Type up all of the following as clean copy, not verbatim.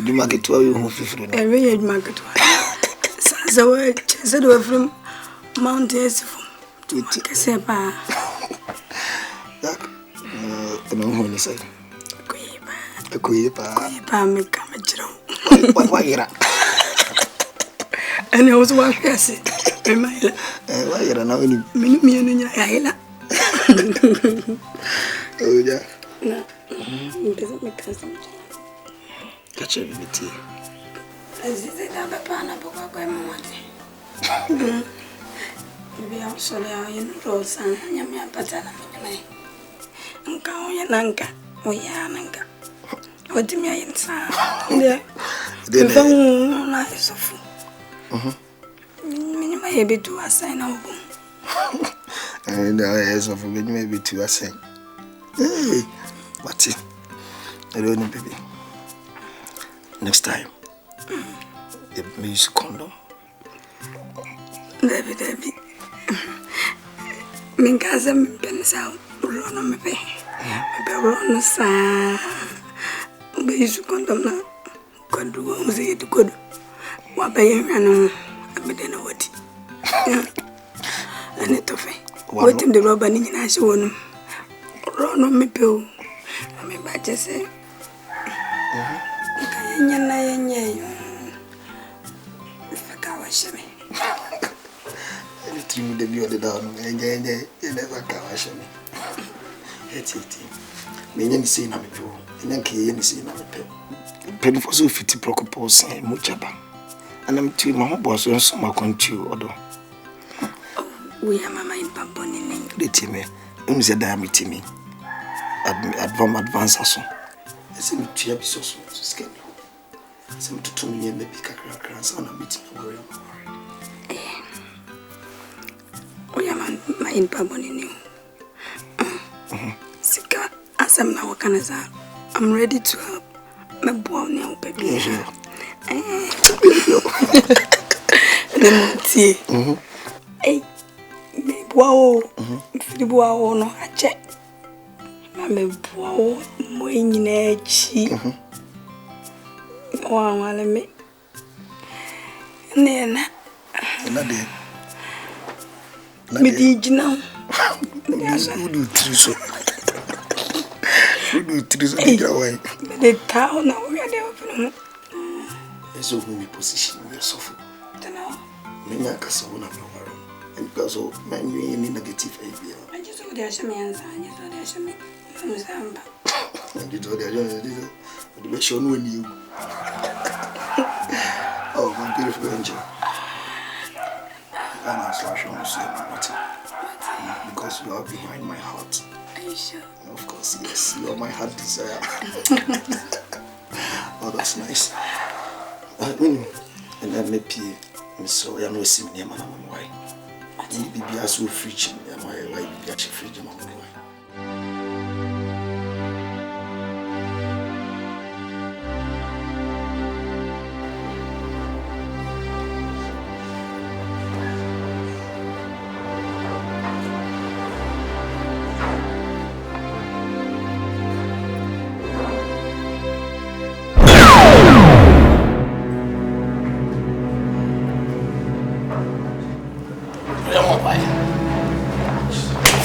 You market to you who I read market. So I said from mountains to Casepa. No one is saying. A quipa, make a joke. Why, and I was what I said. Why are now in me? Oh, yeah. No, it doesn't make sense. Catch a tea. As if they have a pan of a by Monday. We are sorry, you know, son, Yamia Patana. And go Yananka, or Yananka. What do you mean, sir? The phone lies of maybe to assign a boom. And I as of maybe to assign. Hey, Matty, I don't know, baby. Next time, the music condom. Debbie. Minkasam Pensao, run on me pay. Run, sir. Music condom now. Could do say it good. What by you, I better know what. And it of it. What in the rubber in I show him. Run on me pill. I mean, I just say. If I can't wash me. Anything with the view of the down, and you never can wash me. It's it. Meaning, see, I'm a pill, and then can see, I'm a pill. Penny for so 50 procopos and muchaba. And I'm too my boss and some are contu or do. We are my mind, Pampon. The team, I'm said I am with me. Advance us. I see me to be so scared. Some to TUMI maybe kakra so na meet me worry. Oh yeah man, my impaboni new. Sika asem na wakanaza. I'm ready to help. My boy now baby. Nemuti. Hey. Me boy. Fili boy no ache. Me boy mo nyina chi. Wa wale me. Nena. Nade. Me di jina. Who do triso? Who do triso di away? The town now we are there. So we position yourself. Me nyakasa wona me waro. And because of my any negative behavior. I just saw the Ashamians, I just saw the Ashami from Zamba. And you told the best show when you. Oh, my beautiful angel. And I slash on the same because you are behind my heart. Are you sure? Of course, yes. You are my heart desire. Oh, that's nice. And then maybe so I know see me man why. Maybe be so free and why be actually free man why.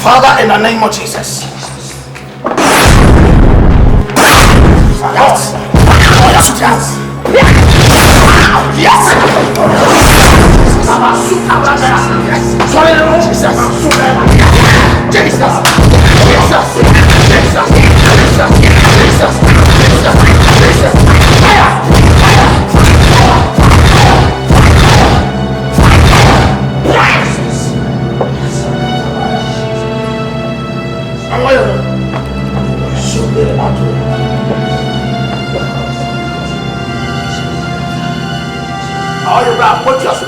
Father, in the name of Jesus. Yes. What just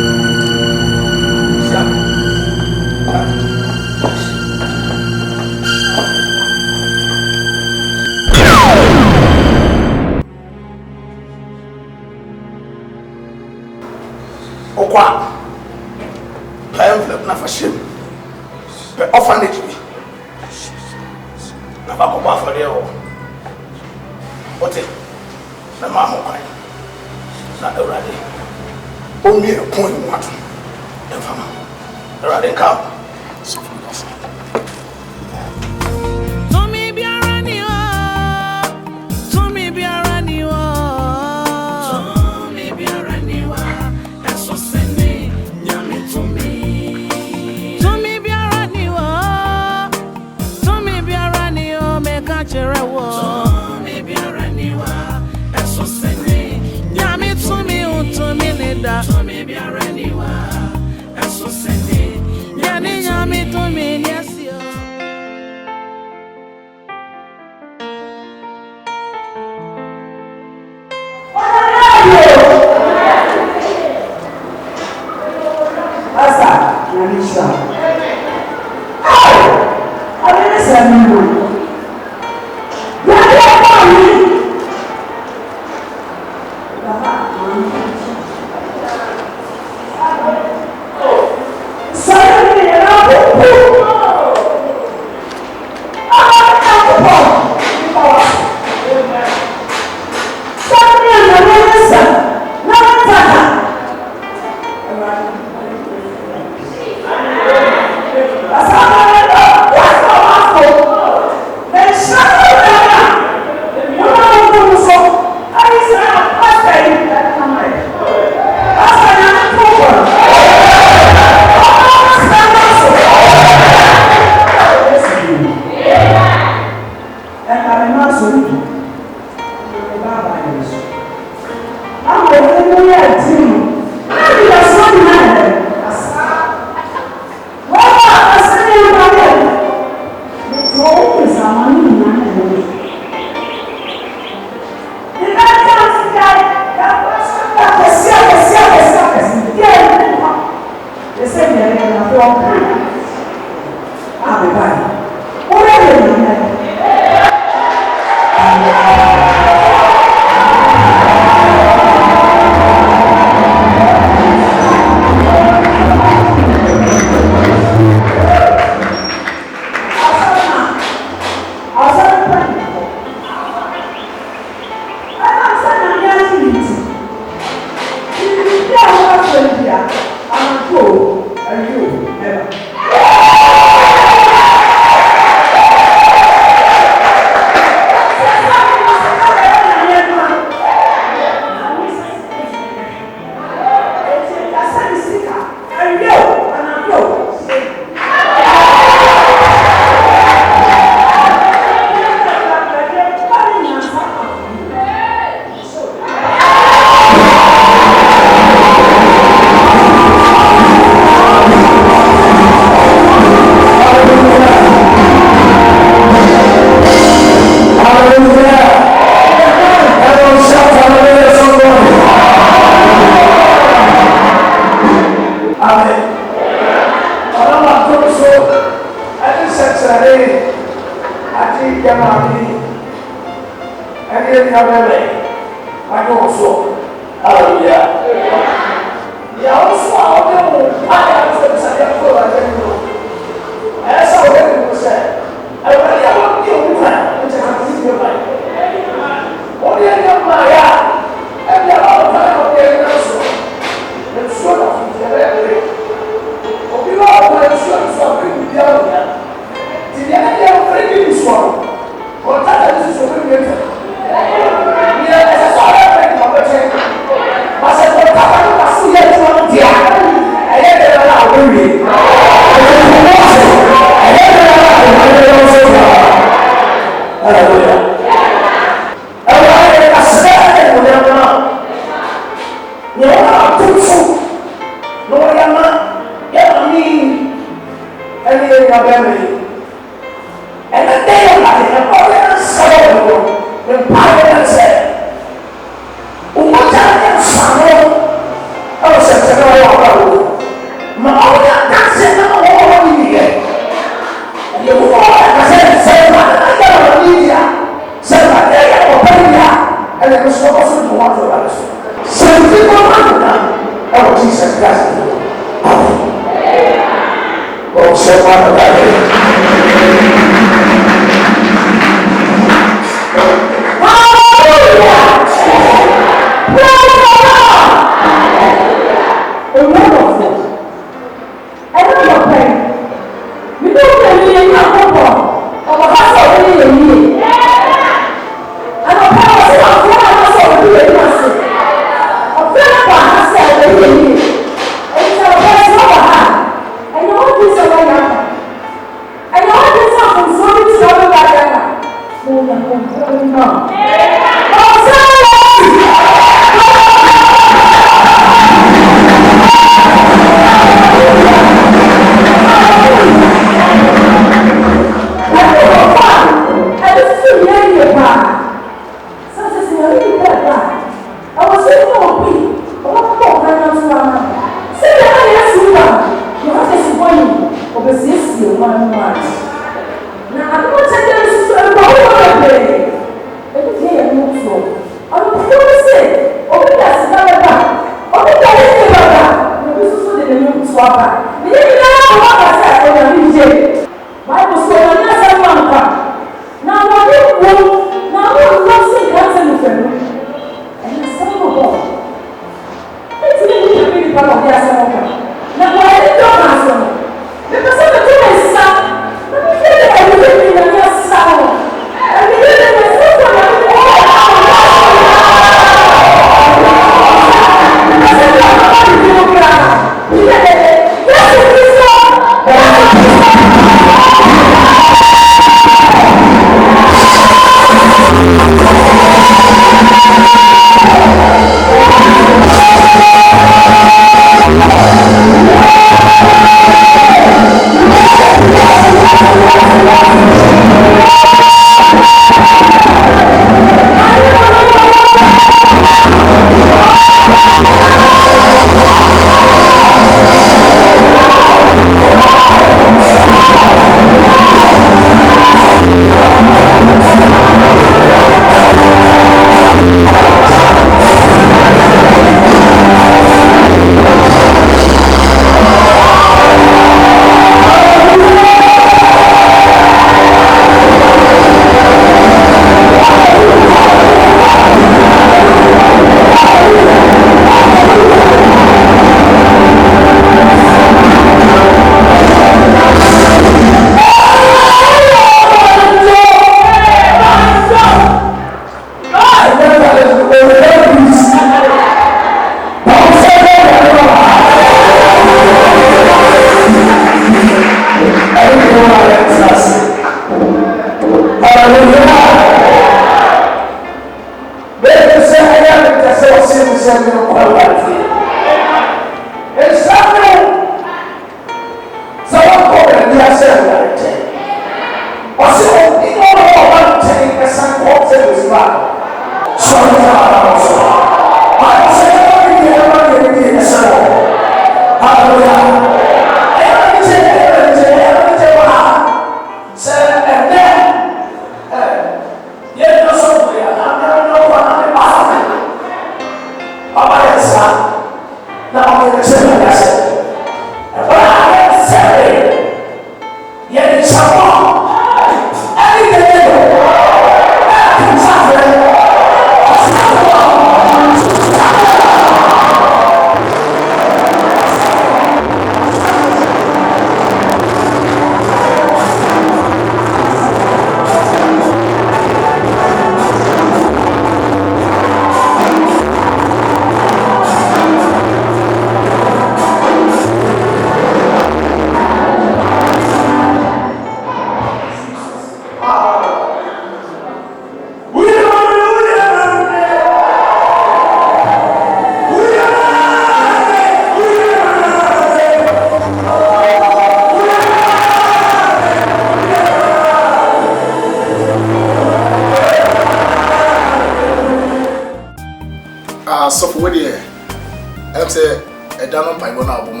say a down by one album.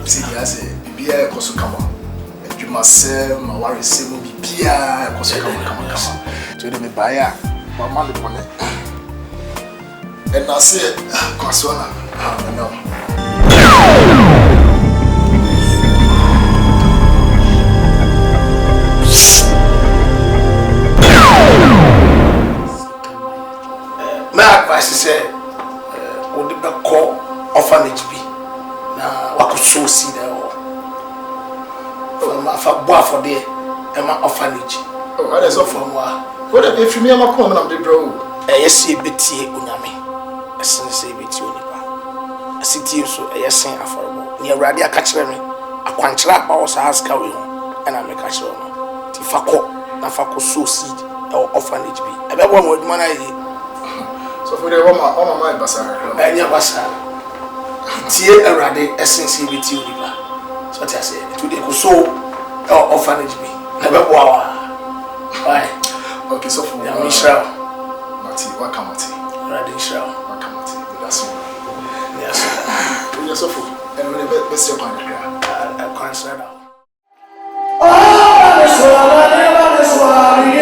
See, I say, be a Kosukama. And you must say, my worry, say, be a Kosukama. So they may buy my money upon it. And I say, Koswana, I know. My advice is would the call orphanage be now? What could so see there? Oh, my boy for there, and my orphanage. Oh, that is all from what if you mean I'm coming up the bro? Yes, see, Betty Unami, a sensei Betty Unipa. A city so a saint affordable. Near Radia catcher me, a quantra house has carry on, and I make a show. Tifako, Nafako so seed or orphanage be. I bet one word man I. So for the woman, my bazaar, any bazaar. Tie a radi essence with you, so what I say, today could so orphanage me. Never wow. Why? Okay, so for Michelle, Mati, what come at Radi Michelle, what come at that's yes, yes, so for and when the best of my I can't say that. Oh, this one,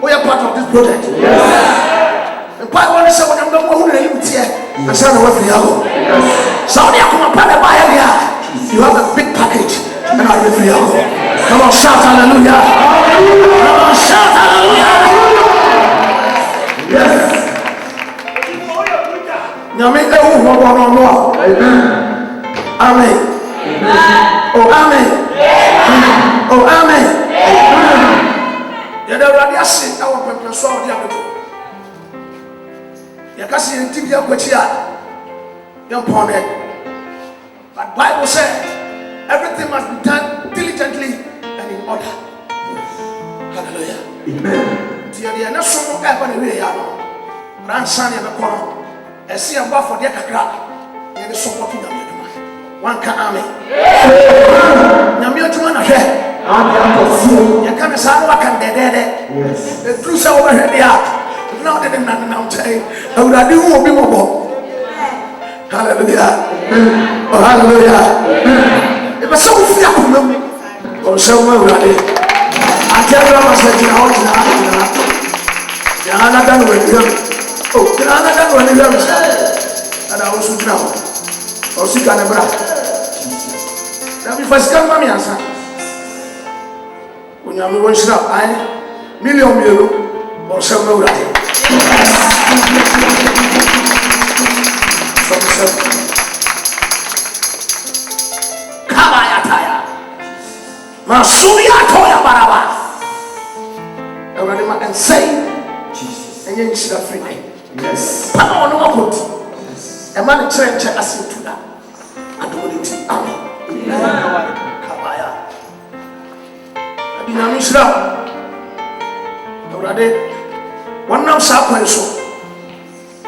we are part of this project. Yes. And part one is when I'm going to leave here and send away from you. So you have a big package and I'll be free. Come on, shout hallelujah. Come on, shout hallelujah. Yes. Nyame ewu mo no no. Amen. Amen. Oh amen. Oh amen. Ya da radio ase awo pempe so odi abeto. Ya kasi nti bia kwachi a. Ya pone. But Bible said everything must be done diligently and in order. Hallelujah. Amen. Dia na so mo e ba na we ya no. Ransan ya be kono. Esi amba for dia kakra. Ya de support na me duma. One can amen. Na me otuma na hwe. Amen. Ya kana sa no kan dedede. Yes. The true say over here dia. Now they didn't know say. Awurade hu obi mo bo. Hallelujah. Oh hallelujah. If so we feel come. Oh so we awurade. Atebra ma say jina o jina. Ya ana dan we jina. Oh, jina ana dan we jina. Ada o su jina. O si kana bra. Na mi fasika ma mi asa. Onyame won shira ai million mielu. O so we awurade. Kabayataya Masuya Toya Baraba Everybody and say Jesus and you should have free. Yes. Power no good. A man church as to that. I do it. Amen. Kabaya Adina Mishra Everybody one now sharp so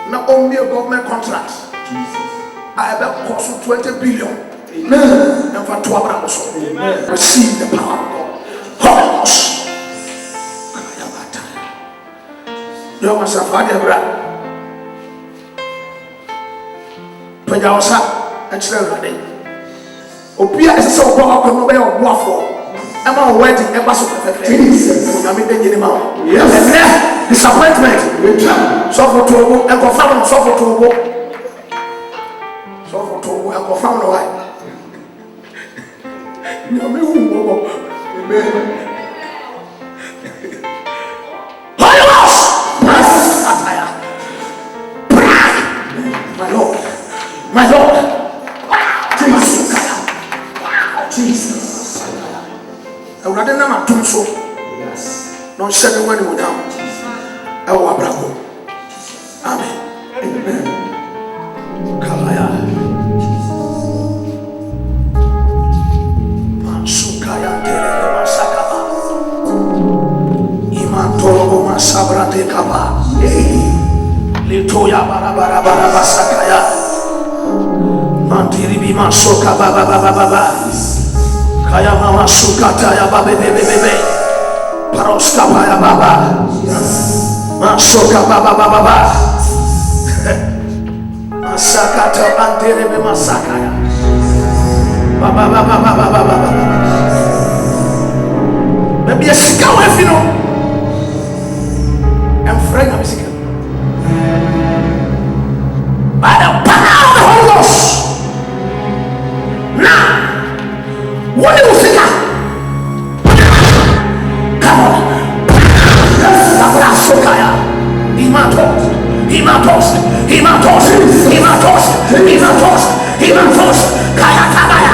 not only a government contract. Jesus. I have cost 20 billion. Amen. And for 12 hours. Amen. Receive the power of God. Holy Ghost. You must have had a brother. When you was up, and still ready. Opia is so powerful, no way of warfare. I'm on wedding, a bass of Jesus. I mean, yes. And then disappointment. Suffer to and confirm, suffer to suffer to and confirm the way. No, me who amen. My Lord, my Lord, Jesus, Jesus. I would rather not do so. Yes. No, shed the one down. I will abraham. Amen. Amen. Kalaya. Mansukaya tere masakaba. Imantoro masabra te kaba. Litoya bara basakaya. Mantiri bi masoka baba. Kaya mama sukata ya babe bebe. Paroska ya baba. Masoka baba. Masakata antere be masakaya. Baba. Maybe a sika we fino. I'm friend of sika. By the power of the Holy Ghost. Now, what do you think? Come on. Imatos. Kaya kabaya.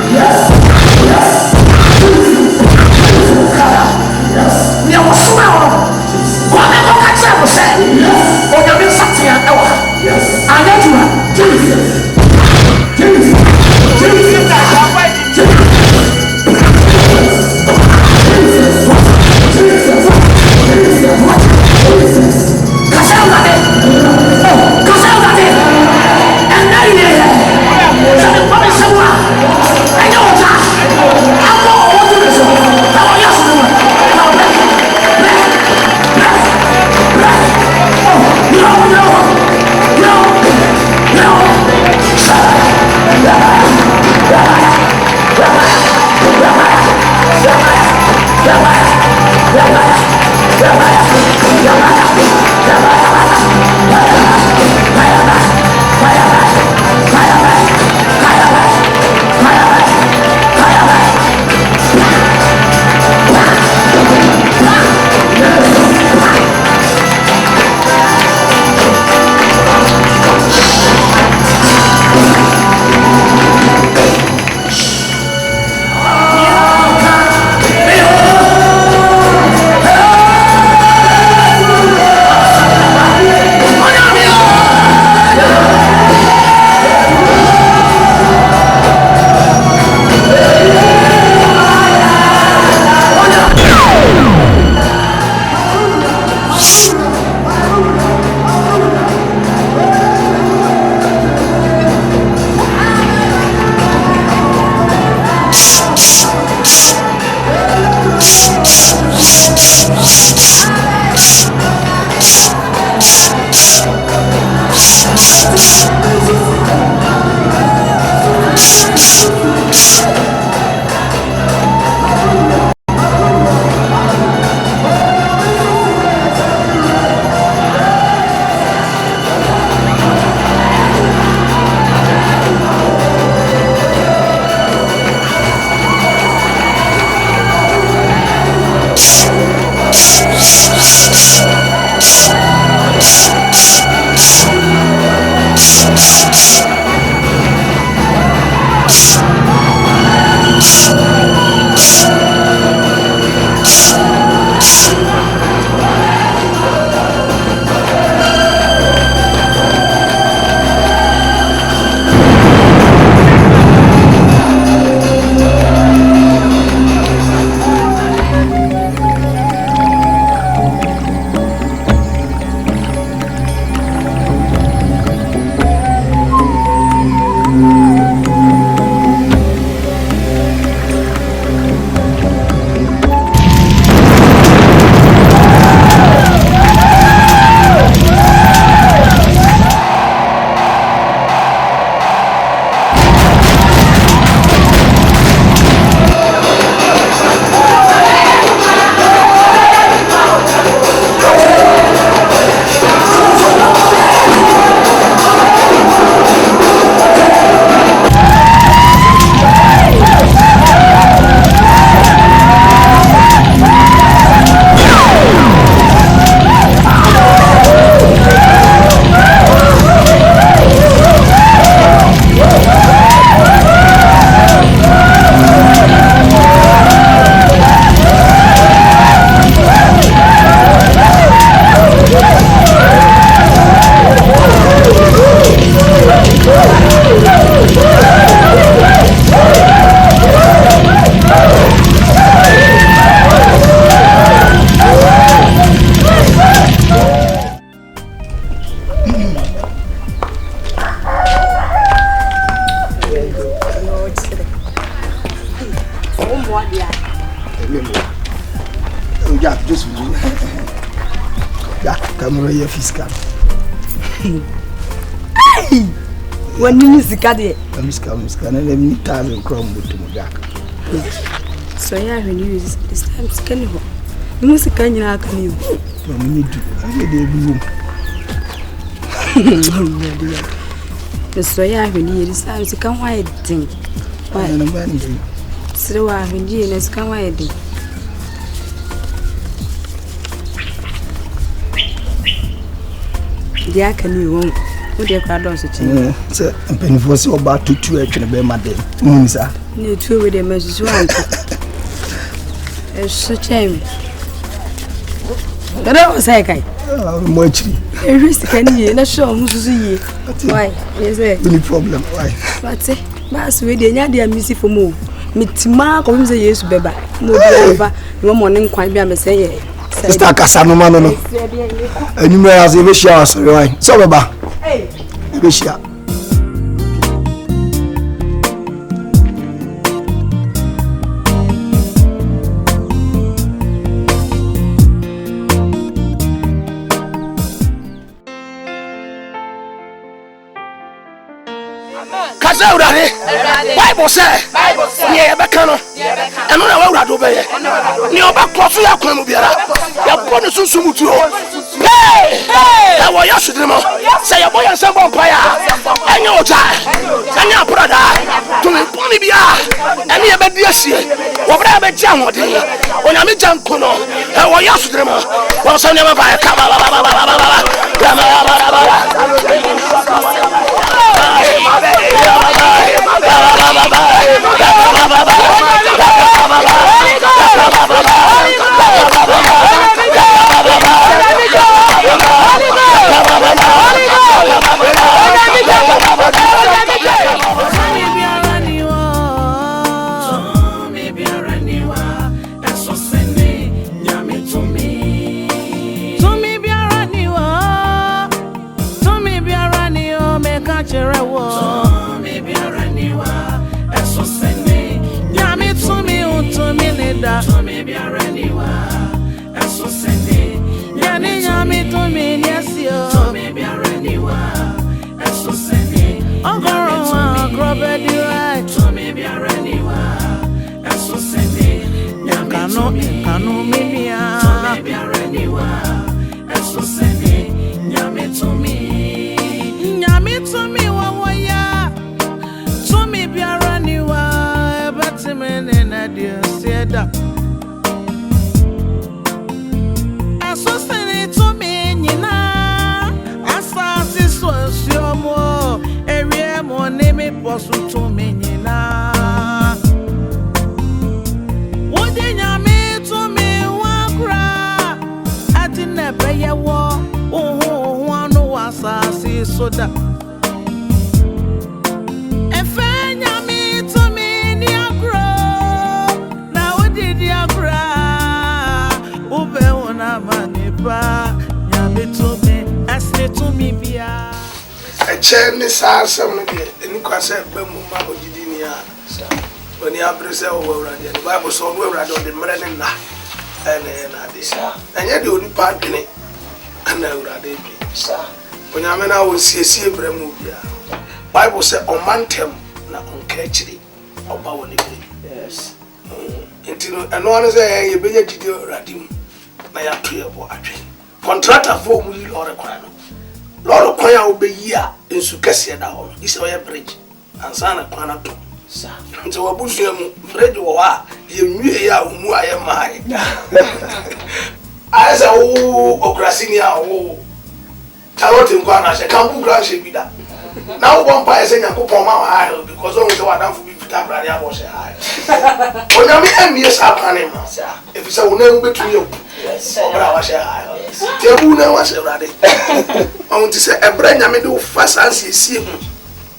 Yes. what they are. Oh, Jack, just with you. Jack, come over here, fiscal. Hey! When you miss the cat, I'm Miss and then need time and crumble to my Jack. So, yeah, when you use this time, scan you. You must can you out you. No, we need to. I need a room. So, yeah, when you use this time, you can wait thing. Why? I'm abandoned. So, when you use can wait. Dear, can you won't? What do you call those? Sir, I'm paying for so about to actually be my day. Sir. You two with a message. It's so shame. But I was like, Much. a risk can you not show Musuzi? Why? Yes, Any problem? Why? But say, Mass, we didn't have music for move. Mitima comes a year's baby. No morning quite be a message. Sister Casanova, no. And you may have a wish house, right? So, Baba. Hey, wish ya. Bible says, yeah, Bacano, and on our radio bay. Near Bacosu, Yakubiara, Yaponusu Sumutu. Hey, I was yesterday. Say a boy and some vampire, and your child, and your brother, to me, Ponibia, and your Bediasi, whatever jam or day, when I'm a jam Kuno, I was yesterday. Was I never buy a when you have preserved the Bible song, we're on the Merenin and this, and yet the only part in it, and now when I mean, I will see a Bremudia. Bible said, on Mantem, not on Catchy, or Bawani. Yes. Until and one say, you better to do Radim, my tree or a train. Contractor for me or a crown. Lord of Quaya will be here in Sucasia now. This is a bridge, and son of Quanato. So a bush, Fred, you knew who I am. I said, oh, Gracinia, oh, Tarot in Guana, I can't crash it with that. Now, one by saying, I go for my because always what I'm for me to have was a high. When I'm yes, I can, if it's a woman between you, yes, I was a high. Tabuna was a radic. I want to say, a brain, I may do fast and see him,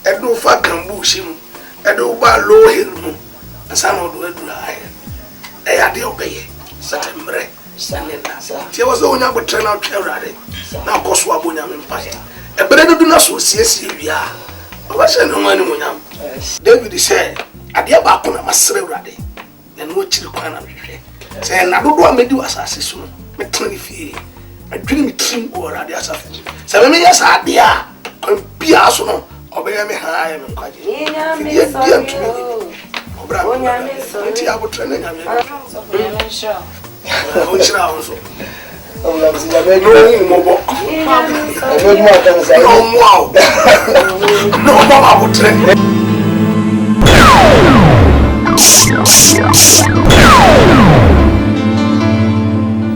and do fat and bush him. I do about low him, and some of the dry. I had the obey, such a break, standing that. She was only able to turn out charity. Now, Coswabunam in Pasta. A brother do not so see we are. What's no money when I'm David said, I dear back on a master ready. then what you can say, and I don't want me do assassin soon. Me tell you, I dream me trim or the assassin. 7 years are there. Come be a son, obey me high and quite.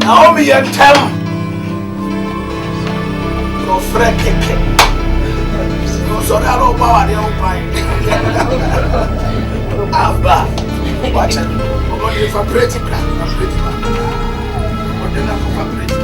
Naomi and tell no friend kick. No, so that all power the old pie. Abba, watch it. We're going to fabric it. We're going to fabric it.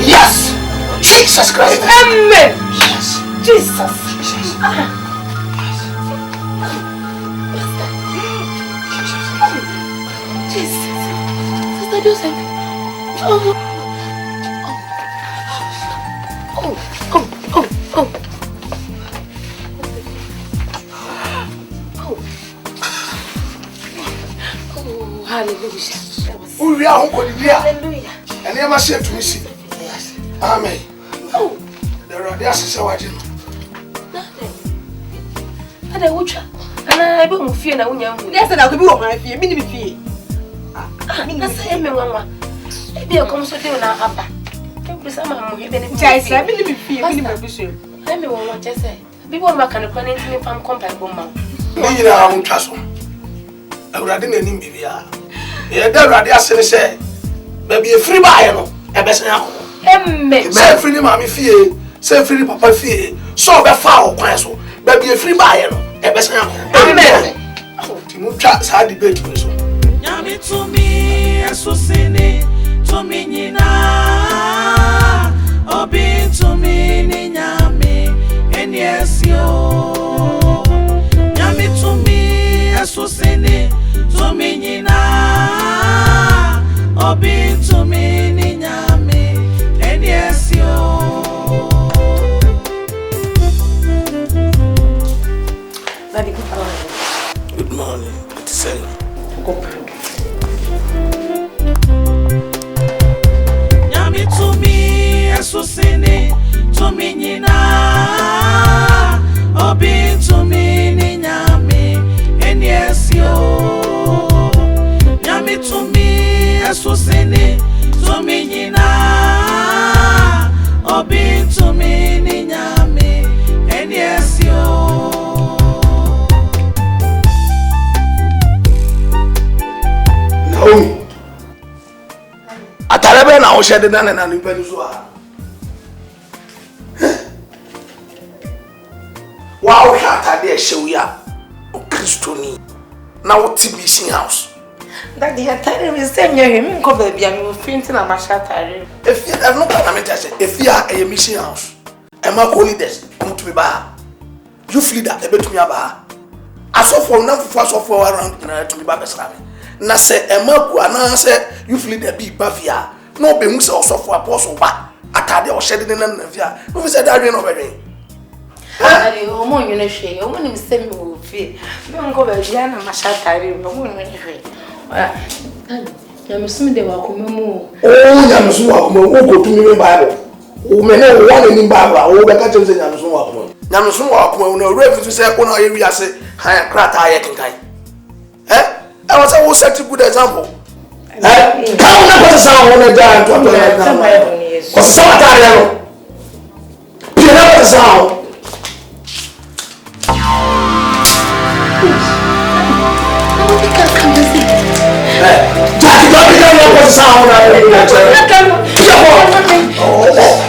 Yes, Jesus Christ. Amen. Yes, Jesus. Jesus. Sister Joseph. Hallelujah. Hallelujah. And never said to me, yes. Amen. Oh, there are the assessor watching. And I watch. And I don't fear now. Yes, and I could be on my fear. Minimum fear. I mean, the same one. Maybe I'll come so down our upper. I minimum fear. Let me what you say. People are kind of planning to me from compatible mouth. Maybe I won't trust him. I would have done any baby. Yeah, there are the assessor. Maybe a free buyer, a best now. Say free mammy fee, say free papa fee, so be foul, so maybe a free buyer, a best now. Amen. Timu chats had debate with you. Yami to me, a susini, to me, Nina, Obi to me, Ninyami, and yes, yo. Yami to me, a susini, to me, Nina. Obi to me ni nyame and yes yo. Daddy, good morning. Good morning. Good to say. Nyame to me esusini to me nyina. Obi to me ni nyame and yes yo. Nyame to me Susini to me nyina Obi to me ni nyame and yes yo. Naomi atarebe na o shede na na ni bani so a wa o hata de hyew ya o kristoni na wo tibisi house. Daddy, I tell him he's saying him go baby and we fainting na mashatare. If you have no parliament say if you are a mission house e ma ko leaders come to me ba you feel that e betumi aba aso for na fufu aso for around na to me ba besra me na se emaku ana se you feel the big bavia no be hu se osofo apostle ba atade o shede na via no fi se da dwen no bedwen ari o mo yune hwe o mo nim se mi wo fie me ngo ba bia na mashatare o mo yune hwe ya musumi de wa komemu o ya musu wa komemu o ko tumi Bible o me ne wo na ni Bible o be ka chemse ya musu wa komemu ya musu wa komemu na refu to say ona ye wiase han krata ye kenkan I was a set good example. Come on, put sound on the giant to what's the matter? You know the sound. Jackie, don't know what sound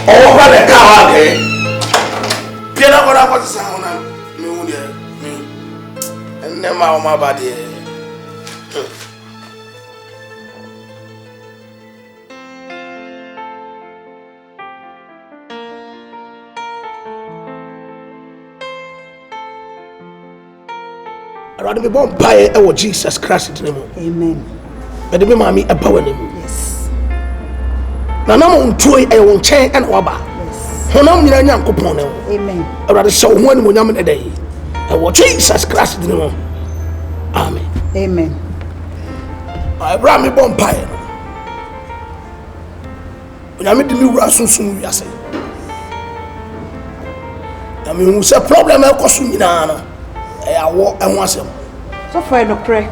oh, what a car, okay? You know what sound me, and then my body. Rather be born by our Jesus Christ in the name. Amen. But the mammy a power name. Yes. Nana toy a one chain and waba. Yes. Honam Yan Coupon. Amen. I rather show one when I'm in a day. I will Jesus Christ in the name. Amen. Amen. I brought me born pie. When I made the new soon, I say. I mean, who's a problem? I'll cost you nana. I walk and want some. So for no pray.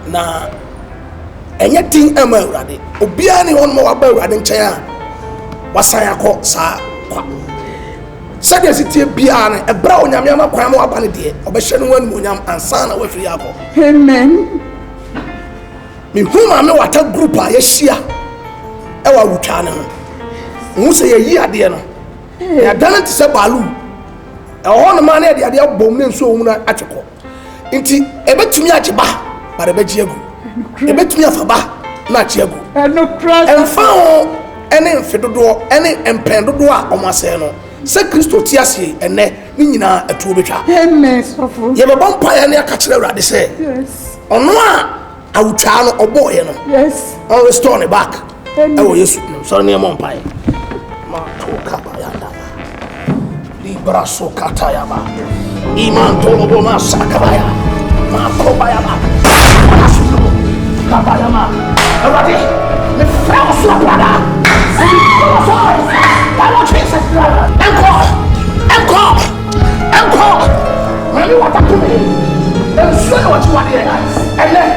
Na anything am ready. Obiani on more about running chair. Wasaya call sa kwa. Said as it biana a brown yama kwamo abanity. Obeshan one munyam and son away for yako. Amen. Me whom I know what a group I yesia. Ewa wutana. Who say a year dear no. I done it say balu. On man the idea bomb so una atiko nti ebetumi agiba bare begiegu ebetumi afaba na agiegu No trust emfa ho ene mfedodo ene empendodo a omase no se Kristo ti ase ene ni nyina atuo betwa Amen. Sofo. ye be bompa ya ne aka kire urade se Yes. ono a awutwa no oboye no Yes. on restore ne back Amen. e wo Yesu no so ne mompa ye ma to ka ba ya da Braso katayaba iman tolobo masakabaya makobayaba kabayama already the frost of brother encore when you want to me then say what you want here and then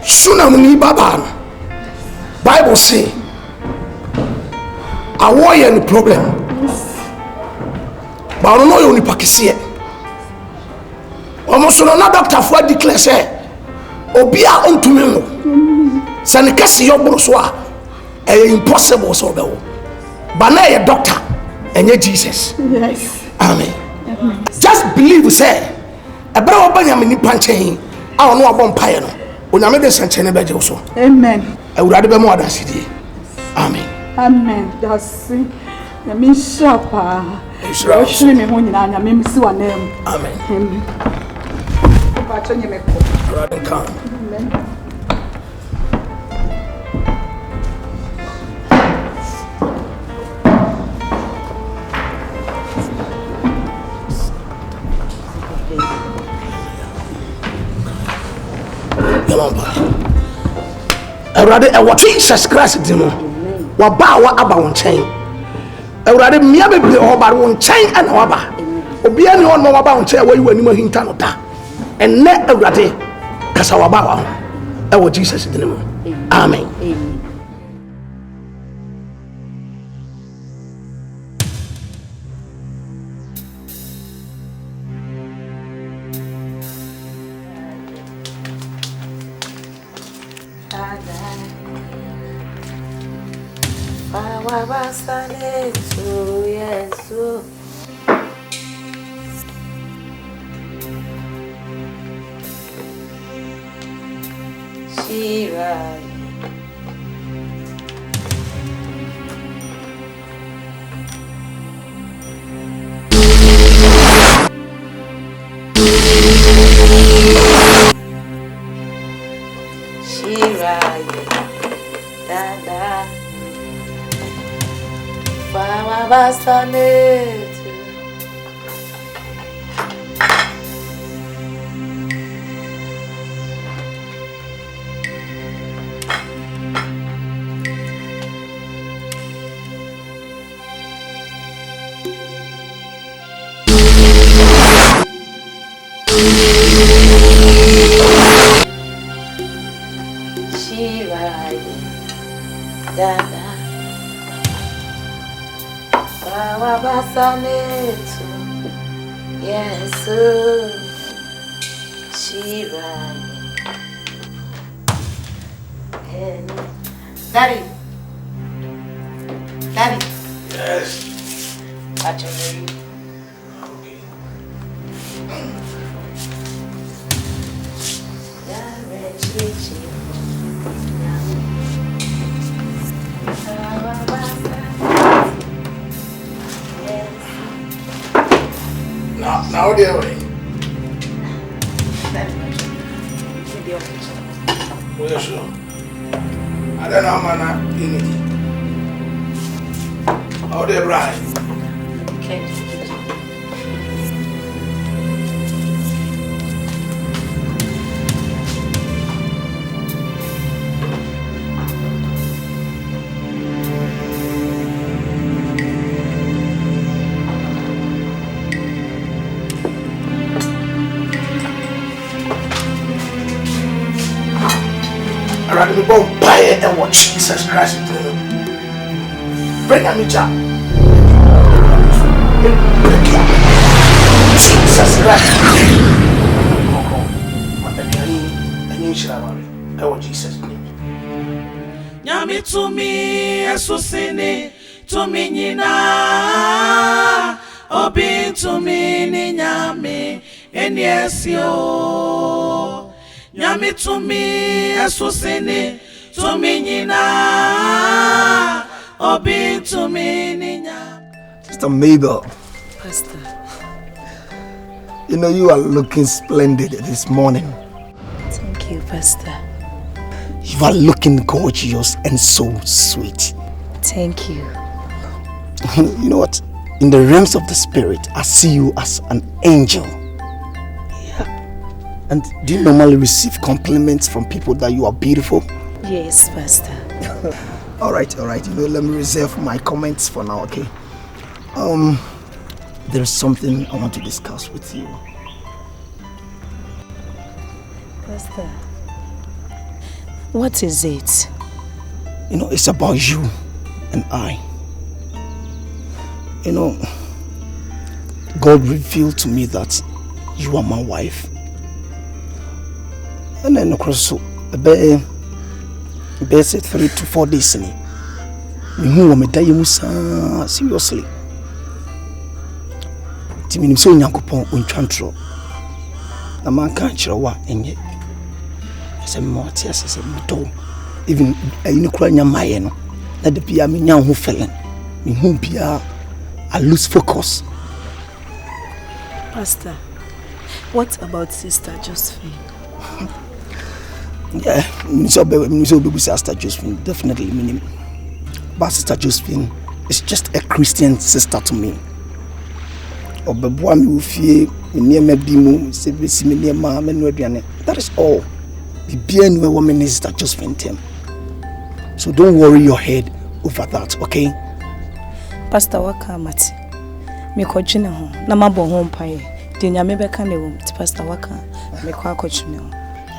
Sunamuni Baba Bible say a warrior any problem. But I don't know you only Pakistan. Almost no doctor for declare say Obia unto me. Sanikasi yobroswa impossible so be. But now a doctor and ye Jesus. Yes. Amen. Just believe say Ebra obanya me nipa nchen a ono abon paye no onyame de sanchen beje so. Amen. Awurade be mo adasidie. Amen. Amen. That's it. Na mi shapa. Israel. O shiri me ho nyina na me si wa na mu. Amen. Amen. Ba cho nyeme ko. Awurade kan. Amen. Awurade ewo Jesus Christ di no wa ba wa aba won chen Awurade mia bebre ho ba won chen ana wa ba obi ani ho no wa ba won chen wa yi wani mahinta no da enne Awurade kasa wa ba wa ewo Jesus di no. Amen. Daddy. Yes. Actually. Okay. Now there way. Well, sure. I don't know, man. How they bright? Okay. I'd rather go buy it and watch Jesus Christ. Bring a meter. Jesus Christ. I want Jesus. Nyami TUMI esusini TUMI nyina obi TUMI ni nyami eniesio Nyami TUMI esusini TUMI nyina obi TUMI ni nyami. Sister Mabel, Pastor. you know you are looking splendid this morning. Thank you, Pastor. You are looking gorgeous and so sweet. Thank you. You know what? In the realms of the spirit, I see you as an angel. Yeah. And do you normally receive compliments from people that you are beautiful? Yes, Pastor. All right. You know, let me reserve my comments for now, okay? There's something I want to discuss with you. Pastor, what is it? You know, it's about you and I. You know, God revealed to me that you are my wife. And then, of course, so, about 3 to 4 days. Seriously. Na man can't chirawa enye. Ese mo ti ase buto. Even you kura nya maye no. Na de bia me nya ho felen. Me hu bia I lose focus. Pastor, what about Sister Josephine? Yeah, Sister Josephine, definitely meaning. But Sister Josephine is just a Christian sister to me. That is all. The woman is Sister Josephine Tim. So don't worry your head over that, okay? Pastor Waka Mati. Me kojina ho na mabo ho mpae. De nyame beka ne wom. Pastor Waka me kwa kojina ho.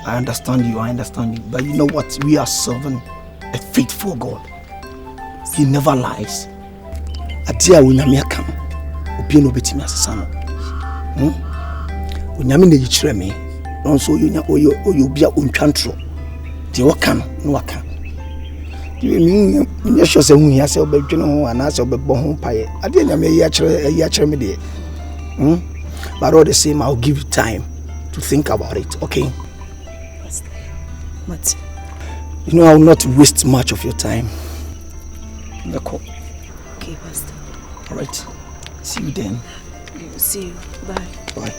I understand you, but you know what? We are serving a faithful God. He never lies. Adia unyame aka no. Obi no betimi asesa no. Unyame na yichire me. No so oyo bia ontwantro. De waka no waka. You sure say hu ya say obedwene ho ana say obebo ho paye. Ade nyame yi akire me de. But all the same, I'll give you time to think about it, okay? Pastor, Mati. You know, I will not waste much of your time. Okay, Pastor. All right. See you then. See you. Bye. Bye.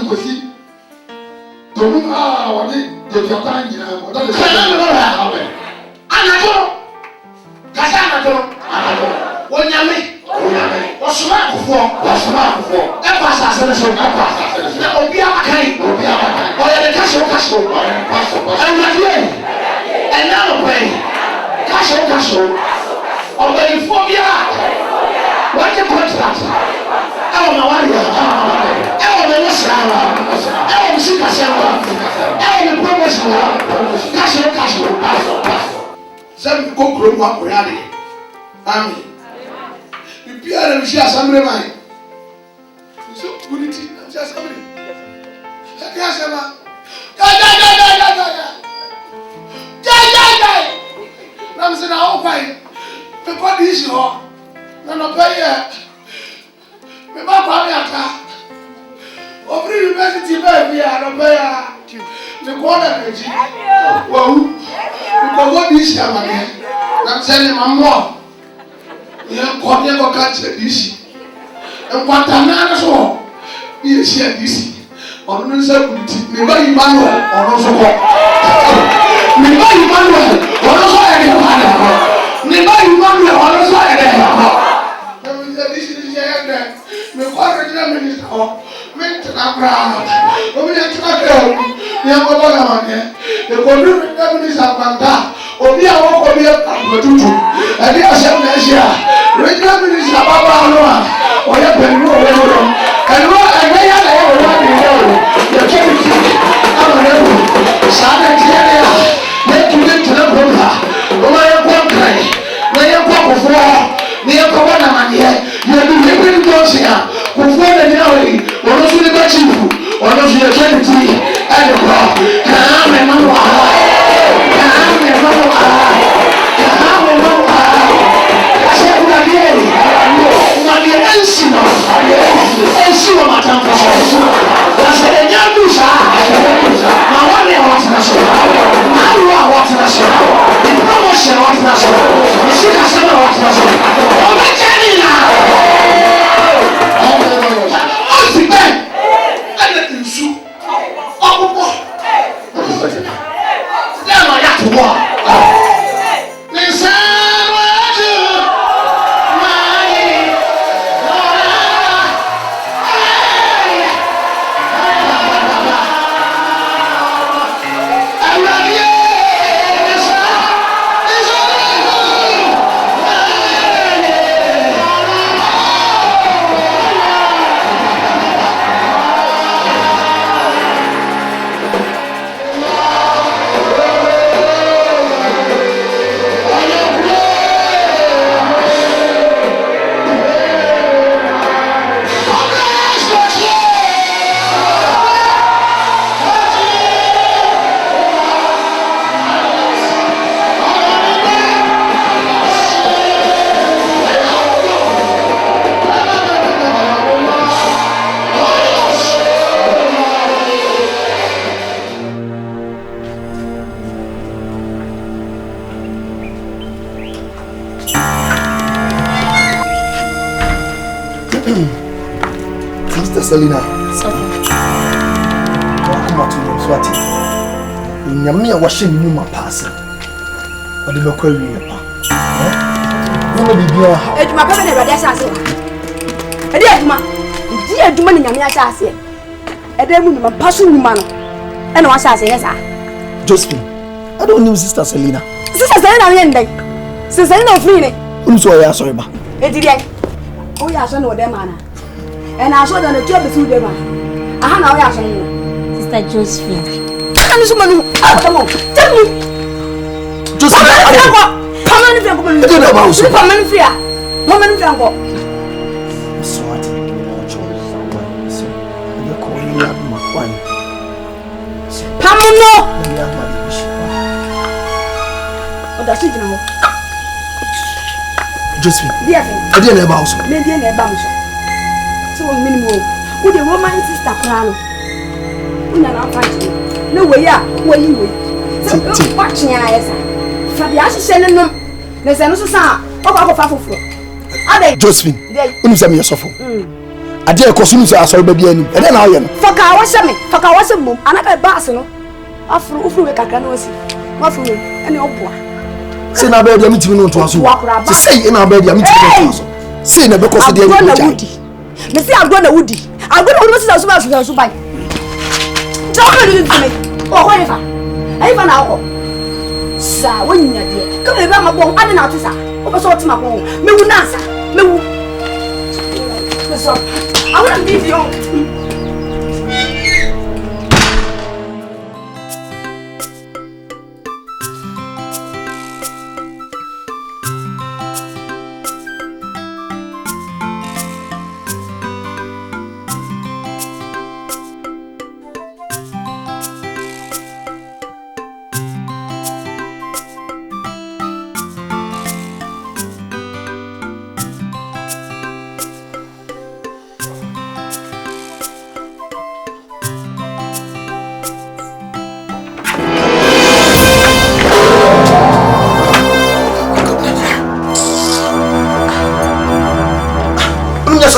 kosi. Tomu wadi de fiatan nyina mo. Da de. Anato. Kasa anato. Wonyame. Osuma akufo. E pasa asene so. Na obi amakai. Oya de kaso. Anadie. Ena no pay. Kaso. Oya phobia. What the contract? Oh, my warrior. Oh, the Nasara. Oh, the Sikasara. Oh, the promotion. Kaso. Some go grow up reality. Amen. You peer and she has some remind. So, good it just somebody. I'm saying, I'll buy. The body is your. No pay. Me ba kwa mi aka. Obri university ba bi a no pay. Me ko na meji. Wow. Ko go di shi amane. Na tell mammo. Ye ko ka che di shi. Enkwata na na so. Ye shi di shi. Onu no se kuti. Me ba Emmanuel onu so ko. Me ba Emmanuel onu so e de ko. Me ba Emmanuel onu so e de ko. Me kwara jina minister ho me tana bra o me tana bra ni ko ba na mane e ko du minister kwanta obi a wo ko bi abututu e di asem na sia regional minister baba no a o ye pelu o we no e no e me ya na ye o wa ni yo ye kebi amane o sa na tie ya me tu de tana bra o ma ye ko kai me ye ko ko fo ni ye ko na mane ye du ye bi do sia kufuwa na nyawe wanosu ni bachifu wanosu ya kenti ene kwa kaame mawa kase unabie ensi wa matamfa kase enyadusa mawane ya watinasho maruwa watinasho promotion watinasho nisika sana watinasho omechani na Selina. Welcome to your swati. Nyame a wahye me nyuma paase. Ode me kwa wiye pa. No be bia ha. Eduma pa na Awurade asase wa. Ede eduma. Di eduma ni nyame asase. Ede mu nyuma paso nyuma no. E na wasase yesa. Josephine, I don't know Sister Selina. Sister Selina me ndai. Sister Selina ofri ni. So ya sorry ba. Edi dai. O ya so na ode mana. And I saw that the job is through them. I have now asked Sister Josephine. Come on, tell me. Josephine, come on, so minimum with the woman sister plan una na fight no way ya way you so watch nya yesa fa bia hye no na se no so sa o ba ko fa foforo ade Josephine unu se me yesofo Ade ko sunu so asori ba bia ni. E dey na aye no. Faka wa se mum. Anaka bass no. Afro ufru we kakra na wasi. Afro we ene oboa. Say na ba dia mitimi no nto aso. Say na ba dia mitimi no nto aso. Say na be ko so dia ni ko jai. Me say agro na wudi. Agro na wudi so ba so bai. Joko ni ntime. O ko ifa. Ai fa na ko. Sa wonya de. Ka me ba ma bon ade na atisa. O be so otima ko. Mewu na asa. Mewu. So I want to leave you.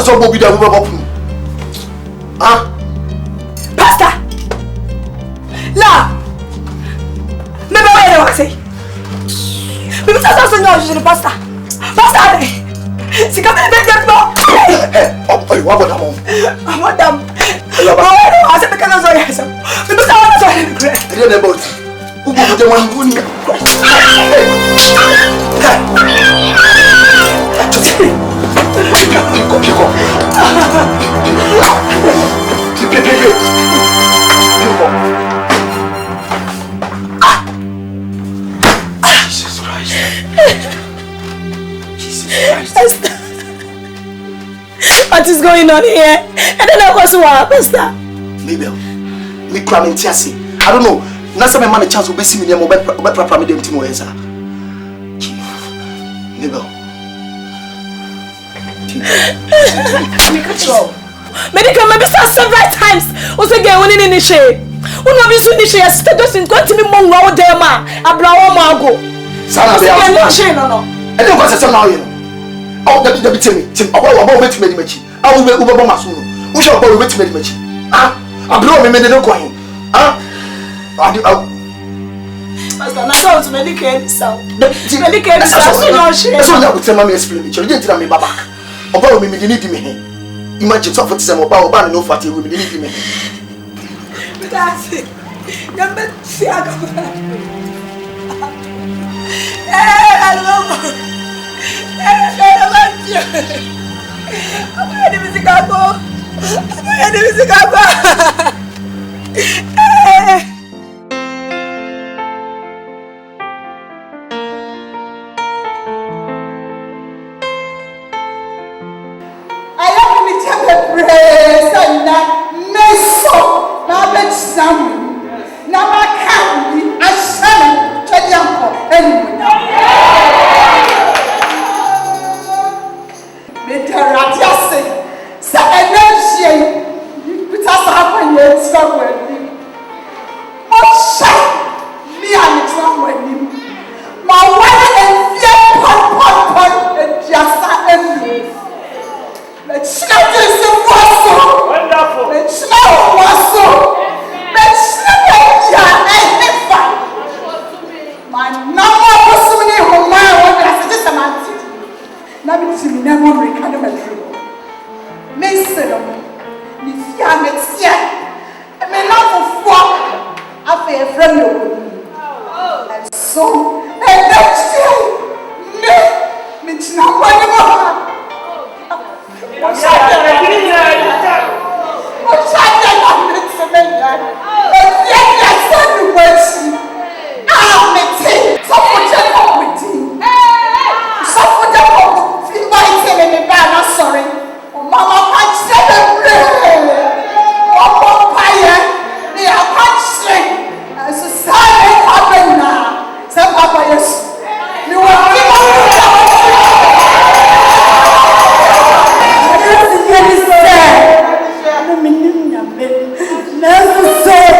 So Bobby da we open. Ah? Pastor. La. Me ba we wa say. Me bisa so nyo je pastor. Pastor. Si ka me be get no. Oh, wa boda mo. Madam. Oh, asa be kana so yesa. Me bisa wa so ni kure. Ade na about. Ugo de wan nguni. Pico. Jesus Christ. What is going on here? I don't know what's wrong, Pastor. Mabel, me cramming Tiasi. I don't know. Nasa me man a chance to be seen me near mobile program them Timo Eza. Mabel. Medical maybe several times. Also again winning in the shade. Who know this in the shade? Status in going to be more wow there ma. Abraham Mago. Sana be out. No. I don't want to say now you know. Oh, that be tell me. Tim, about wait to make me. I will over Masuno. Who shall go wait to make me? Ah, Abraham me no going. Ah, Pastor, na go to medicate so. Medicate so no shade. So now tell me explain it. You didn't tell me baba. Oba me need me. Imagine so for say oba no fat we need me. That's it. Number see I go. I love you. I'm ready to go. I'm ready to go. Necessary.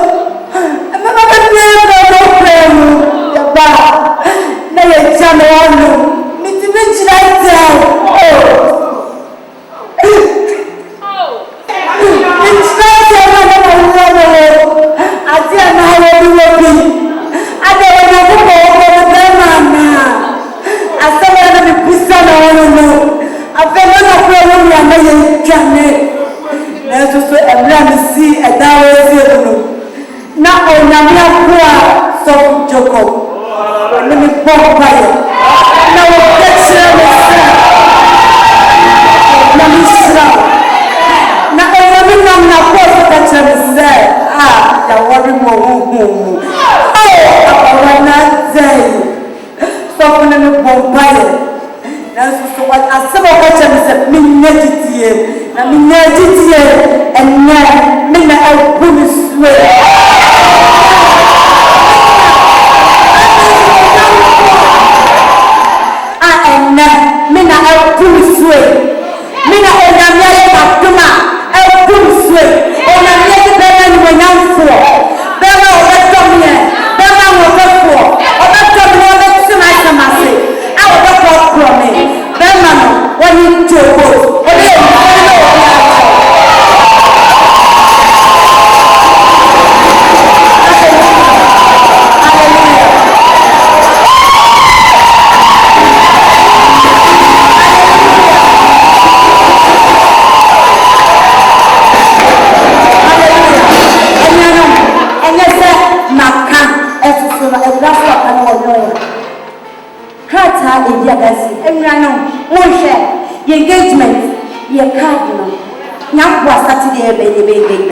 Chane. There's also a brand see a down now on Namia so Joko. Let me pop by it. Now let's see now every man now post that said, the worry more. Oh, not day. Stop on the bonfire. That's what I said. What I said, me and now, me now, promise way. Mina el puliswe mina onamia patuma el puliswe onamia de bema ni wenamfo bema obetomie bema obefo obetomie obetsuma samase a obefo prome bema no woni jobo obe engagement, your cardinal. Now, was Saturday, baby.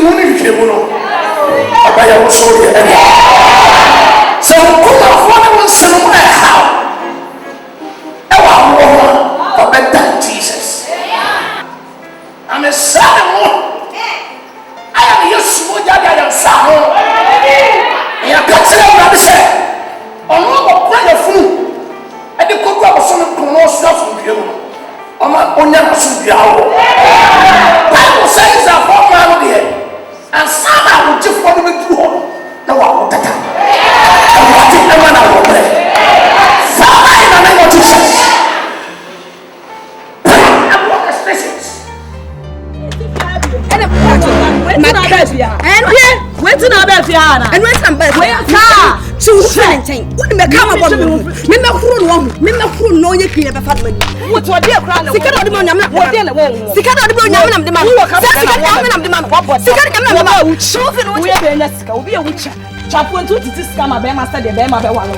who need to I am sorry. So, come on, one son how? I want Jesus. I'm a son. I am your smooth. I am son. I am not saying, oh, no, a fool. I did cook up some stuff from you. I'm never see the hour. Bible says that one man here, and some I will just follow me through. No, I will take it. I will take the one I will play. Father, in the name of Jesus. I want expressions. And wait to know about Fiana. And wait some better. Where are you? Anything. When me come about me na kuru no ye kire be fa me. What what dey kra na. Sika do mo nyam na. What dey na wo. Sika do mo nyam na me ma. Sika nyam na me ma. Sika nyam na me ma. Shofi no we be na sika. Obi e wucha. Chapo ntu titi sika ma be master dey be ma be wa no.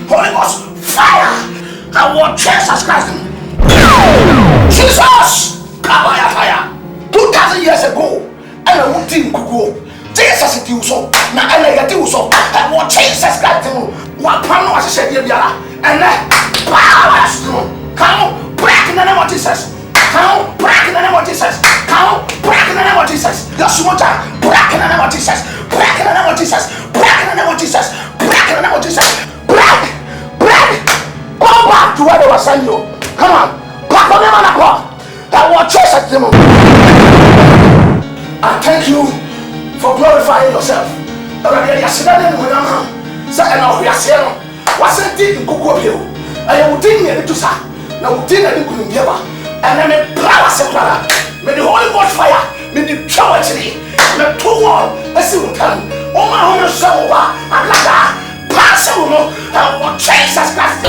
Holy Ghost, fire! I want Jesus Christ. Jesus! Fire. 2,000 years ago, I won't think go. Jesus is so. Now I like you so. I want Jesus Christ. What plan was said here? And power. Come break in the name of Jesus. Come break in the name of Jesus. Come break in the name of Jesus. Yes, one time. Break in the name of Jesus. Break in the name of Jesus. Break in the name of Jesus. Break in the name of Jesus. Break. Go back to where they were sending you. Come on. Back on them and up. I want Jesus to move. I thank you for glorifying yourself. Wasn't it in Kuku? I will think it to say. Now, dinner you couldn't give up. And then a power separar. May the Holy Ghost fire, may the poetry, may 2 more, a single time. Oh, my own soul, and like that. Pastoral, I want Jesus Christ.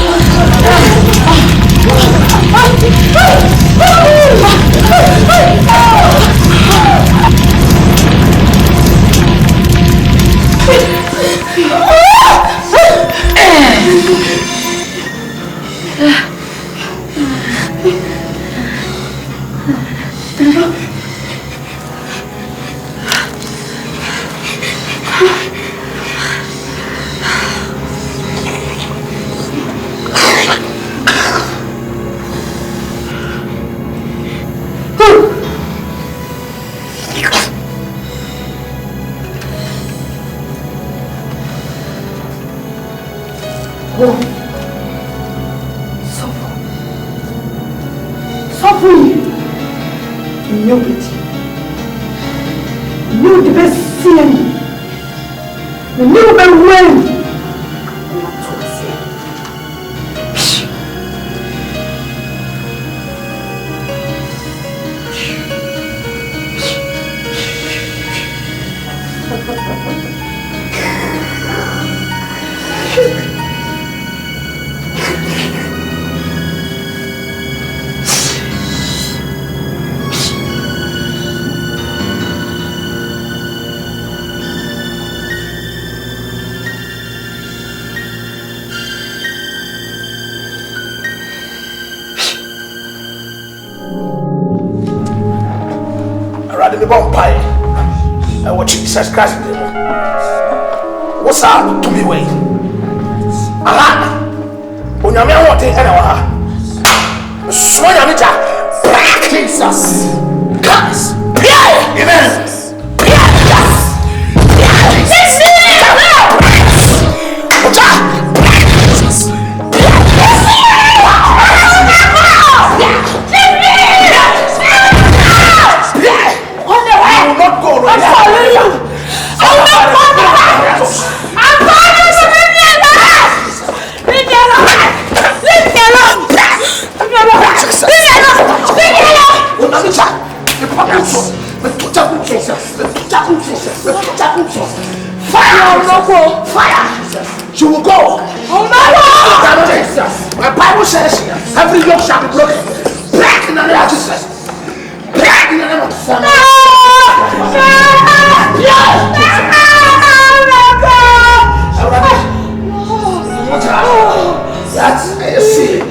Jesus Christ. What's up to me way? Aha! When you're not wanting anyone, swear on it, Jesus. Yes! Amen! Fire! She will go. Oh no! My Bible says every yoke shall be broken. Break in the name of Jesus. Break in the name of Jesus. That's I see.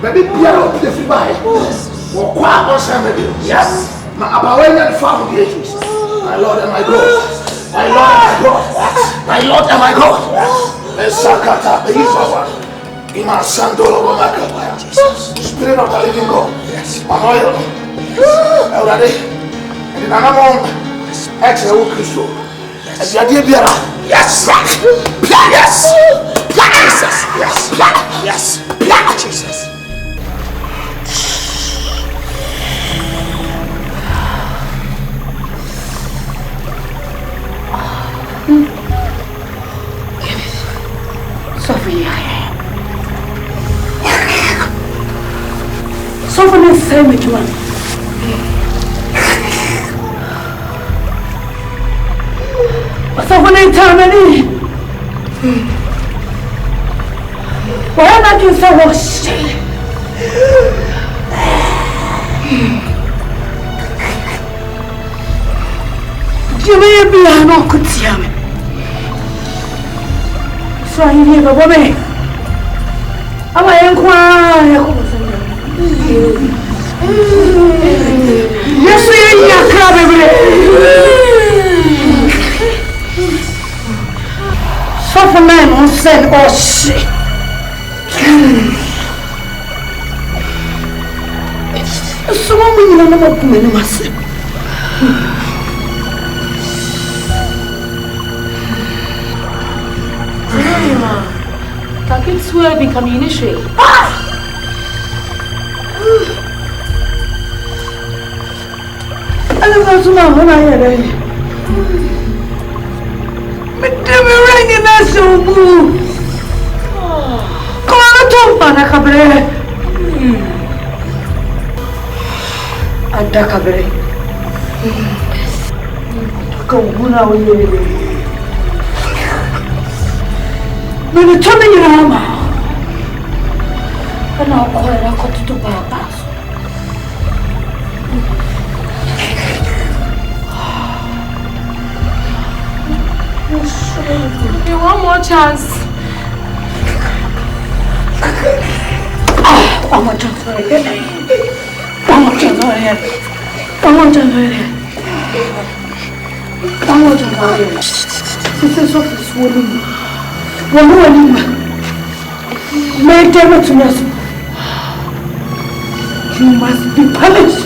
Maybe Pierre will be the fly. Or quite on Saturday. Yes. My Abawanian family. My Lord and my God. My Lord and my God. My Lord and my God. Sakata, Ima Sandolo Makapaya. Spirit of the living God. My oil. Already. And in another moment, extra Christo. As you did, yes, yes, Jesus, yes, Jesus. Sophie is saying with you. Sophie is telling me. Why not you so much? Jimmy be an awkward yam. So I hear the woman. Suffer man on SEN or shit. Someone we know about women myself. Takit swear become initiate. I don't know when I hear it. But they were ringing us so boo. Come on, talk about a cabaret. And a cabaret. Go on, now you. When you tell me your arm, and I'll call it a cut to bypass. Okay, one more chance. One more chance for it. One more chance for it. One more chance for it. One more chance for it. This is what is swollen. One more anymore. Make them to us. You must be punished.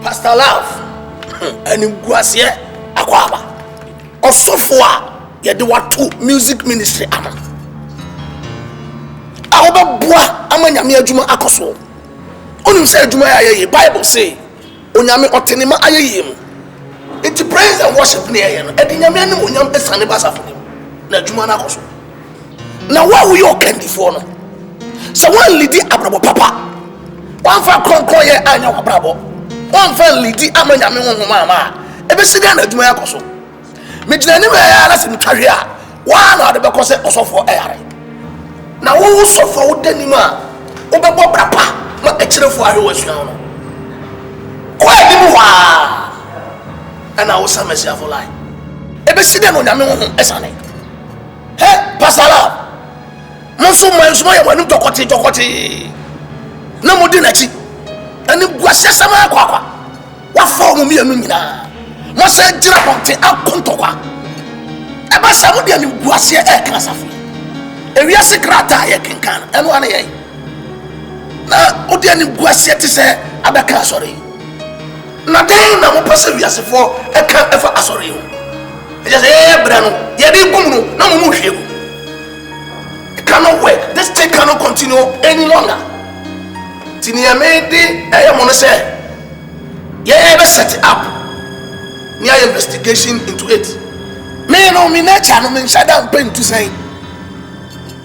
Pastor Love. And in Guasia, Aquaba. Also for you do what to music ministry ama. Aoba boa amanyame adwuma akoso. Onim say adwuma aye Bible say onyame otenema aye mu. It praise and worship na aye no. Edinyame anim onyam esane basafo nim. Na adwuma na akoso. Na wa wo yo kandifo no. So one lady abrabo papa. One fa kronkron ye anya abrabo. One fa lady amanyame honhoma ama. Ebesiga na adwuma akoso. Mijina ni me ya lasi mtwahwe a wa na de bekọ se osofo eyare na wo sofo wo danima wo bebo brapa ma ekirefo ahwe wasua no ko edi mu wa ana wo samesi afolai ebesi de no nyame ho esane he Pastoral monso manso ya wanu tokote na modi na chi ani guase sama akwa wa fo mu mienu nyina mo se gira ponte akontokwa eba samu de ni guase e klasafi ewia sekrata ye kenkan eno ane ye na odi ani guase ti se abeka sorry na den na mo pese wiasefo e kan efa asori ho e just bra no ye di gum no na mo mu hwegu it cannot work. This thing cannot continue any longer. Tinia made I am on say yeah ever set it up near investigation into it. Me no me nature no me shada pen to say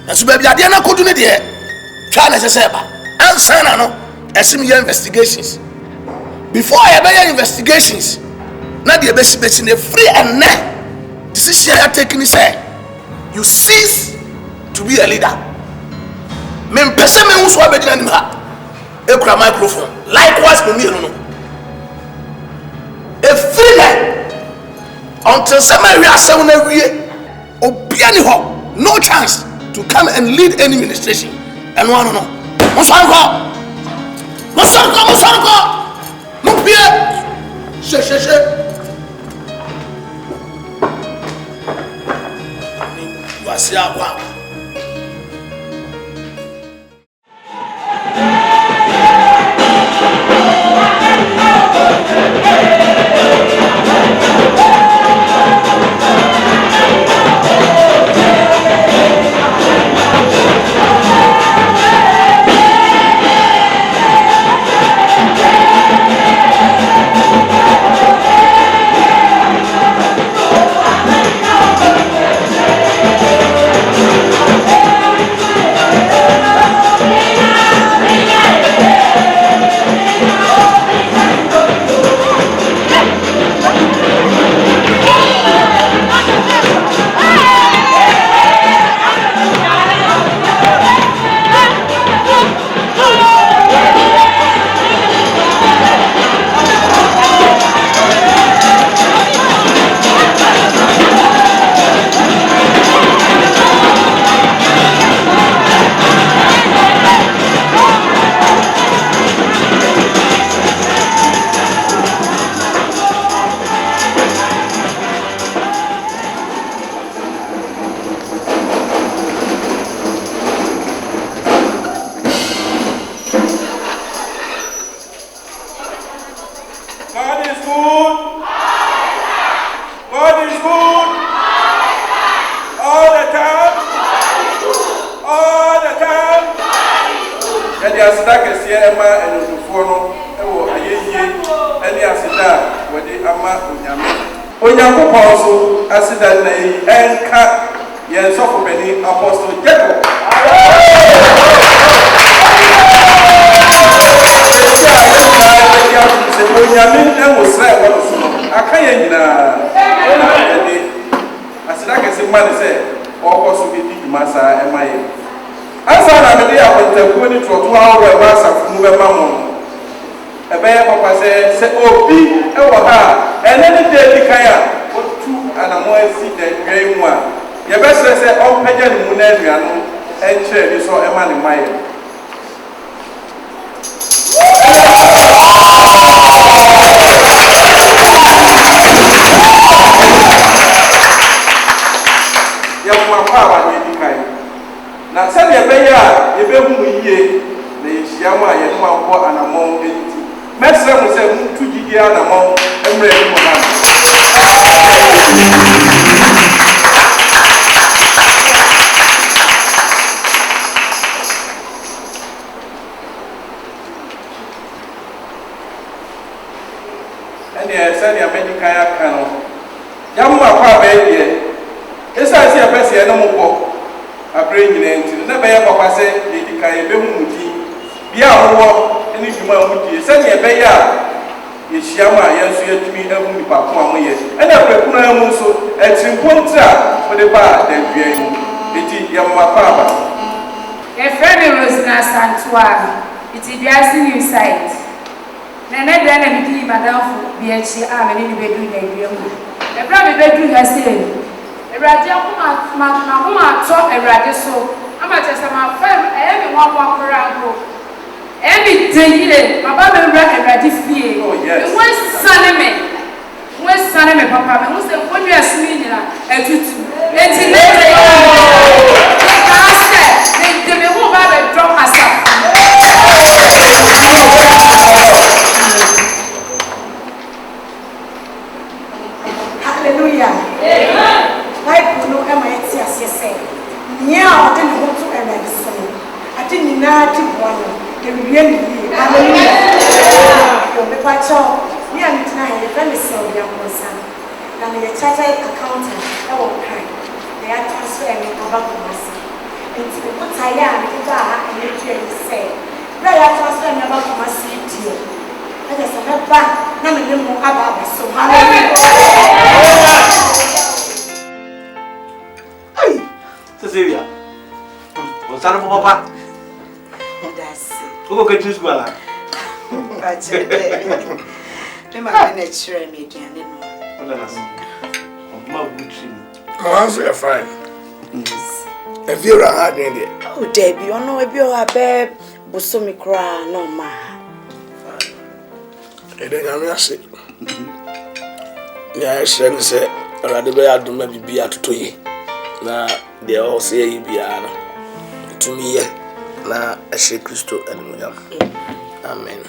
na so baby ade na kodu ne de twa na say ba answer na no esim your investigations before I ever investigations na de be sibeti na free and ne decision you taking say you cease to be a leader. Me pese me unso abedina nim ha ekura microphone likewise me no a free man until somebody has someone every year no chance to come and lead any administration and no Mosanko no pie she you are see akwa asida kɛseɛ ɛma ɛnufo no ɛwɔ ayɛyie ɛne asida wɔde ama onyame onyankopɔn so asida na yi ɛnka yɛn sɔfopani Apostle Jacob sɛ onyame ɛwɔ srɛ ɛwɔ no so no aka yɛn nyinaa ɛde asida kɛse ma ne sɛ ɔkɔ so bɛdi dwuma saa ɛma yɛn asa na mede akontakuo ne trɔto ahorow ɛwɔ asafo mu bɛma mo ɛbɛyɛ papa sɛ obi ɛwɔ ha ɛnɛ ne da di kan a wɔtu anamɔ asi da dwan mu a yɛbɛsrɛ sɛ ɔmpagya ne mu na anuano ɛnkyerɛ bi so ɛma ne ma yɛ yɛmmoakɔ a wane di kan na sɛdeɛ ɛbɛyɛ a yɛbɛhu mu yie na yɛhyia mu a yɛne mu akɔ anammɔn ɛnti mɛsrɛ mo sɛ motu gyidie anammɔn mmerɛ mu ha ɛneɛ sɛdeɛ mɛdi kan aka no yɛmmoakɔ a bɛyɛ deɛ ɛsiane sɛ yɛpɛ sɛ yɛne mo bɔ abrɛ nyinaa nti na bɛyɛ papa sɛ yɛdi kan yɛbɛhu mu din bia a wowɔ ne dwuma a wodie sɛdeɛ ɛbɛyɛ a yɛhyia mu a yɛn nso yɛtumi ahu nipa ko a moyɛ ɛna prɛkunu a mu nso atirimpo nti a wode ba a dawia yi mu ɛti yɛmmoa paaba yɛfrɛ me Rosina Santoa ɛti biase new site na ɛnɛ deɛ na medi madamfo bi akyi a mene ne bɛduru dawia mu ɛberɛ a mebɛduru ha sei Eradi akoma atɔ Eradi so ama kyerɛ sɛ mafa ɛyɛ me ho akora nko ɛyɛ me deyire maba bɛwura Eradi fie wɔnsane me papa me ho sɛ nkɔnnwa asome nyina atutu enti ne kaa sɛ mede me ho ba bɛdɔ asafo Hallelujah. Amen. Bible no am I see as you say. Nya o de ne ho to Eradi so. Ati nyina ti bono. E wie ni. Hallelujah. Yo me pa cho. Me am tina he friend so ya konsa. Na me chartered accountant e wo kan. They are transfer me over to masa. Enti me ko taya me ko ba ha e tu e say. Bra ya transfer me over to masa ti. I just am back. Na me ne mo aba so. Hallelujah. Cecilia, what's up, Papa? That's it. Who go get you school? But I'm going to try me again. I'm fine. If you're a hard idiot. Oh, Debbie, you know, if you're a babe, Bosomi cry, no ma. I think I'm sick. Yeah, I say, rather be I do maybe be at 2 years. Na they all say you be ana to me na a she Christo and William. Amen.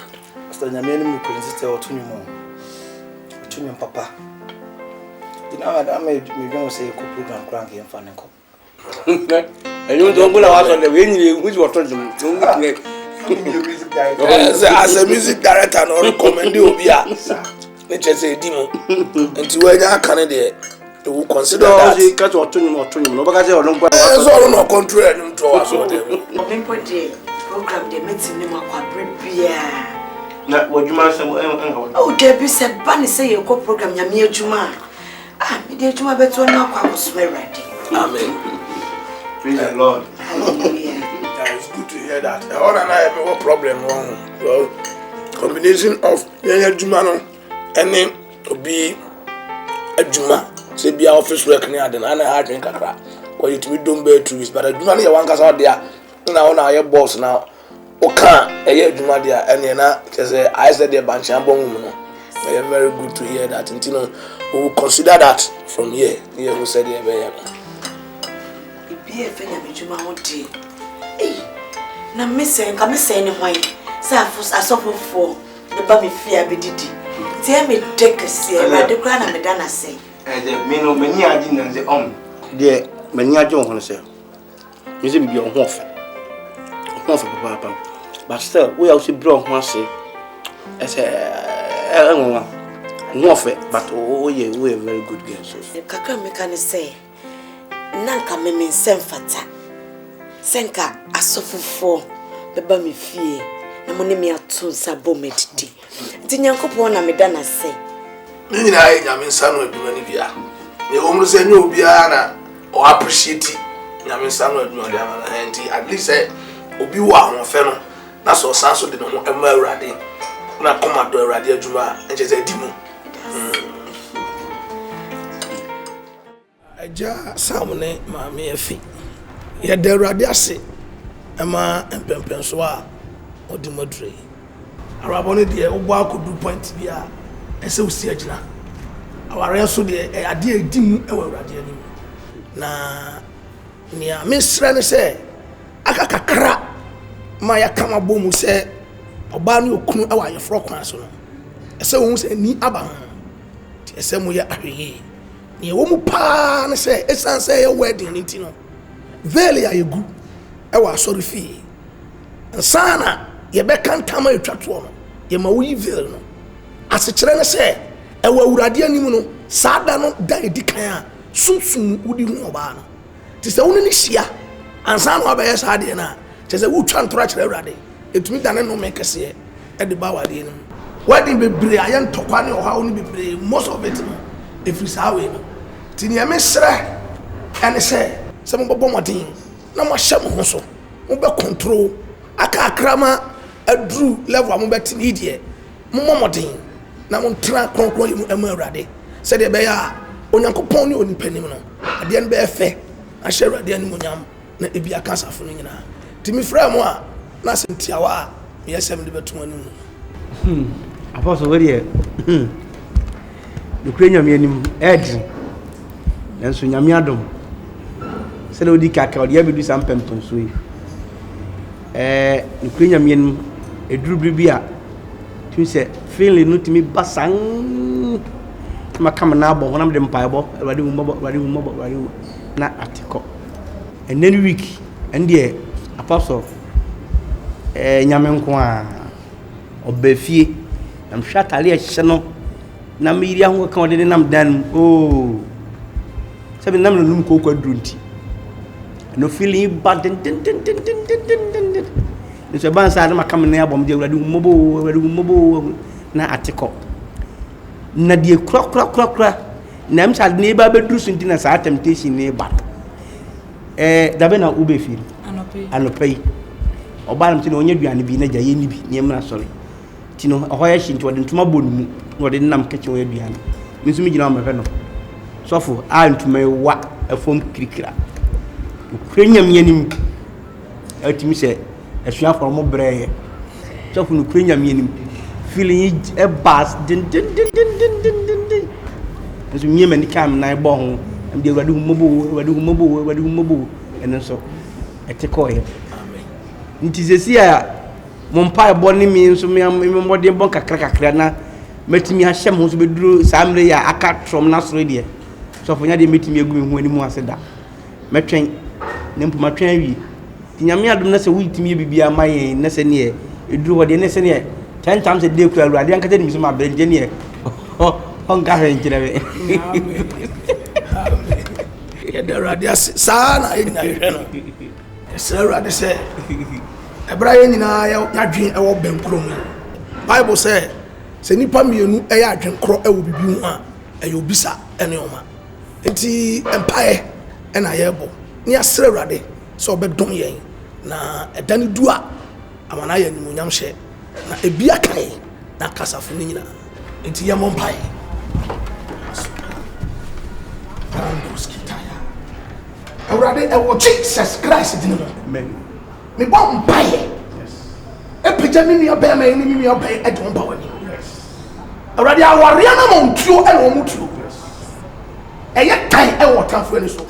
Pastor Nyame mu kwensite otunimo. Otunimo papa. Dina ada me don say ko program crank yem fa nenko. And you don't go out on the way you which was told them. As a music director no recommend you obi a. Me say dimo. Enti we nya kan dey you will consider that. You catch or turn or turn. Nobody say or don't go. So no control him to us or them. People dey program dey meeting them akwa bia. Na what you man say oh Debbie said ban say you go program nyame adwuma. Ah me dey adwuma beto na akwa kosome ready. Amen. Praise the Lord. Hallelujah. Yeah, it's good to hear that. All and I have no problem wrong. Well, combination of adwuma no any obi adwuma say be office work near the and I hard drink kakra. Because it will don't bear 2 weeks, but adwuma no one case out there. Now your boss now. Oka adwuma there and na say I said the bank ambon no. Very good to hear that. And we will consider that from here. Here who said the be fenya adwuma ho dey. Eh na me say nka me say ne hwan. Say asofofo the ba me fia be didi. Tell me take a say na de kra na me dana say. Me no many agi na say there many agi on say. You say be on hof. Hof papa. But still, we also brought one say, as a warfare, but oh, yeah, we are very good girls. Kakra mekani say, Nanka memin senfata. Senka asofufo beba me fie na mone me ato sabo medidi. Nti Nyankopon na meda na say. Ni nyina ye nyame nsa no aduma ni bia. Ye omru se nye obia na o appreciate nyame nsa no aduma dia na nti at least obi wa hofe no na so sanso de no ho ema awurade na komado awurade aduma enche se di mu. Aja samne ma me afi. Ye de awurade ase ema empempenso a odi madure. Arabone de ogbo akodu point bia ese usi agina. Aware so de ade edi mu e awurade anim. Na nia mesra ne se akakakra ma ya kama bomu se oba ne okunu e wa yefro kwan so no. Ese wo se ni aba ho. Ti ese mu ya ahweye. Ni wo mu pa ne se esan se ye wedding ni ti no. Vele ya yegu e wa sorry fi. Nsana ye be kantama etwato no. Ye ma wo yi vele no. Asekere ne se e wa awurade anim no sada no da edikan a sunsun wudi hu oba no. Ti se woni ni hia ansa no abaye sade na ti se wo twa ntora kire awurade etumi dane no mekese e de ba wade anim. Wedding bebre ayen tokwa ne oha oni bebre most of it no every sawe no. Ti ne mesre ene se mo bobo modin na mo hye mo so mo be control aka akrama adru level mo beti ni die mo modin na mo tra kronkron yi mo ema awurade se de be ya onyankopon ni onipanim no ade en be efe a hye awurade anim onyam na ebi aka safo no nyina ti mi fra mo a na sentiawa a yesem de betu anim. Apostle where here the Ukrainian anim ed nanso nyame adom se le odi kaka odi abedu sampem tonso yi Ukrainian anim eduru bibia tu se feeling no timi basan makam na abo wonam de mpaebo wade wo na atiko and then week and there apostle nyame nko a obafie am shatale a hye na miri ahwo kan de nam dan oh sabi nam no ko kwadrunti no feeling bad den so ban sa na makam na abom de wade mobo na atiko na die kra na am sa ne ba bedru sunti na sa temptation ne ba dabe na ube feel anopai obaram ti no onye duane bi na jaye ni bi ne mra sori ti no hoya shi nti wode ntuma bonu wode nam keche wo aduane minsu mi gina ma fe no sofo a ntuma wa afom kirikira Ukrainian yanim atimi se asua for mo breye sofo no Ukrainian yanim feeling e bas din nso mi mani kam na bo ho am de wade humobo enen so etikoye nti sesi a mompa ebo ni mi nso mi modde bon kakra na metimi ahyem ho so beduru samre ya aka trom na soro de so fonya de metimi egu hu ani mu aseda metwen ne mpuma twen awi ti nyame adom na se witimi bibia maye na se ne eduru hode ne se ne 10 times a day kura ade ankata ni so ma benje ne on ga he njire ya da radia sana ina hweno se rade se Ebrahim nyina ya adwen e wo benkro mu Bible say se nipa mienu e ya adwen kro e wo bibi hu a e yo bisa ene oma enti empire e na ye bo ni asre rade so obedom yen na edani du a amana ya nimunyam hye na ebia kai na kasafo ni nyina enti ye mompae Already, I will Jesus Christ. Amen. Me bon buy. Yes. E pija mi ni obey me ni mi obey e don bawo ni. Yes. Already aware na mo ntuo e no mo tuo. Yes. E ye kan e wo tanfo ni so.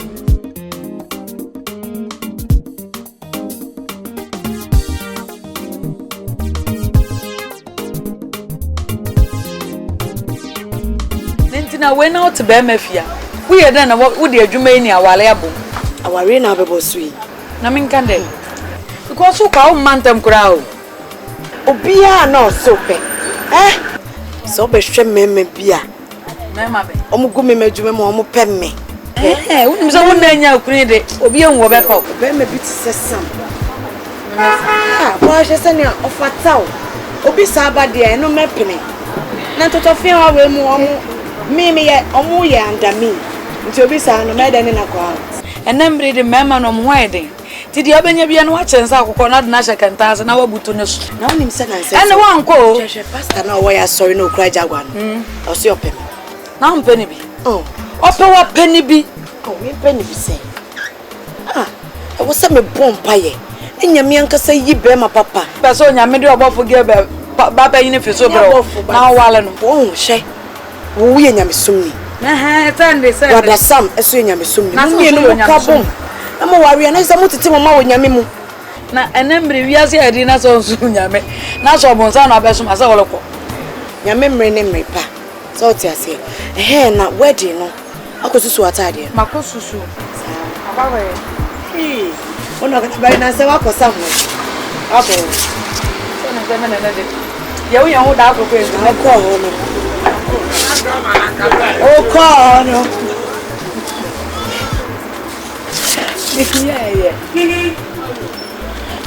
Nentina we na to be mafia. We are done wo de adwuma ni awale abo. Aware na bebo sui. Na min kan de. Because so kwa mantem kura o. Obia no so pe. So be hwe meme bia. Mema be. Omo gu me madwuma mo omo pe me. Wonim so won anya kunu de obi enwo be pa. Be me bi ti sesam. Bo hwe se ne ofata o. Obi saba de no mepene. Na totofie wa we mu omo me ye omo ye andami. Nti obi sa no me de ne na kwa. Enembre de mema no mo eden. Ti di obenya bia no wa chensa akokọ na de na hyekantaase na wabuto ne so. Na wonim se na nse. Ene wanko. Hwehwe pastor na wo ya sorry no kra jagwa no. Oso opem. Na mpeni bi. Ope wa peni bi. Me peni bi se. E wo se me bompa ye. Enyame ankasa yi be ma papa. Ba so nyame de obofo ge be baba yin fi so bro. Na wale no. Wo hwe. Wo ye nyame sumni. Tande se. Wada sam eso nyame sumni. Mu no ka bom. Na mo ware na se mutete mo ma wo nyame mu. Na enembre wiase adi na so nsu nyame. Na so bonsa na abeso ma se woloko. Nyame mre ne mre pa. So ti ase. Na wedding no. Akosusu atade. Makosusu. Abawe. Ona ka bari na se wakosa ho. Okay. So na se na de. Ye wo yan ho da akoko ezu. Na ko ho no. O ko no.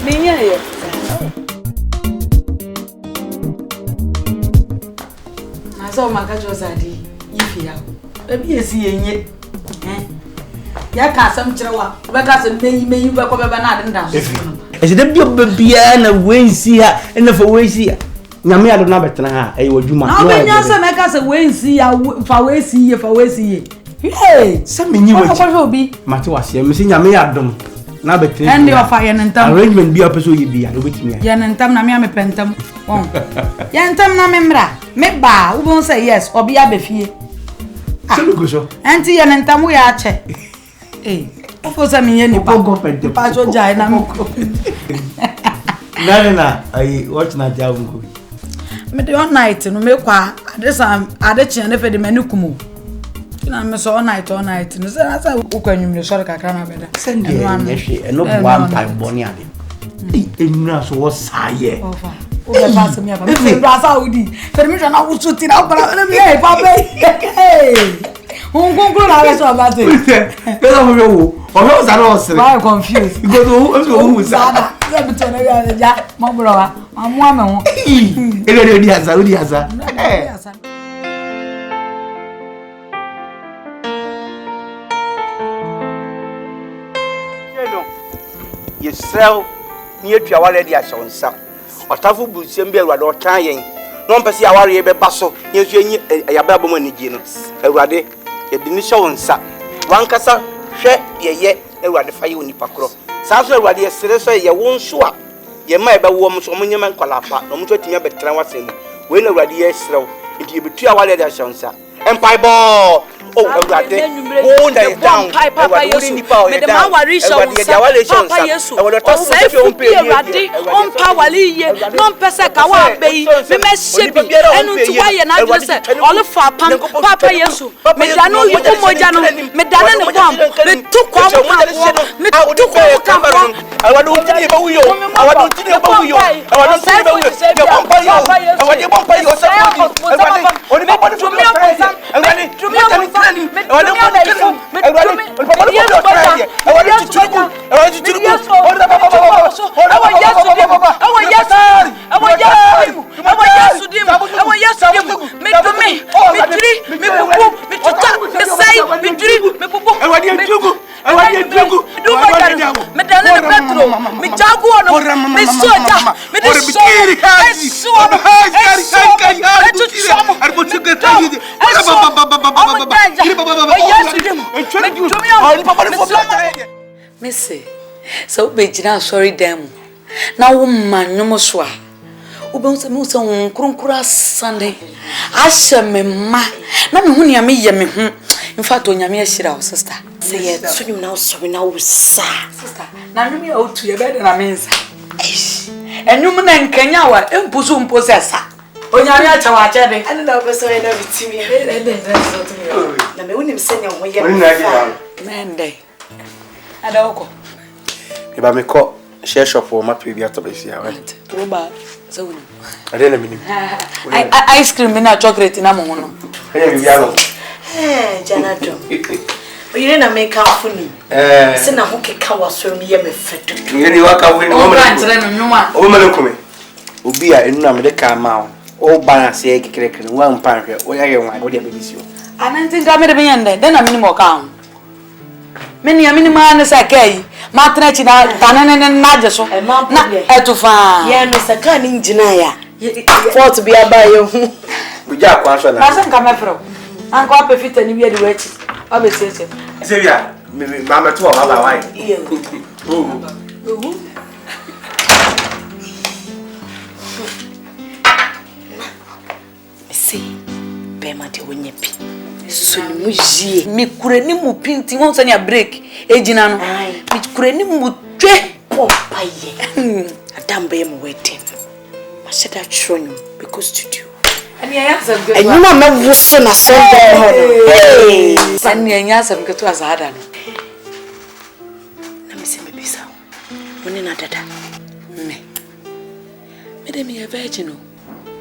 Niye. Nazo makajo zadi yifi ya. Ebi esi yenye. Ya ka asam kirewa. Be ka se meyi be ko be na ade nda so. Ese de bia na wensi ha, na fa wensi ha. Nyame ado na betena ha, ayi wadwuma. Na be nya se me ka se wensi ya fa wensi ye. Hey, se menyi wachi. Ko obi. Mate wase, me se nyame adom. Na betena. Ende ofa ye ntam. Arrangement bia peso ye bia, no betimi ya. Ye ntam na me amepentam. Won. Ye ntam na me mra. Me ba, wo bon say yes, obi abefie. Se me go so. Enti ye ntam wo ya ache. Ofo sa mi ye ni pa. Pa so jai na me. Na, ai watch na dia unko. Me de on night no me kwa ade chene ne fe de mani kumu. Na me so all night no say na say ukwanwum le sori kakra na beda. Send ye hwe no one time boni ade. Enura so wo saye. Ofa. O be pass me aba. Me brasa udi. Permission na wo suti na bra na me hey papa. Hey. Ungunkuru na we so abate. Pela mo wo za na osere. Why confused? Because who za. Ze bitone ya ja mo bro wa. Amu ame ho. Ele di haza. Yesrel ni etua wale di asho nsa otafu busem bi awrade otan yen no mpese aware ye beba so yesu enyi ayaba abom anigi no awrade ye di ni sho nsa wankasa hwe ye awrade fa ye onipa kro sa so awrade ye sere so ye won so a ye ma ebe wo mo so mo nyema nkwalapa no mo so timi abetran wasenu we na awrade ye srew enti ye betua wale di asho nsa empire ball. Oh, awrade hold it down. Papa Yesu. Me de ma wari show. Papa Yesu. Osai fu bi awrade on pawali ye. No pese ka wa be. Me shebi. Enu ti wa ye na adre se. All for pam. Papa Yesu. Me danu yuko moja no. Me danu ne bom. Me tukwa mo. Me tukwa mo. Awrade untini e ba wuyo. Awrade untini e ba wuyo. Awrade untini e ba wuyo. Ye bompa yo. Awrade bompa yo se. Awrade oni ba bonu so. Awrade Mese, so be jina sorry dem. Na wo mannwom so a. Wo be nse me so nkronkura sande. Ahye me ma. Na me hu ne me ye me hu. In fact onyame ahira o sister. Say ye twum na sorry na wo sa. Sister, na nwum ya otu ye be de na mensa. Enwum na nkanya wa empusu mposesa. Onyame achawa achede. Ani na obeso ye na bitimi. Na me wonim senya ho ye. Mende. Ada oko. Eba me ko share shop o ma prebi atobesi awe. Toba. So I didn't mean ice cream and chocolate in a mono. Janado. You didn't make out for me. Send a hookah cow so me a fit. You walk away, woman, come. Ubia and Namaka Mount. All banner say, one pound, where I want, what you you. And I think I made a million then a minimum count. Many a minimum as I gay, Martinette, Tanan and Najaso, and Mount Etufan. Yeah, Mr. Cunning Janaya. For to be a bio. We just want to come from. Uncle up a fit and you the witch. I will say, Sylvia, Mamma, 2 hours. See, Bema de Winyapi. So muji me kureni mu pinti won sanya break ejina no me kureni mu twe pompaye Adam be mu wedding ma sheda tronyo because studio ani answer go and you know me wuso na Sunday ho hey ani answer go to azada no na me se me bisa woni na dada me de me virgin.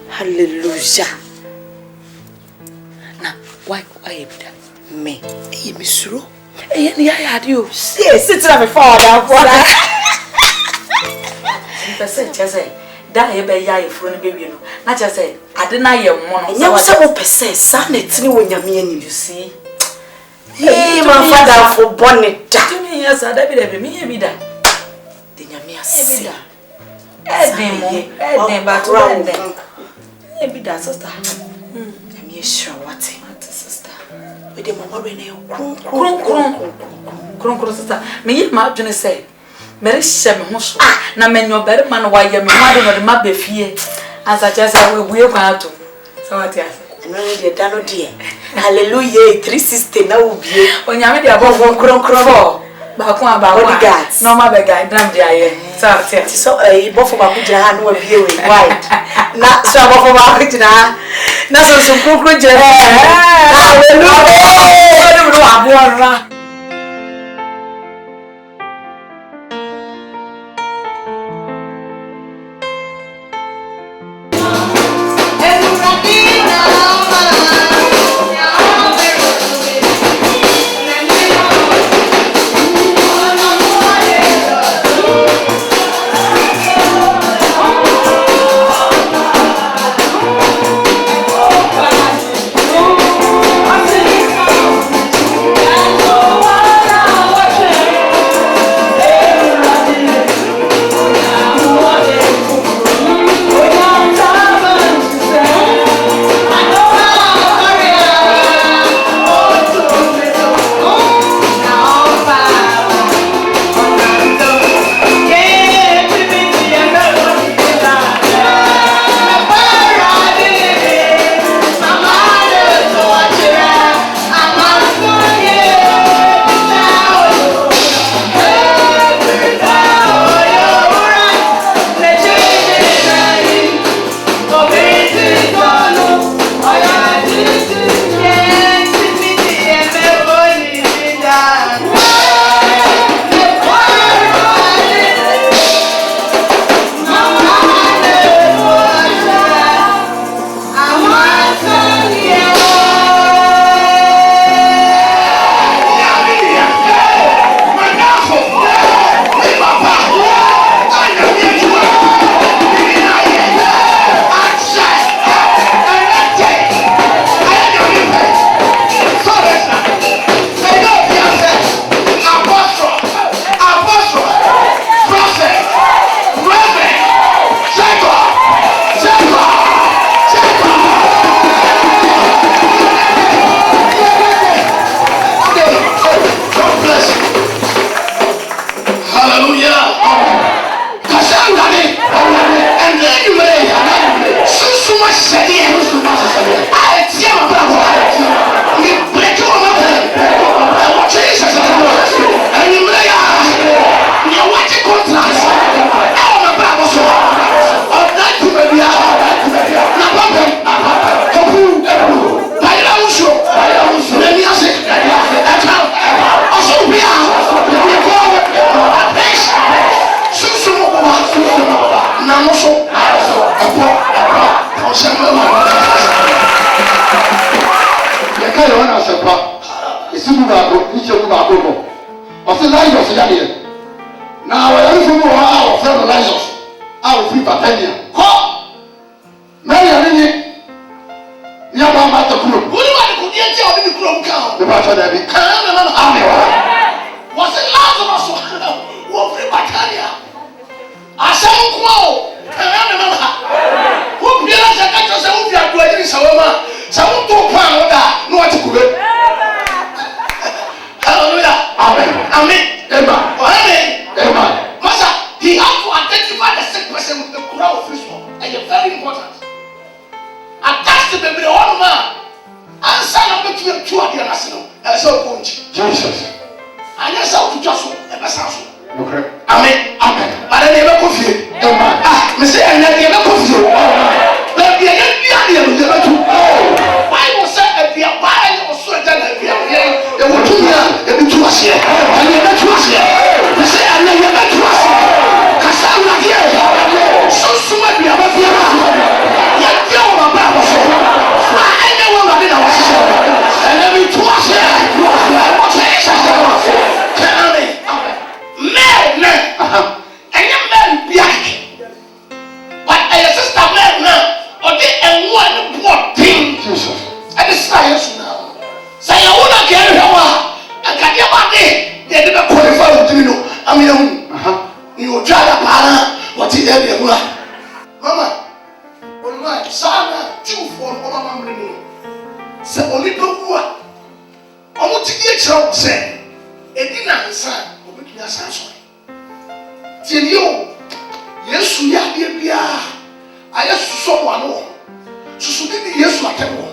Hallelujah. Na why ebida me e mi suro e ni ya ade o sit na me father for person say da e be ya e furo no be wi no na che say ade na ye mo no nya so o person sa na tini wo nyame ani you see eh my father for bonnet to me yes ada bi da be mi e bi da de nyame asi Edin ba to Edin e bi da sister nyame sure what sister we dey mama we na kron sister me yi ma dwene say mere hye me ho so na menyo bere ma no waye me ma do no de ma be fie ansa che say we buye kwa ato so what ya no dey dano die hallelujah 360 na ubie onyame de abofo kron ba ko no ma be guide dam dia ye so bofo ba ku jira ha no abie we white na so bofo ba ku jira na so kron jira hallelujah do abua Oh baako ni kyɛ mu baako bɔ ɔsɛ Lazarus yadeɛ na wɔyɛrefo mu wɔ hɔ a wɔfrɛ no Lazarus a wɔfiri Bethania kɔ Mary ne ne aba Martha kurom wone wa de kodeɛ nti a wɔde ne kurom ka ho mepa kyɛ daabi kaa ne no ame wɔ ha wɔsɛ Lazarus wɔfiri Bethania asɛm nko a o kaa ne no ha wobiara sɛ ka kyerɛ sɛ wofi adoagyiri sawam a sɛ wotoo paa wo da na wɔte kube hallelujah amen amen amen amen masa he has to identify the sick person with the crowd of Israel and it's very important attach the baby on man answer number 2 adeɛ no ase no ɛsɛ ɔkɔ nkyi Jesus anyɛ sɛ wototwa so ɛbɛsa so amen amen bade ne yɛbɛkɔ fie amen mesɛ ɛnyɛ ne yɛbɛkɔ fie baabi a yɛbia ne yɛno yɛbɛtu Bible sɛ aduaba ɛyɛ ɔso agya na aduadeɛ yɛwɔ tumi a yɛbɛtu aseɛ ɛne yɛbɛtu aseɛ mesɛ ɛne yɛbɛtu aseɛ kasa awuradeɛ sunsum aduaba biara yɛbia wɔ baba abɔ so a ɛnyɛ wɔ awurade na wɔhyehyɛ ɛne metu aseɛ ɔsɛ ɛhyɛ kɛnane mɛne ɛnyɛ mɛne bia but ɛyɛ sister mɛne na ɔde ɛnwoa ne boɔ den ɛde sra Yesu na sɛ yɛwo na kɛrehwɛ wɔ a ɛkadeɛ bade yɛde bɛkɔre fa wotiri no ameahu ne ɔtwa da paa wɔte ɛdeɛ mu a mama ɔnua saa na tiwfoɔ no ɔmama mmere no sɛ onipa wu a ɔmo te die kyerɛ wo sɛ ɛdi nansa a ɔbɛtumi asan sɔre tie nie o Yesu yɛ adeɛ biara ayɛ susɔ wɔ ano wɔ susu bi ne Yesu atɛm wɔ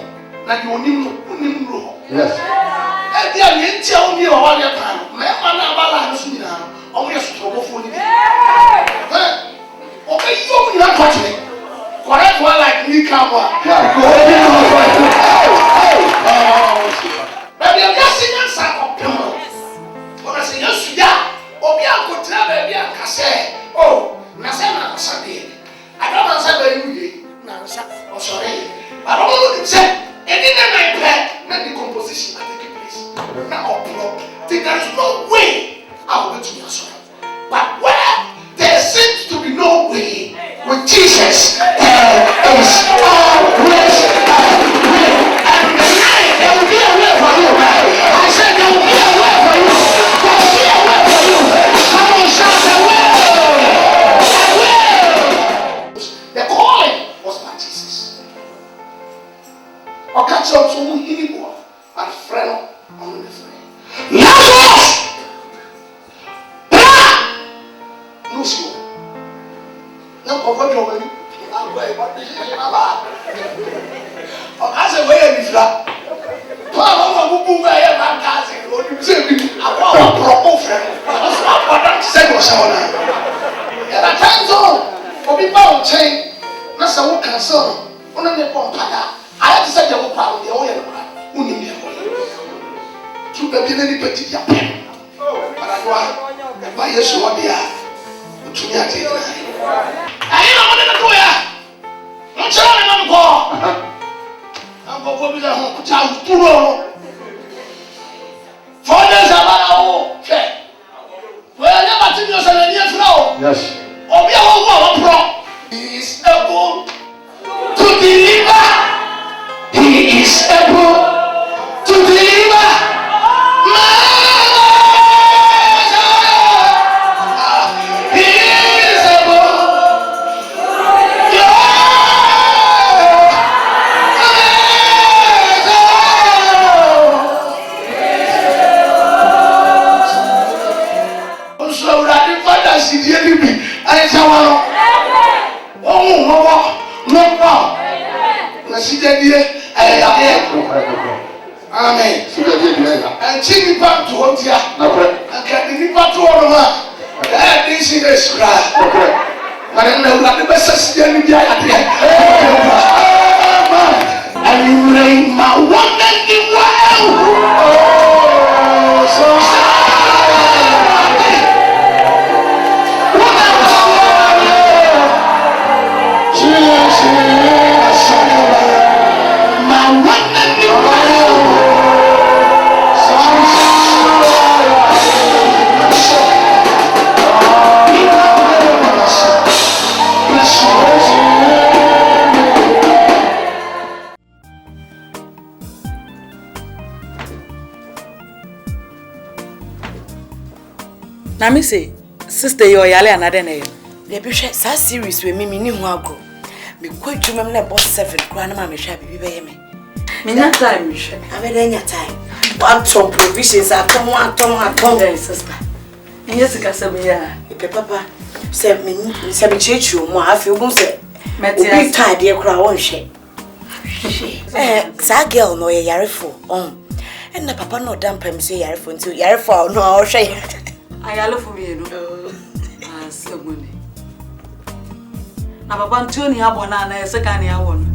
na deɛ onim no onim no yes ɛdi a ne ntia wo mi wɔ hɔ deɛ paa no mɛma na abala no so nyinaa no ɔmo yɛ sotorɔbɔfoɔ ne bi ɔbɛyi ɔmo nyinaa tɔkyere correct one like me come on baabi a wiase nyansa ɔpem ɔna sɛ Yesu yɛ a obi ankɔtena baabi anka sɛ o na sɛ na nsa deɛ adama nsa bɛyi wo yie na nsa ɔsɔre but ɔmo no nim sɛ ɛdi na na pɛ na decomposition take place na ɔplɔ there is no way I will to your son but where there seems to be no way with Jesus there is always a way and tonight there will be a way for you I said there will be a way for you there will be a way for you come on shout a way the calling was by Jesus or catch up to who he was and friend on the friend Lazarus no see no cover your money I'm going but this is about as a way of flat Papa who boom I am casting or you say I want a proper friend what that said was on and I can't go for people change na sa wo cancel ona ne pon pada I had to say the wo pa wo ye no unim ye wo tu be bi na ni peti ya pen para doa ba Yesu wo dia tu ya ti ayi na mo ne to ya mo chara ne ma ko am ko bi da ho cha turo for days abara wo che we ya ba ti mi o se na ni e fra o yes obi a wo wo pro He is able to deliver. He is able to deliver. He is able. So that the Father is the enemy. I tell oh, no, na sijadie ayaya amen and chini back to hotia and can be back to all ma this is cry but na ula the best sijani dia ade and you reign my one and the world so my one and the world. Na me say sister you yale another na you. Dey be hwe sa series we me ni hu agro. Me kwadwuma na boss 7 kura na ma me hwe bibi be ye me. Me na time me hwe. Abeda nya time. One top provisions atom. Hey sister. Yes ka se me ya. Ipe papa se me chechu mo afi ogun se. Obi tie de kura won hwe. Sa girl no ye yarefo on. And the papa no damn pem say yarefo nti yarefo no o hwe. Ayalefo me no. Ah se money. Na papa ntio ni abona na ese ka ni awon.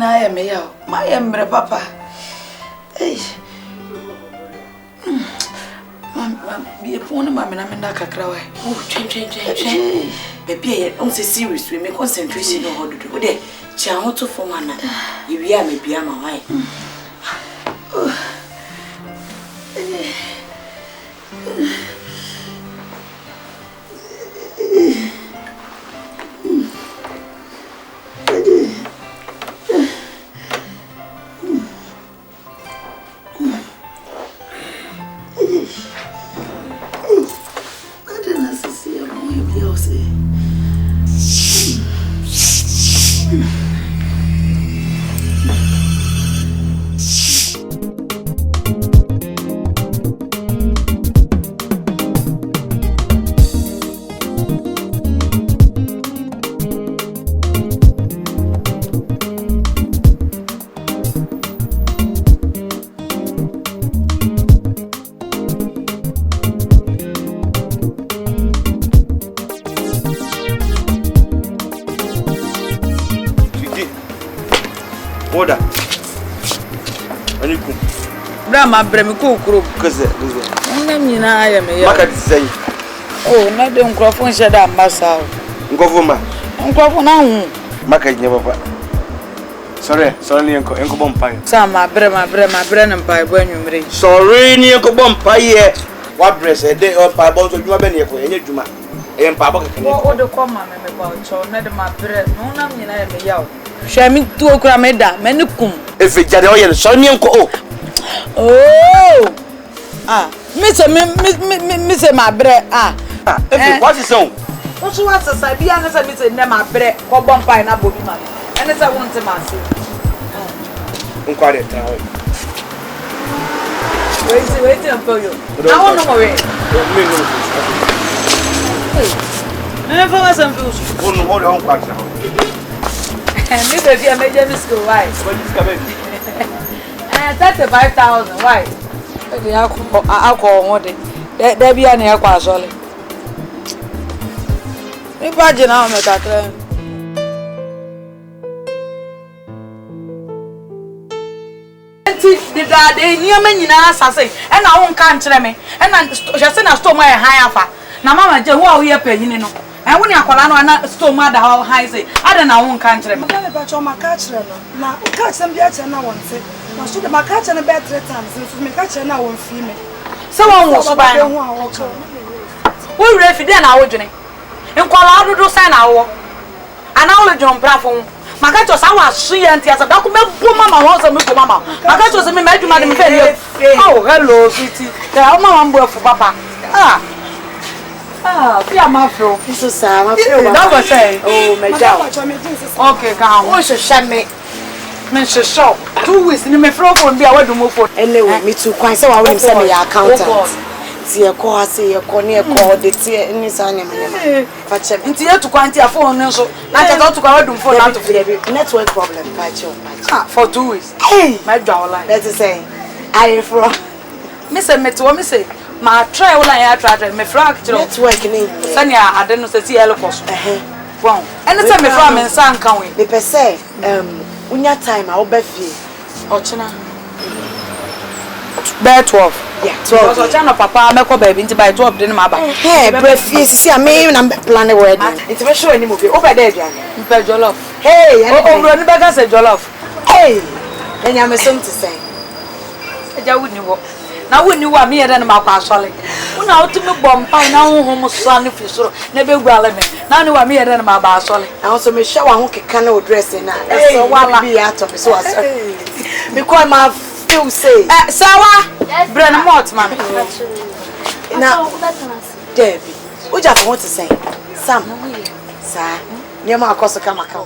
Na me ya ma ye mre papa bi epon ma me na me na kakra wa chen baby on se serious we me concentration no hodo de cha ho to for mana iwi a me bia ma wai Order. Aniku. Brama bremi ko kuro. Kaze. Ona nyina ya me ya. Maka disai. Oh, na de nkrofo sheda ambasa. Nkrofo ma. Nkrofo na hu. Maka nya papa. Sorry ni enko bompai. Sama brema na mpai bo anwumre. Sorry ni enko bompai wa dress e de on pa bon so djuma be ne ko enye djuma. E mpa bo kekene. O de ko ma me ba cho na de ma bre. No na nyina ya me ya. Shami tu okura meda menikum efe jade o ye so ni enko oh me se ma bre efe what is on what you want to say bia na se me se ne ma bre ko bompai na bobi ma ene se won te ma se nko de tra wait for you I want no more me fa wa sam fi o no hold on kwatra me baby I made you school why what is coming 35,000 why the alcohol won there be an akwa asole me baje na o me kakra the dad nyama nyina asase e na won ka nkere me e na hwese na store my han afa na mama je wo a wo ye panyini no e woni akola no na store ma da han say ada na won ka nkere me na me ba cho maka kire no na o ka kire bia kire na won se na so de maka kire no be 3 times so me ka kire na won fi me se won wo so ba no wo refi de na wo dwene nkola adodo sai na wo ana wo dwon brafo maka cho sa wa su ye ntia sa da ko me bo mama ho so me ko mama maka cho se me ma adwuma de me fe ni oh hello sweetie da o mama mbo afu papa fia ma fro so sa ma fro ba that was say oh me down okay ka wo so shame me so 2 weeks ni me fro phone bia wa do mo phone anyway me too kwan say wa won say me accountant Tia ko ase ko ne ko de tie ni sa nya manya. Fa che. Nti ye to kwanti afo no so. Na ka to kwa wadum phone na to fi. Network problem fa che. Ah, for 2 weeks. Hey, my drawline. That's the same. I from me say ma try wala ya try me fracture network ni sani ade no say el cost bon ene say me fra me nsan kan we me pese unya time a wo ba fie ochina by 12 yeah 12 so chana papa me ko baby nti by 12 den ma ba hey bra fie sisi a me na plan the wedding nti me show ni mo bi o ba dey aduane mpe jollof hey o bro ni be ka say jollof hey enya me some to say eja wuni wo na wuni wa me yeda na makwa asole una otumi bompa na honhom so ne fisoro na be guale me na ni wa me yeda na ma ba asole na so me shower ho keka na o dress na so wala bi ato me so asole me call my feel say sawa brand malt man na Debbie uja for what to say Sam sa ne ma akoso kama ka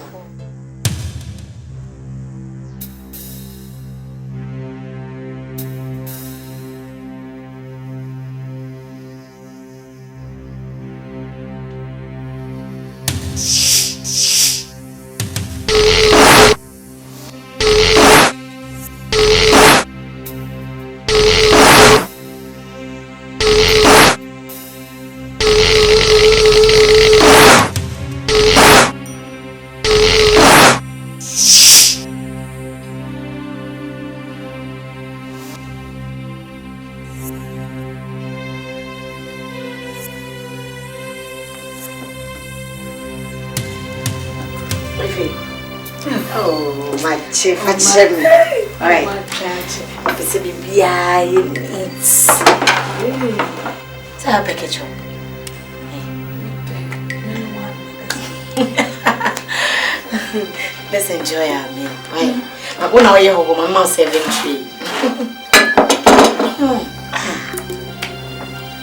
Oh, my chief, my chief. All right. It's a baby. It's. It's a package. Let's enjoy our meal. Right. I'm going to go home. My mom said tree.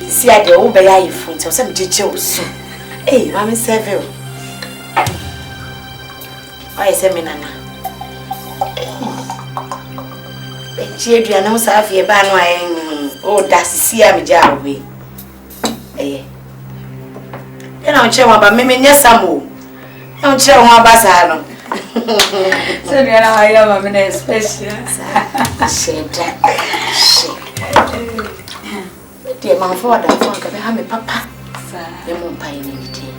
See, I do obey your phone. So some teachers. Hey, mommy serve you. Why say me nana? Benchi aduane ho sa afie ba no ayen o da sisi a me ja we. Eh. Ena o che wa ba me nya samo. E o che wa ba sa no. Se me na ya ba me na special. Sheda. Tie ma fo da fo ka be ha me papa. Sa. E mo pa ni tie.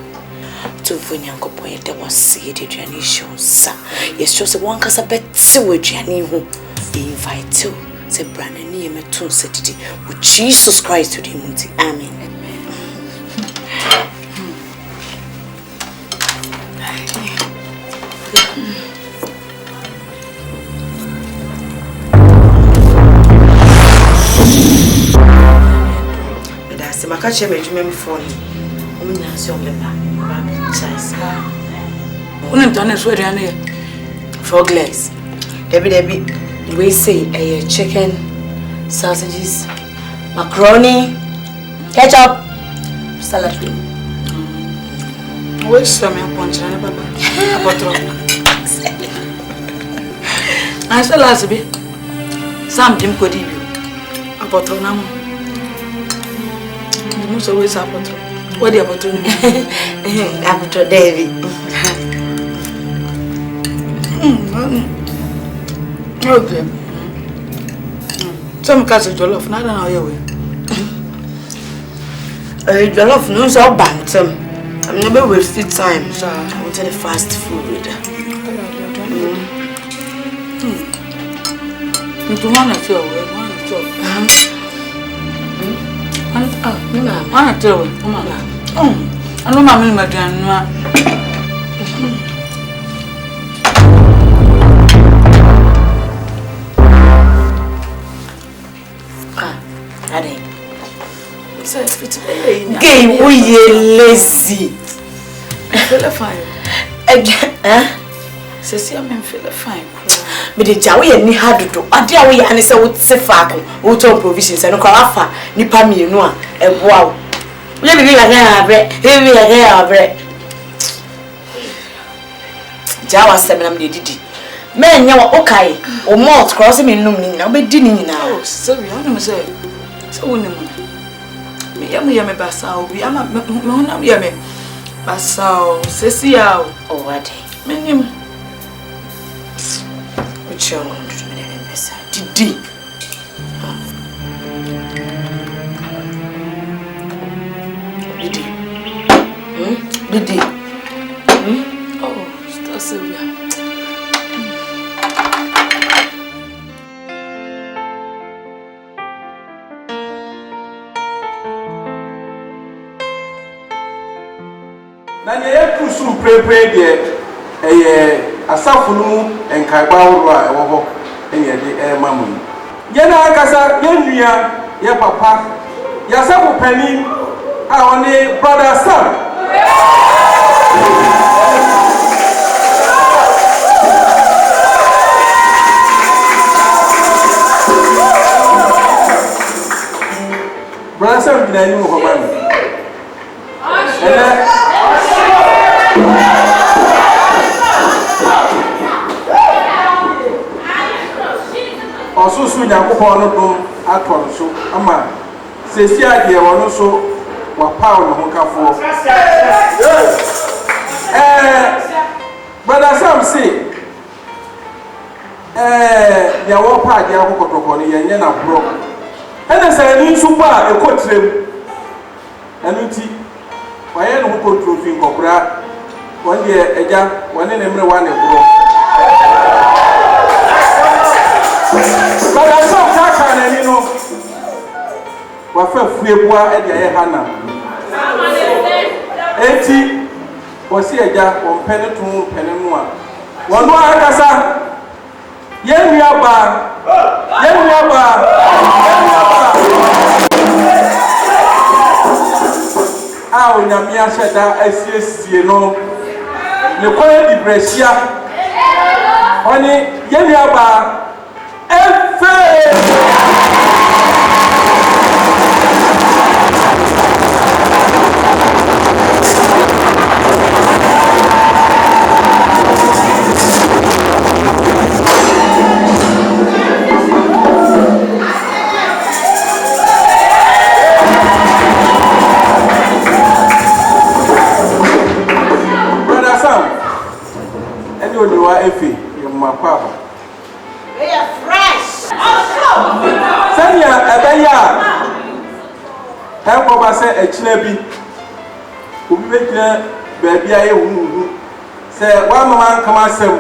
To Funyanko point that was seed generation, sir. Yes, just one cast a bet to Jenny who invite to say Brandon near me to city with Jesus Christ to the moon. Amen. That's my catch me phone. For glass. Debbie, we say chicken, sausages, macaroni, ketchup, salad cream. Where's some punch and Baba? I saw last bit. Some Jim could give you a bottle now. You must always have a bottle. What do you have to do? After David. Okay. Some cats of jollof, not an hour away. Jollof no so bantam. I'm never wasting time. So I wanted the fast food. You want to feel it, want to feel I tell you, I know my mama can. Gay, we lazy. Feel fine. Eh? Says I'm feel fine. But the Jawi ni hard to do. I dear we and say what Sefako, auto provisions and Okafa, Nipami, no, and wow. Let me be a hair, heavy a hair bread. Jawa seminam de didi. Men yaw okay, or malt crossing in Lumini, I'll be dinning now. So we want to say, so me basao. We am me basao. Cecilia. Oh, what? Minim. Which one? Didi. Didi. Oh, still Sylvia. Na ye kusu prepare de asafo no enkaiba woro a ewo ho eye de mamu ye na akasa ye nua ye papa ya safo pani a one brother Sam brother Sam bi na ni mo ko ba mi Osusu Nyankopon no dum atoro so ama sesi ade wono so wa paul no kafo brother Sam say ya wo pa ade akokotoko no yenye na bro ene se ni nsu pa ekotrem anuti waye no control fi nkokura wonde eja wone ne mre wane bro brother Sam ka na ni no wa fa fuebua e de ye hana enti wosi eja won pene tu pene no a wono akasa ye nua ba a onyame aheda asiesie no le koye di bresia oni ye nua ba efe efe yemakwaba they are fresh sanya ebeya ba se echina bi obi bekina baabi aye huhu se wa mama kama sem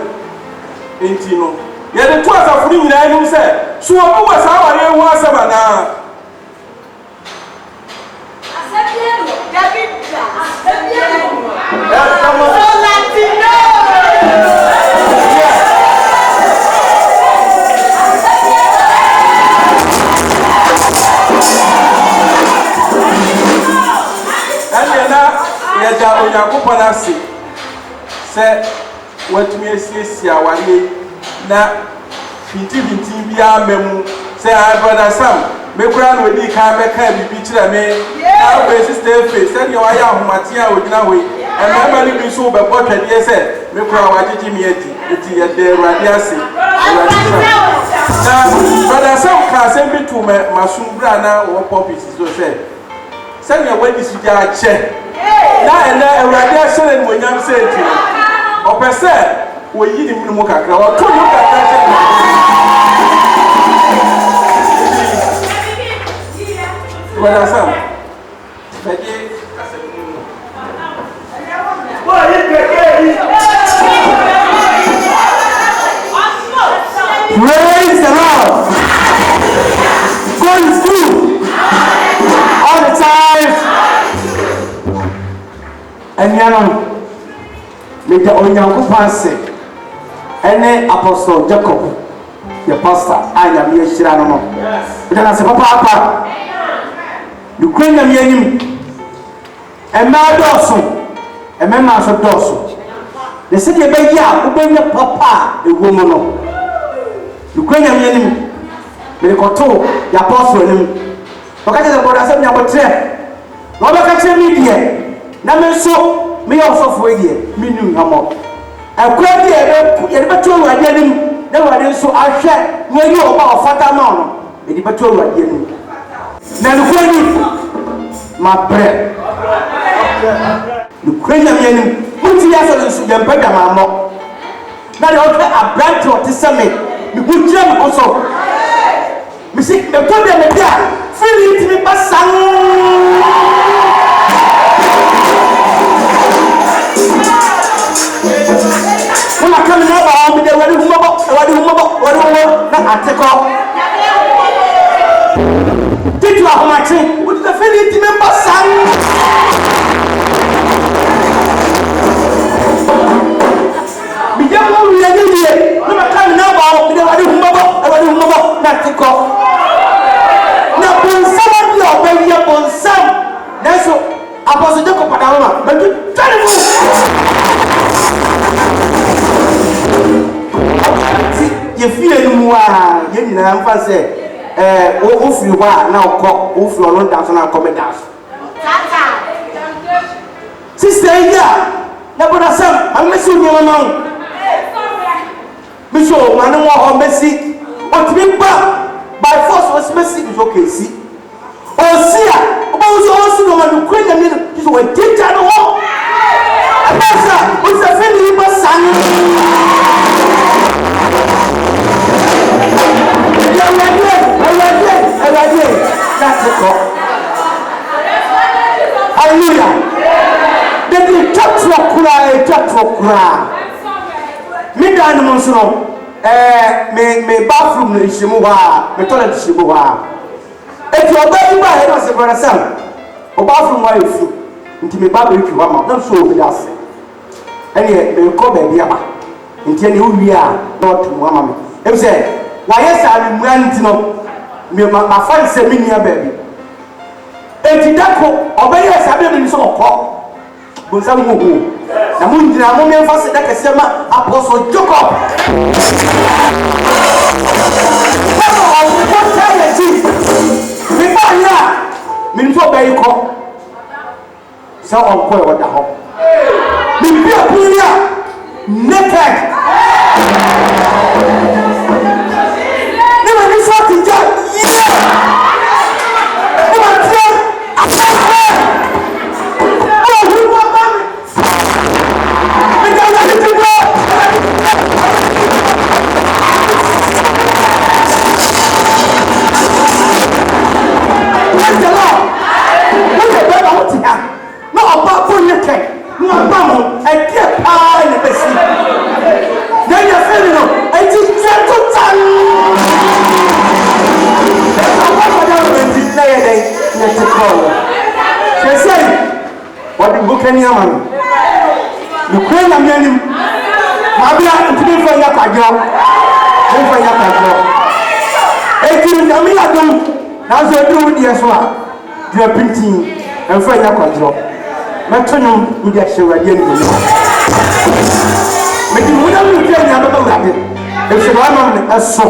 enti no ye de to asafuri nyina enu se so obi wa sa ware hu asema na asabieno david asabieno Yaja Onyankopon ase se watumi asiesie awale na binti bia memu se brother Sam mekura no di ka beka bibi kire me na we sister face se ye waya ahomate a ogina hoi emema ni bi so be botwade se mekura wagigi mi eti ye de Awurade ase na brother Sam ka se bitu me masumbra na wo prophecies so se send your wedding to their chair. Now and then, Awurade asere mo nyam se enti. Opese wo yi ni mu kakra. O to you kakra che. Brother Sam. Bege asemu no. Wo yi keke. Praise the Lord. God is good. All the time. And Yanon, with the Onyankopon say, and Apostle Jacob, the pastor, I am here, Shirano. Then I say, Papa, you couldn't have him, and my dorsum, and my master dorsum. The city of Begia, who bring your papa, a woman. You couldn't have him, but the Koto, the apostle, because the brother said, I would say, Robert catch me here. Na me so me osofo edie me nu hamo akwa die ye de beto Awurade anim na Awurade so ahwe no yi oba ofata ma no e de beto Awurade anim na no kwani my prayer. The Ukrainian put years on the Sudan Mamo. Now they offer a brand to Tissame. The good gem also. Missy, the problem is there. Feel it to me, Bassan. When I come in over, I'll be there. What do you did you have my train? With the Philip member, son? We don't know we are here. No, I can't now. We don't know not to go. Now, when someone you are very upon some, that's what I was a joke of Padama, but you tell me. You feel more, you know, I say. If you are now call, if you are not dancing, I'll come and dance. Sister, yeah, never some. I'm missing your mom. Miss, I don't want Messi. What me by force was Messi is okay. See, oh, see, about also the one who quit the middle. This was teacher no more. And that's what's the feeling of son. Hallelujah. They talk to cry. Me dan mo so me bathroom ni shimu wa, me toilet shimu wa. Eti oba ba he no se brother Sam. O bathroom wa efu. Nti me ba be twi wa ma, na so obi da se. Ene me ko ba bia ba. Nti ene wi a na otu wa ma me. Em say, why yes I am no me ma fan se me nia baby. Enti dako obeye sabe me so ko. Bonsa mo ho. Na mo ndina mo me fa se daka se ma apostle Jacob. Me ba ya. Me nso be ko. So on ko e wada ho. Me bia punya naked. Never this what is done. Kenya man the queen am yanim mabia ntimi fa ya kwajo ekiri nyami adom na so edu die so a dia pintin emfa ya kwajo metonyo ndi ahyewa die ni meti mu na mu tie nya baba wade e se wa ma ne aso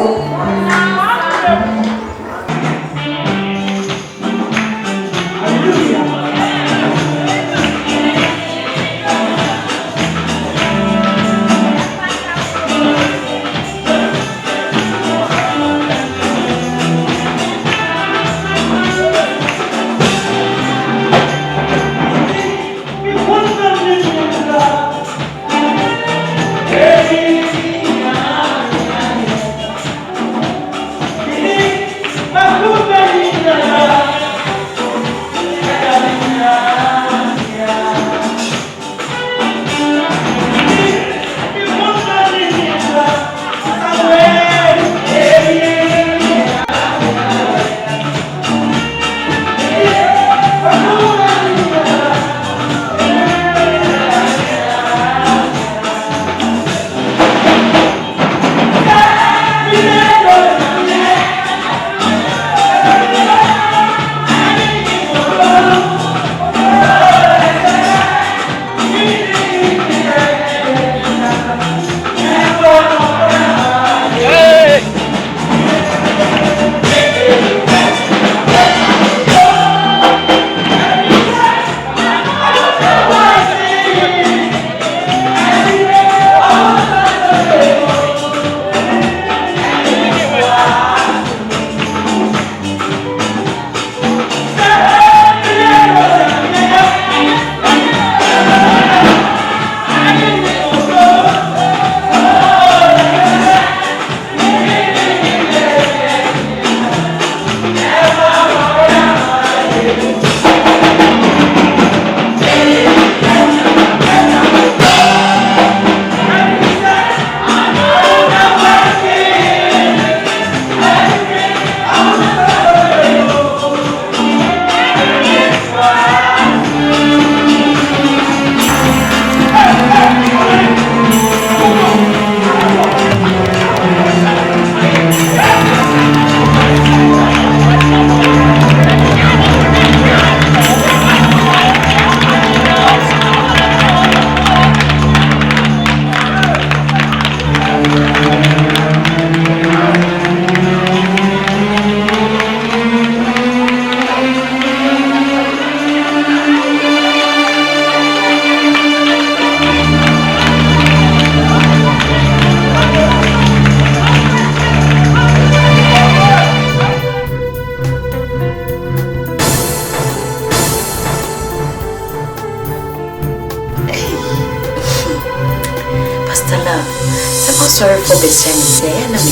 sorry for the same day, and I'm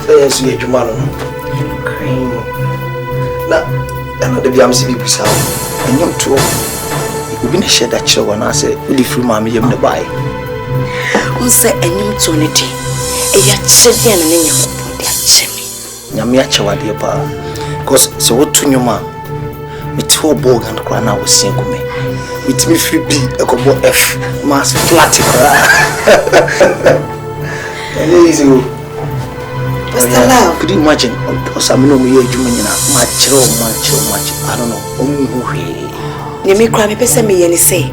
Yes, you get your now, the BMC people say, and you too. You've been a shed that show when I say, will you free mammy in the buy? Who say, and you to it? A yachty and a Yamia Chawa, dear pa. Because so what to your man? Me 2 bog and crown I was single me. With me 3 B, a couple F, mass flat. Easy. Could you imagine? Because I'm no mere human, much. I don't know. You make cry, me person me and say,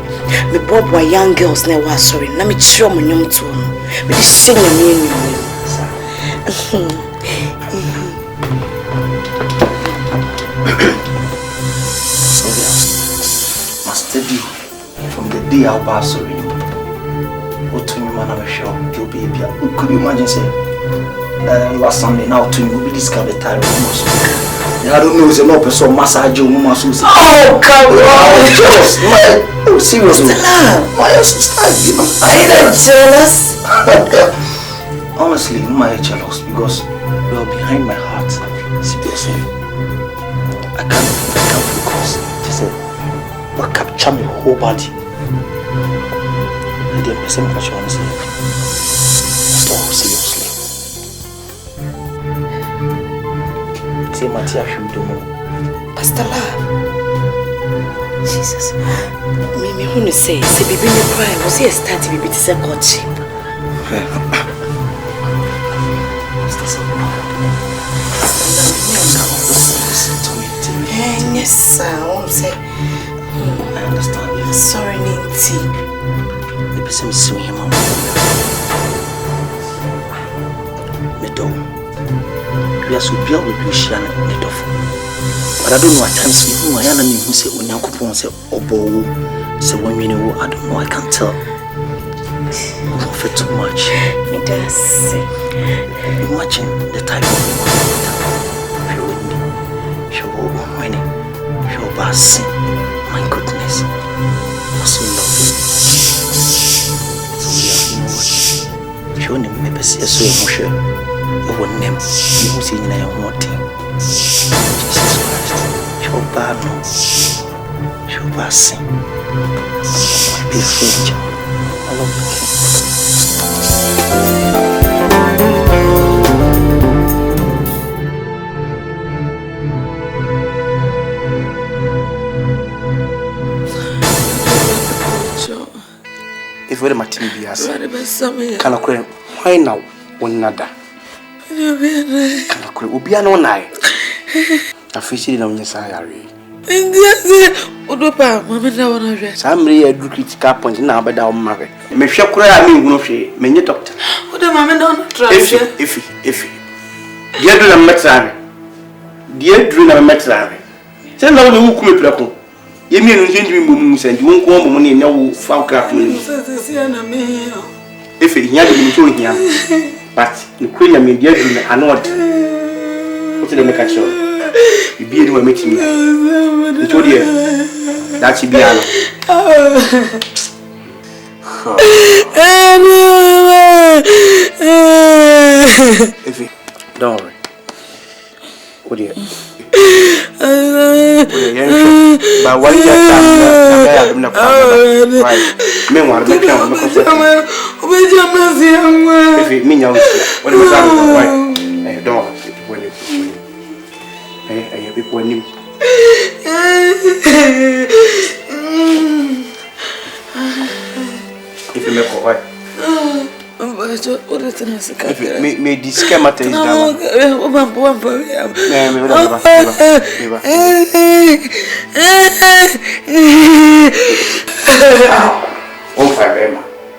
me Bob were young girls never was sorry. Now me children my young tone. Me sing me. So must study from the day I'll pass sorry. What to you man I'm sure you'll be here. Could you imagine say last Sunday now to you we discovered the time almost. I don't know, it's a lot of person massage you, mama. Oh, come on! Jealous, oh, seriously. Why are you so you know? Are you not jealous? Honestly, I'm jealous because you are behind my heart. Seriously, I can't focus. Just say, what capture my whole body. And then person what you want to say. Stop, seriously. Say Matia should do more. Pastoral. Jesus. Me who say baby me cry was he start to be this courtship. Yes, sir. I won't say. I understand. I'm sorry, Ninty. The person is seeing him. Me don't. We are so pure with Lucian and the dove. But I don't know at times you know I am who say when you could say obo say when you know I don't know I can't tell. I offer too much. It does. Imagine the type of woman she will winning. She will pass. My goodness. You're so lovely. So you know what? She only maybe see so emotional. You will name you see in a wanting. Jesus Christ. Show bad no. Show passing. My beautiful angel. I love you. If we're my team be as can I cry? Why now? One nada. Can I be an one eye? I fish it on your side. Udopa, mama na wana je. Samri e du critical point na abeda o mare. Me hwe kura ya me ngunu hwe, me nye doctor. Udo mama na wana transfer. If. Dia du na metrare. Dia du na metrare. Se na woni wuku me plako. Ye mi enu ndimi mbomu se ndi wonko mbomu ne na wo fa craft me. Sese na me. If nya de mi to hia. But ni kwenya me dia du na anod. What did they make a show? You be anyone making me. You told you that you be alone. Don't worry. What do you? But what you have done, right? Meanwhile, make sure I'm not concerned. If it means what was that? Don't worry. Hey, people in him. If you make a way. Me this schema is down.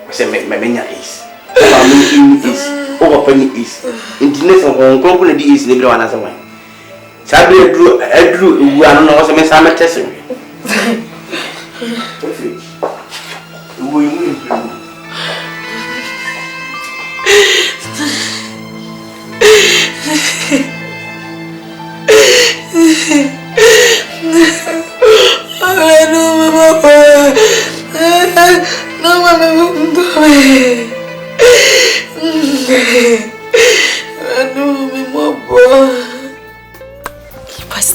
I say my mania is. Over penny is. In the next one, company is the one as a one. Sabi Edru, we are not also miss I'm testing.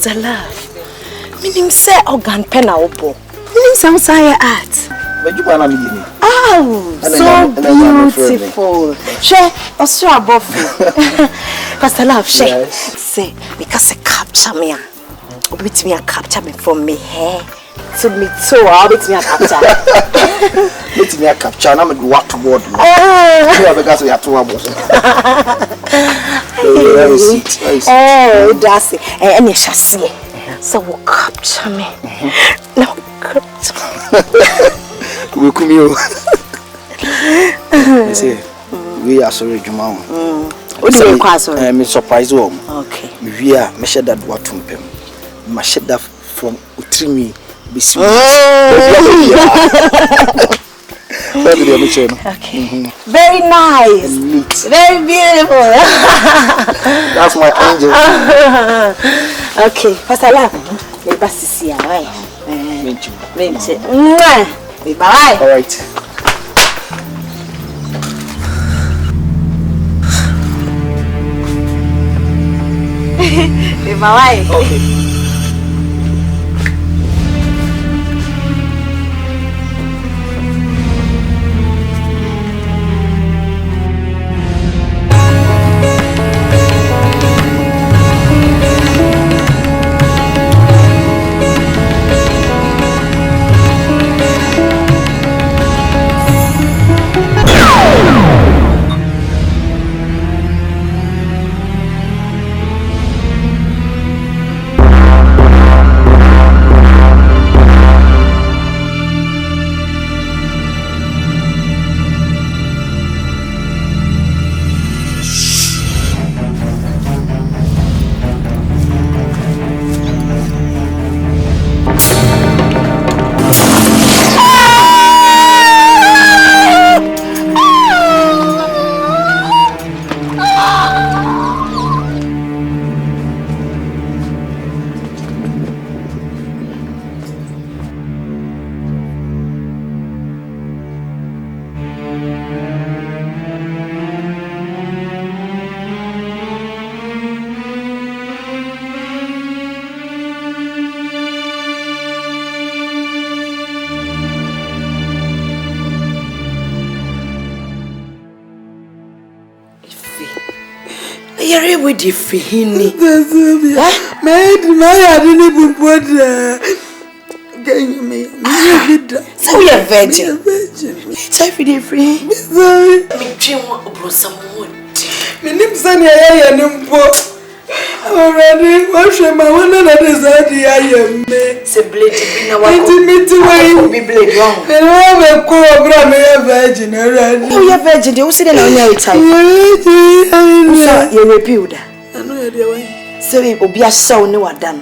Pastor Love. Meaning say organ pen obo. Meaning some science art. Oh, so beautiful. Share also above. Pastor Love, share. Say because a capture me. Obit me a capture me from me hair to me toe. Obit me a capture. Let me a capture. Now me do what toward you. Yeah, because we have two abos. Oh, that's it. And you shall see. So will capture me. Now capture. We come here. Say we are sorry, Juma. What do you call sorry? I'm surprised. Okay. We are measured that what to pay. Measured that from Utrimi. Okay. Very nice. Very beautiful. That's my angel. Okay. Pastor Love. Me basi siya, right? Menche. Bye. All right. Bye. Okay. Yare with the fihini. Made my didn't put so we are virgin. So if you free, sorry. Me dream of some wood. Me name Sunny I am already. What's my one that is I am me. Say blade in our intimate way. Be blade wrong. And I have a cobra, me a virgin already. Oh, you're virgin. You sit in on your time. You're repealed. I know you're way. So it will be a show no one done.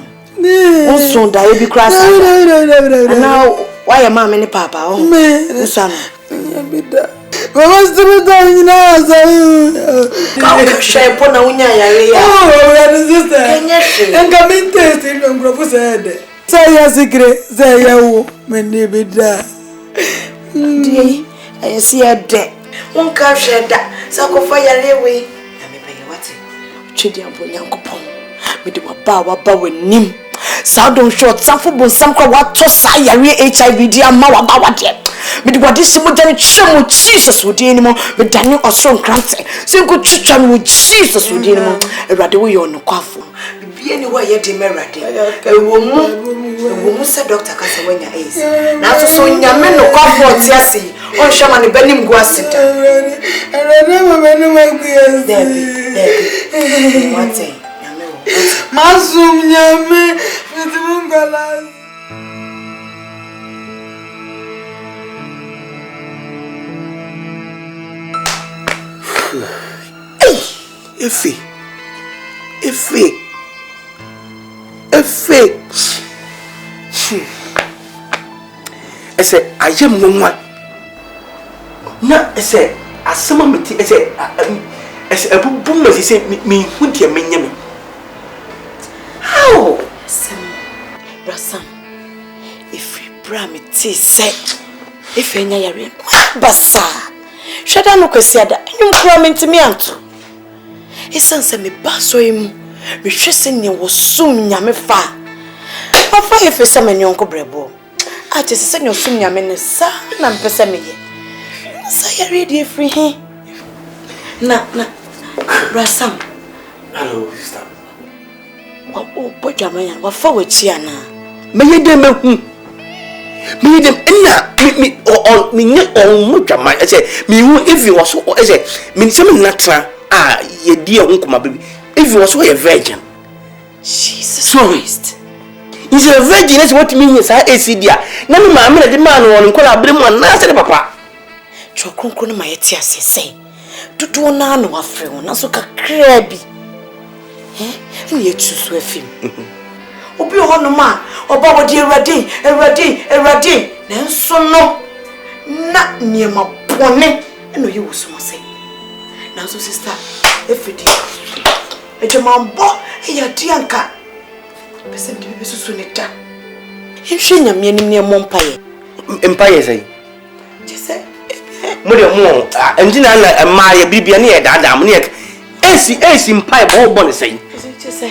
Also, die be cross. And now, why am I papa? Oh, me, son. What's the time now? How shall I put a winner? Oh, sister. And come in tasting and prophesy. Say your secret, say your when they be there. Dear, I see a debt. One car shed that, so go fire away. I may pay what? Chidian Bonyankopon. We do a bow with Nim. Sound short, some football, some what to say, HIV, dear Mawa Bawadia. But what is so much with Jesus with anymore, but Daniel or so crancy. So good children with Jesus with anymore. A radaway on the coffin. Be anywhere yet in Meradi. A woman said Dr. Cassaway is. Now so in your men no coffin, Tiasi, or Shaman Benim Guasit. I remember Debbie. One thing. Masum nyame fitungala. Efe. I said, I am one. No, I said, as someone met it, as a boom, as he said, me, wouldn't you mean me? How? Rasam, if you bram it, say, if any are Bassa, shut down, no, Cassiada, you promise to me, Anto. His son sent me basso him, Me hwese ne wo sum nyame fa. Papa ye fesa me nyonko brebo. Ate se nyo sum nyame ne sa na mpesa me ye. Sa ya ready free he. Na Brasam. Hello, sister. Wa o bodwa ya wa fa wachi ana. Me ye dem ehu. Me ye dem na me nye on mudwama e say me hu if you was e say me say me natra ye di e nkoma baby if you was a virgin. Jesus Christ. Is a virgin is what means ACD. Na me ma me de man won nkola abere mu na say papa. Chokronko no ma yeti asese. Dudu na no afre won na so kakra bi. Ni etusu afim. Obi ho no ma oba wodi Erade na nso no na niema bone eno ye woso say. Na so sister efidi. Ejemambo ya dianka. Pese mde bebe susu ne da. Hihwe nyame anim ne mompaye. Empire say. Jese Mo de mo enjina na maye bibia ne ye dada mo ne esi mpai bo ne say.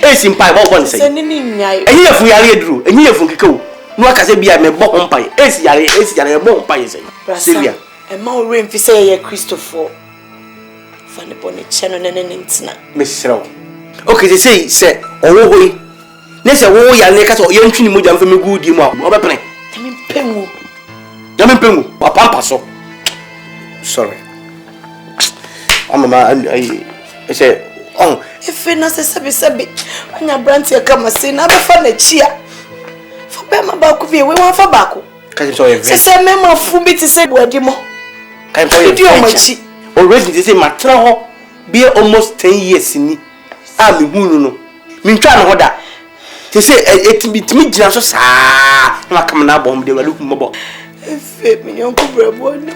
Esi mpai bo ne say. Se ni nyai. Enyi yefu yare eduru, enyi yefu nkekeu. No aka se bia me bo mpai. Esi yare bo mpai say. Sylvia. E ma o re mfise ye Christopher. Fa ne bone cheno ne ntina. Me siraw. Okay, say owo hoyi. Ne se wo ya ne ka so ye ntwini mo jamfa megu di mu a obepene. Tami pengu. Papa so. Sorry. Mama I say if na se sabi anya branti ya kama se na befa na chia. Fa be ma ba ku bi we wan fa ba ku. Ka so ye ve. Se me ma fu bi ti se buadi mo. Ka so ye ve. Already they say matra ho be almost 10 years ni. Me hunu no me ntwa no hoda te say etimi gina so saa na makam na abom de wale kumbo efe me yonko brabo no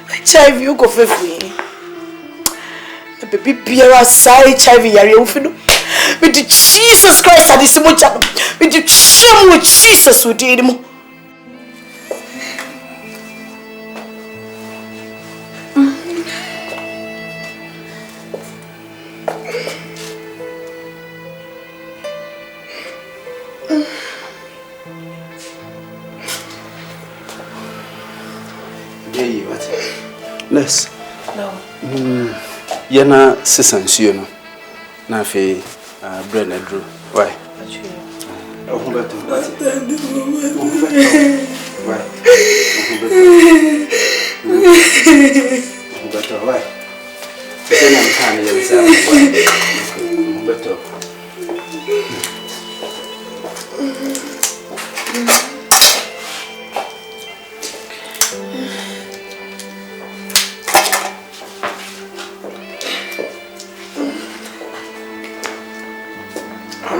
HIV ko fefu na baby biara sai HIV yare ufido with the Jesus Christ at this much with the shame with Jesus who did mo Yes. No. Yana sisansuo no. Na fe bread na dro. Why? Oh, better. Why? Better. Why? Then I'm trying to say better.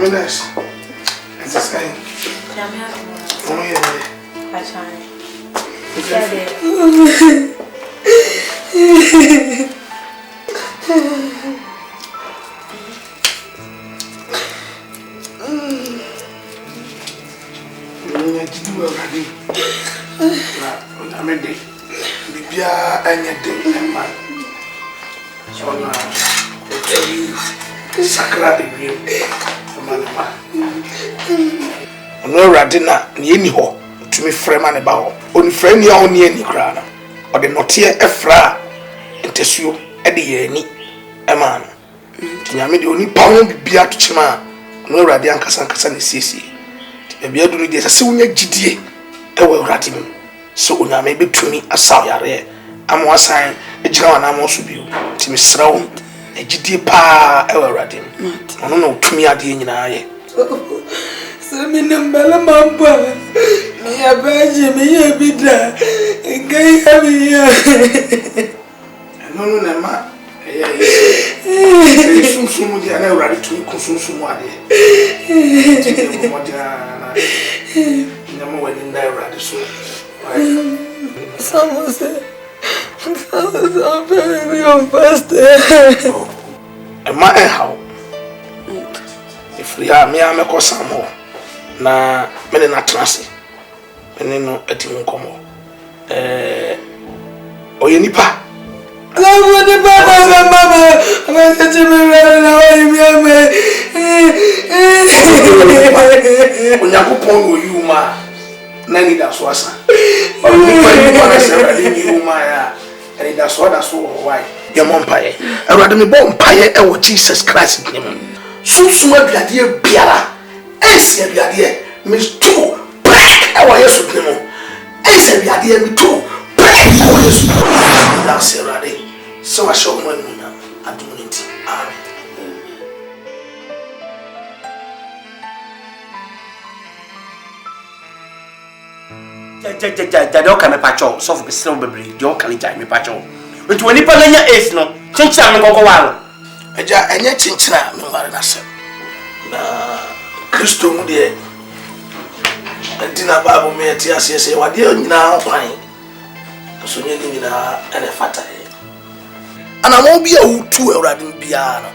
Nice. It's a sign. Oh, yeah. No radina ni ho to me frema ne ba ho oni frem ni ho ni kra na o de note efra entesuo e de ye ni e ma no nyame de oni pa ho bibia to chima no radi ankasa ne siesie ti bia du ni de se wonya gidie e wo radi mu so onyame betumi asaw yare amo asan e gira wana mo so bio ti me srawo e gidie pa e wo radi mu ono no tumi ade nyina ye Sami nambala mamba mi abaje mi yebida ngai habiya no na ma sunsumu dia na urari tu kunsunsumu ade ti mo dia na nyamo wani na urari so Samose mi on pastor ma how if ya me ameko samo na mene na trance mene no etimu komo oye nipa la woni baba mama amete me na wa mi ame Nyankopɔn no you ma na ni da so asa o ni pa ni pa se awurade ni you ma ya and da so why ye mo mpaye awurade me bo mpaye e wo Jesus Christ ni mo sunsun aduade biara esi aduade me to break e wo Yesu ni mo esi aduade me to break e wo Yesu da se awurade so wa show mo ni na adumunti amen. Don't come a patch, so for silver breed, don't come in me patch. But when you put in your ace, no, change and go wild. And yet, chinchina, no matter that. Christo, dear. And dinner Bible may tears, say, what dear now, fine. So you need and a fat. And I won't be a two a riding piano.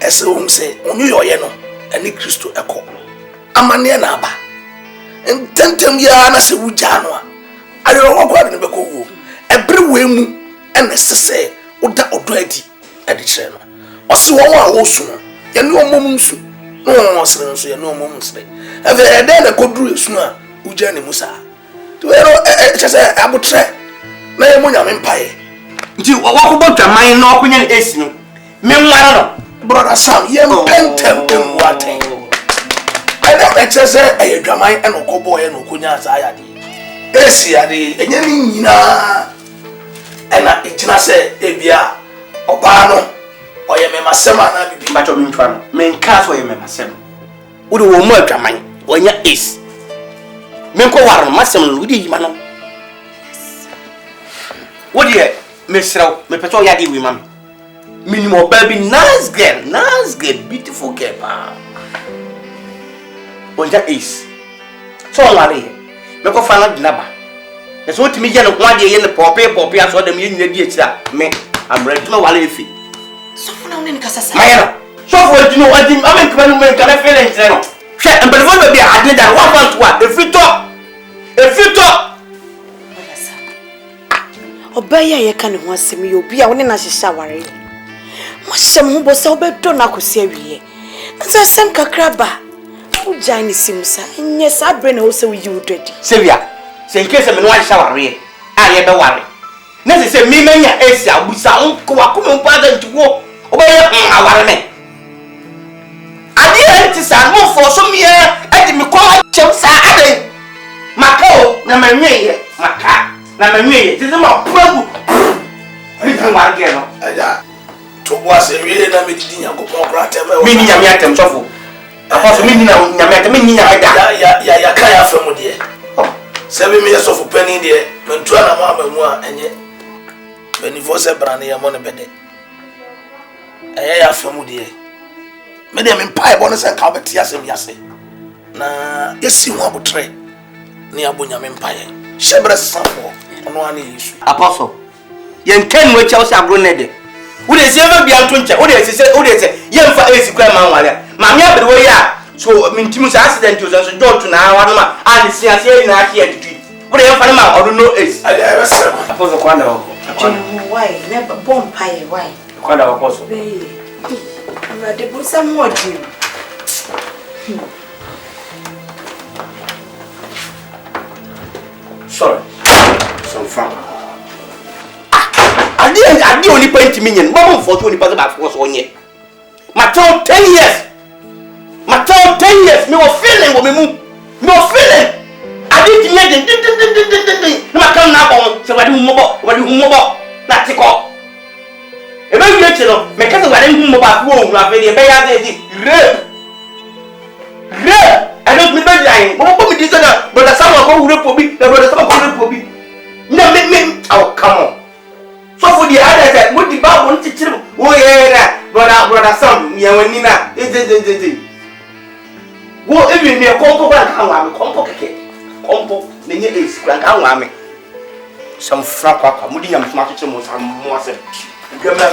As the home say, only your yeno, and the Christo echo. I'm a near naba. And 10 years as a Wujano. I don't know what in the Beko. Every way, and necessary, or that already at the channel. Or so one also, and no moments, no one so no moments. Have a then a good dream sooner, Ujani Musa. To just a would try. May Munam Empire. You walk about your mind, no opinion is no. Meanwhile, brother Sam, young pentem in water. I never just say a drama and a cowboy and Okunya Sayadi. Esi, and Yanina. And I say, Ebia, Obano, or your mamma Sema, but your infant, main cast or your mamma Sem. Would you murder mine when your is? Menko Warren, Massam, Woody, Manon. What do you, Mr. Mepetoya, with mammy? Minimum baby, nice girl, beautiful girl. When your is. So, Larry, make a fan of Naba. That's what me and one day in the poppy, I saw them in the ditcher. Me, I'm ready to know what if it. So for now, Maya. So for you know what I'm going to can I feel it? And but what will be I did that 1 1 2 if you talk. Obey ye can want see me, you'll be a one in a shower. Masham who was so bad, don't I see ye. And so some crabba. Oh, Johnny Simsa, and yes, I bring also with you, Daddy. Sylvia. Say in case I'm in one shower, I never worry. Nancy said, me, many Asia, we sound Kuakum pardon to go obey our men. I didn't say more for some year, I didn't call Chelsea. Macao, Namania, Maca, Namania, it is not problem. I didn't want to get to was a really limited meaning I met them so. Apostle meaning I can't from dear. 7 years of penny there, when 12 mamma and yet 24 brandy a money bed. I have from dear. Madame in pie bonus and carpet, yes, na, yes, you want to trade near Bunyam Empire. Shebra sample on one issue. Apostle, young Ken which else are grown. Would they ever be out to what they say, young for AC grandma, Mamma, the way so, I mean, Timus accident was also done to now, and it's here in our here to do. What do you find out? I don't know. Is I never said, I was a quandar. Why, never bomb pie, why? Quandar apostle. But they put some more to you. Sorry, some fun. I did only point to me and 1 for 20% was 1 year. My child 10 years. My child 10 years, me was feeling what me move. Me was feeling. I didn't get it. No, I come now. So what do you move? That's it. If I get you, my cousin, I didn't move back home. I'm very bad. Rape. I don't mean that. What about me? But the someone who will for me, the brother someone who will for me. No, me. Oh, come on. So for the other, what the Bible wants to tell you? Oh, yeah, brother, son, you and Nina. Wo ebi mi kompo kwa kan wa me kompo keke kompo ne nye is kwa kan wa me some fra kwa mudi nyam sma to chemo sam mo ase gama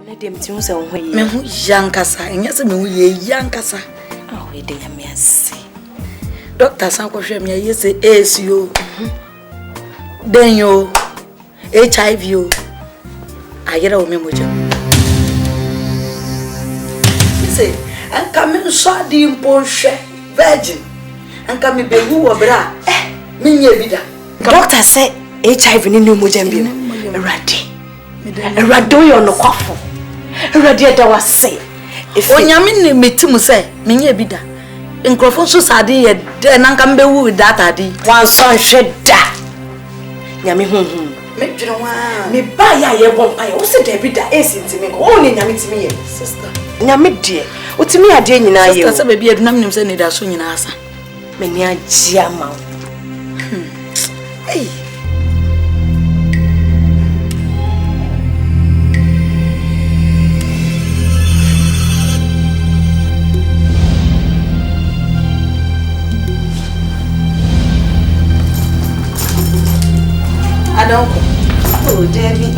na dem ti hu se ho yi me hu yankasa enya se me hu ye yankasa we de nyam ase doctor san ko hwe me ye se AIDS yo den yo HIV yo ayera o me moja and come in so the imposhe virgin and come be who or bra me bida. Doctor say HIV ni no mojambio. Erade. Erade yo no kwafo. Erade da wase. Onyame ne metimu say me bida. Nkrofo so sade ye de nanka mbe wu with that ade. Wan son hweda. Nyame honhom. Me dwere wa. Me ba ya ye bompa ye. Wo se da bida esi ntimi ko. Wo ne nyame timi ye. Sister. Nyame de. Otimi ade nyina ye. Sister say be bia dunam nim say ne da so nyina asa. Me ni agia ma. Hey. ADOM. Oh, Debbie.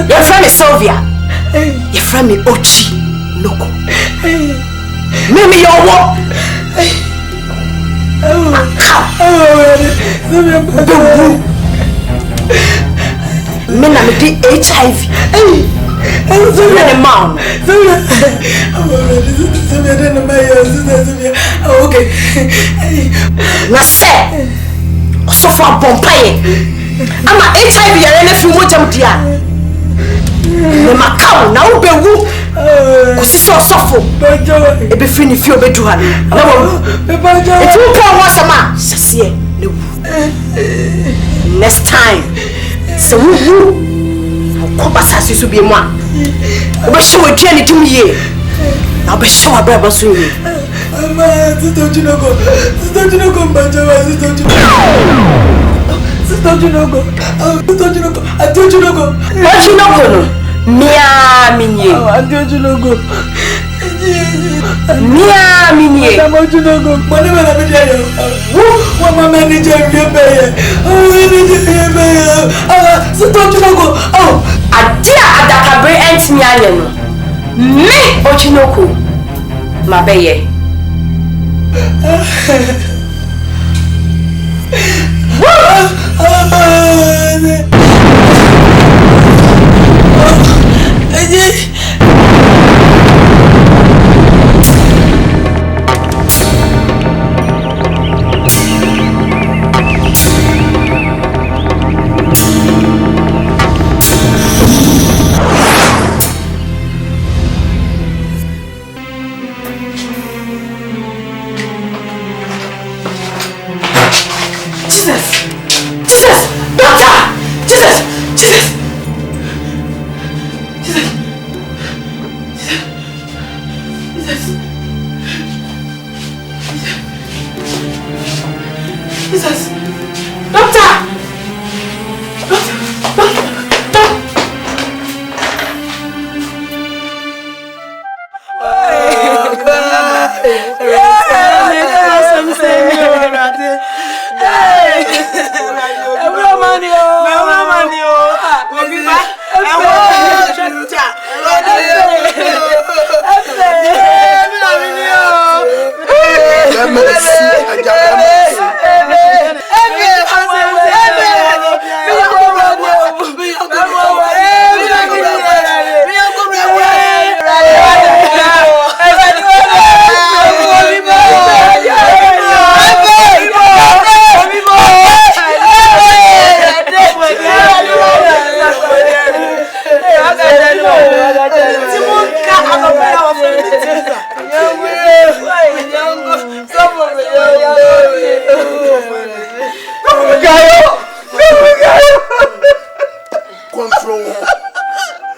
Your friend is Sylvia. Your friend is Ochi Noko. Mimi your what? Men are the HIV. Okay. So far, Bombay. I'm a HIV and if you want them dear. My cow now be woo. So suffer. It be free if you be doing. If you pour once a man, next time. So woo. I'll come back to be one. I'll be sure to tell it to me. I'll be sure my brother soon. Don't you know? Mia minye. Mia minye. Adia adakabre entmianye no. Me ochinoko. Mabeye.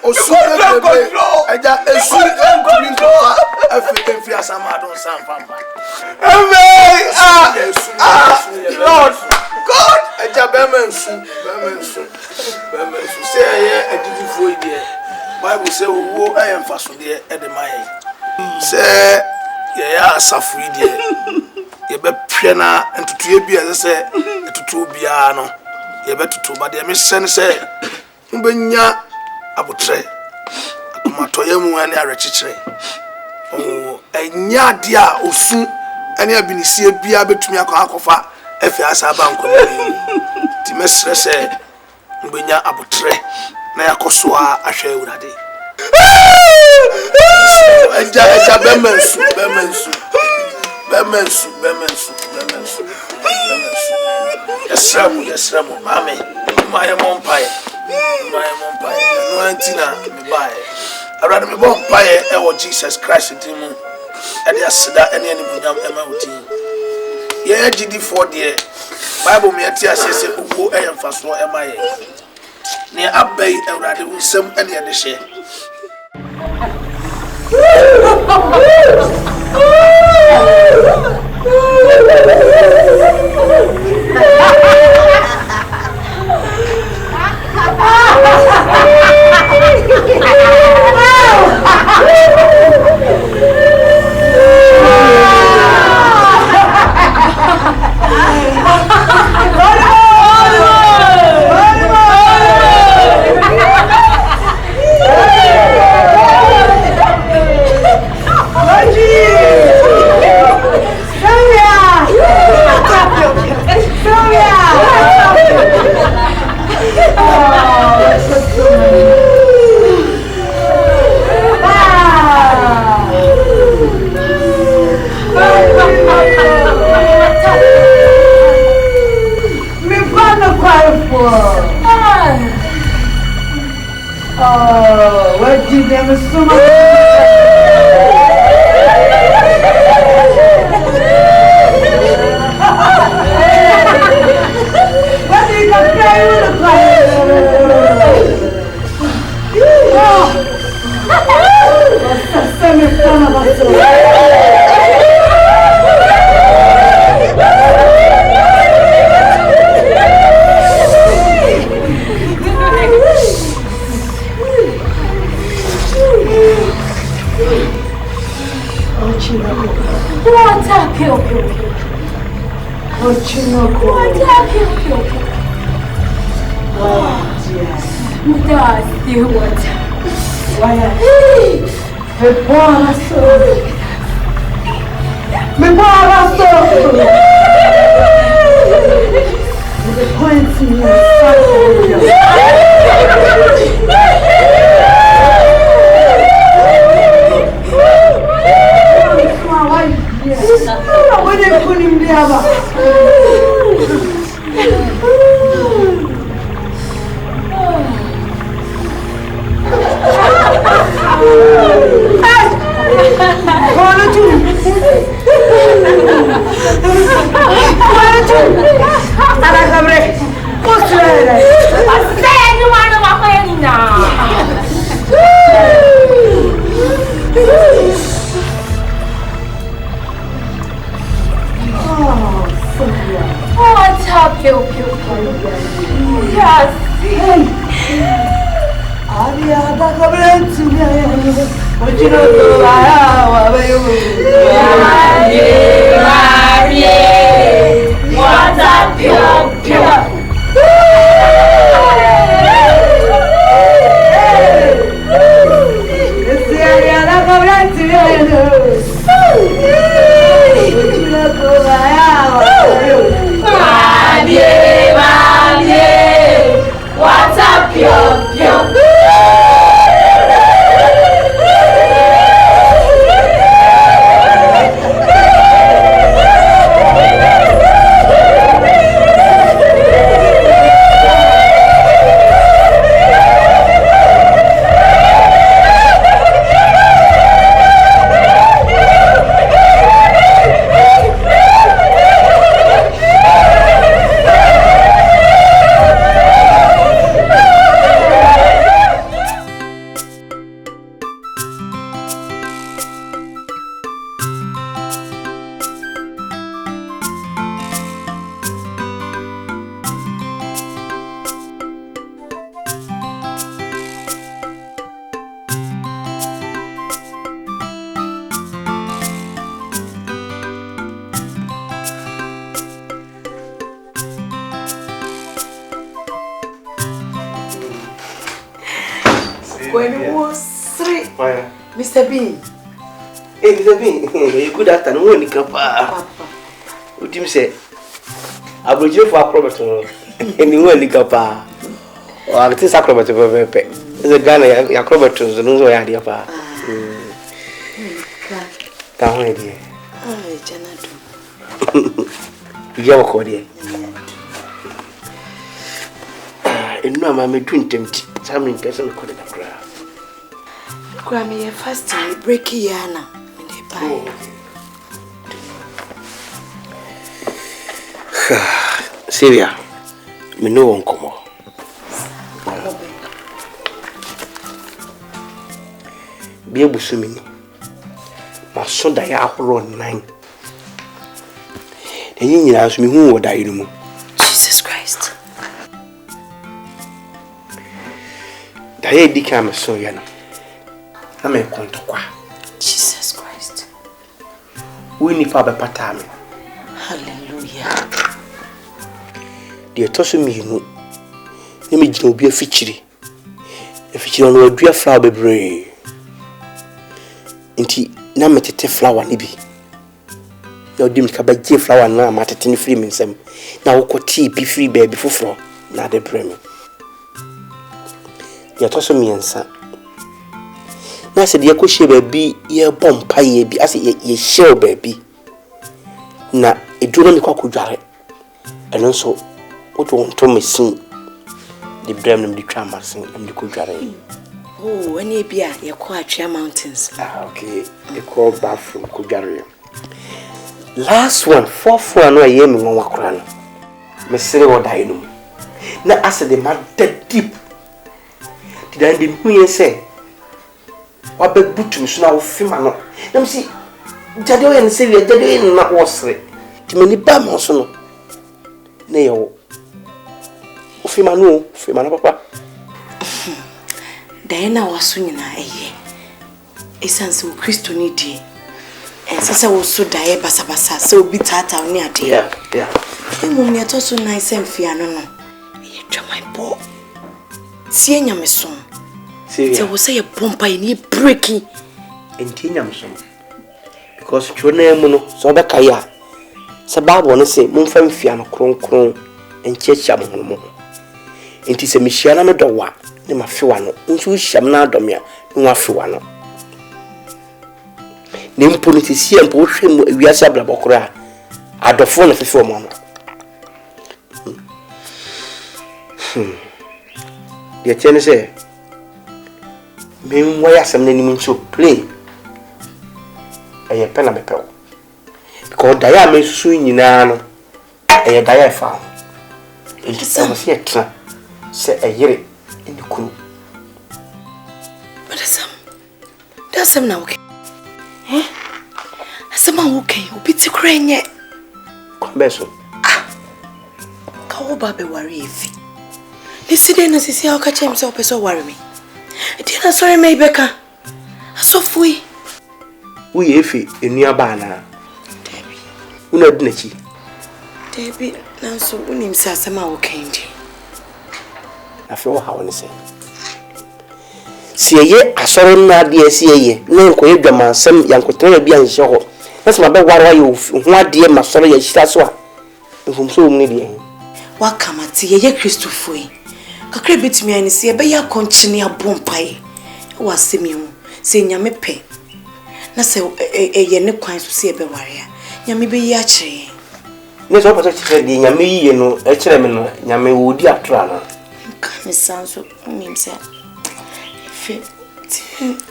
Osu eja esu entumi ntofa efi asama don san famba. Amen. Lord God. Eja bemensu. Say ye edifo ide. Bible say wo ayemfaso de edemaye. Say ye ya asafu ide. Ye be pwe na entutu bia say entutu bia no. Ye be tutu ba de me sen say mbenya abotre atomatoye mu ani arechichire enya dia osu ani abinisie bia betumi akofa efi asaba nkomi ti mesre se mbenya abotre na yakoso ahwe urade eja bemensu yesramu mame my mompae no antina me buy arade me bon pae e wo Jesus Christ dimu e de aseda ene ani munyam ema wuti ye gidi for de Bible me ati asese ugo e yemfaso ema ye ne abai arade wusem ene ye de hye What did them so much? What did you play with the When was 3? Mr. Bean. Hey, Mr. Bean. Good afternoon, Papa. What do you say? I will go for acrobat. Anyone, Papa. Or I think acrobat. The gun, acrobat, and no idea, Papa. Down here. Oh, Janadu. You have a cordial. And no, I'm doing tempted. Something doesn't call it a crowd. Grammy, first time break Yana in the pie. Syria, me no one come on. Be able to me. My son die out run 9. And you ask me who would die no more. Jesus Christ. Die decam so yana. I'm a contour. Jesus Christ. We need Papa Patami. Hallelujah. Dear Tosso me, no. Image will be a feature. A feature on a dear flower baby. Inti na metete flower nibi. Your dim cabbage flower na matting free minsem. Now ko tea be free baby for na de breme. Ya Tosso me answer. Na said ye ko she baby ye bomb pie be as ye shell baby. Na eduro me kwa kudware. Eno so what want to me sing the brem the tramas and the kudware. Oh, any beer, you call Chia Mountains. Ah, okay. They call bathroom kudware. Last one, 4th one, I am in one crown. Messere or dino. Now, as the man dead deep. Did I didn't hear say? What big boot me now, Fimano? Let me see. Jado and Sylvia, Jado not was it. To many bam also. Neo. Fimano, Papa. Diana was swinging a year. A sense of Christianity. And since I was so dire basabasa, so be tata near dear. Yeah. And when you're so nice and fiano, you try my boy. Seeing your son. There was say a bumper in ye breaking and Tinamson. Because Chonemono, Sobakaya. Sabab wanna say, Mumfam Fiano, Cron, and Chesham. It is a Michiana Medowa. Ne mafiwano nso hyam na adomia ne mafiwano ne mpolitisi ampo hwem wiase ablabokora adofo na fefe omo no de tiene se me nwa yasem na nim nso play eye pena mepew because daya me susu nyina no eye daya fa enti sama se etra se eyire in the crew. But that's some now, okay? Eh? Some okay, who beats you crying yet? Combeso. How Baby worry if this today, as you see, I'll catch himself, so worry me. I didn't sorry, my Becca. So free. We if in near Bana. Debbie. We not Netty. Debbie, now so when him says some okay. I feel how I say. See ye, I saw him now, dear. See ye, no coedama, some young could be on show. That's my bad. Why you, what dear, my sorry, that's what. From so many. What come at ye, Christopher? Could bit me and see a bear continue bomb pie. Was Simeon, saying Yamepe. Na say a yen quines to see a warrior. Yami be yache. Miss Opposite, the Yami, you know, a chairman, Yami would be a trana. Come, sounds so himself.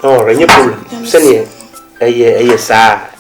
Oh, Renewable, Senior, a year, sir.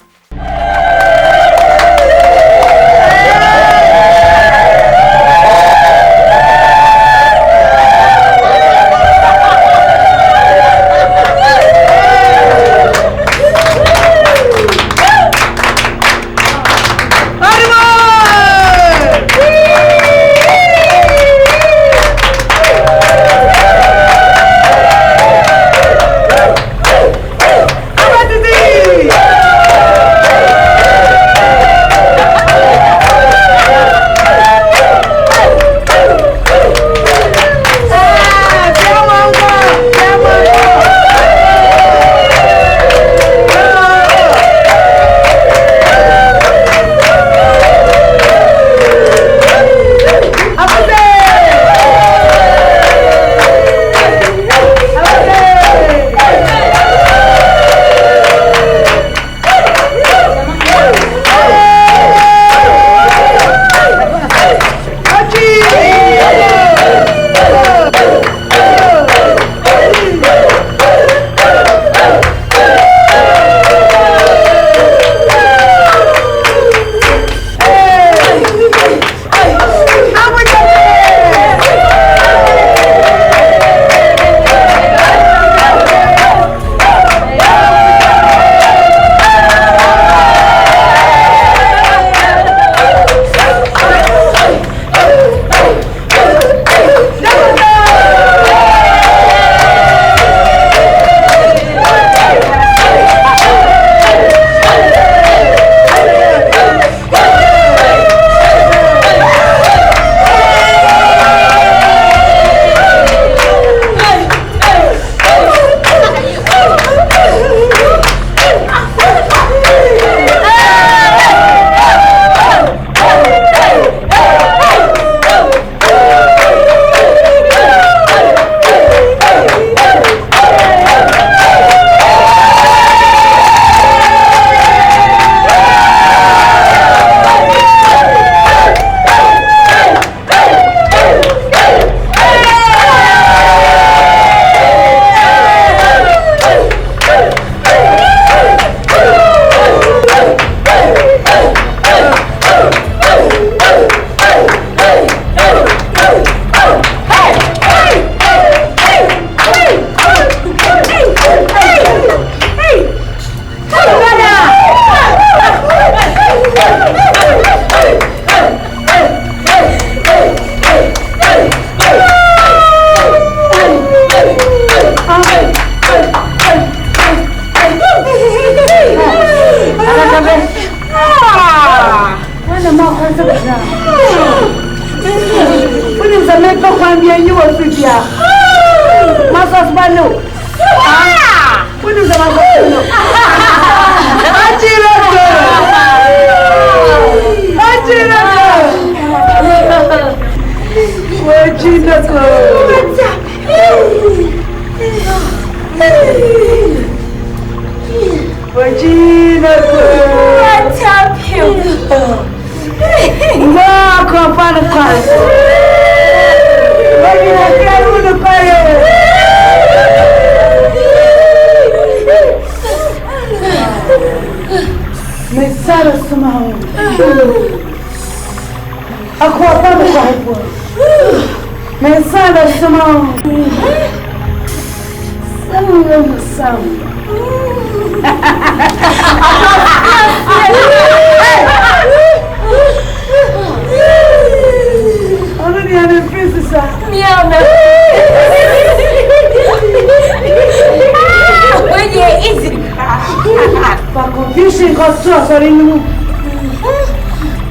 Fibia. Masas Bano. What is the Masas? Confusion got trust or in you.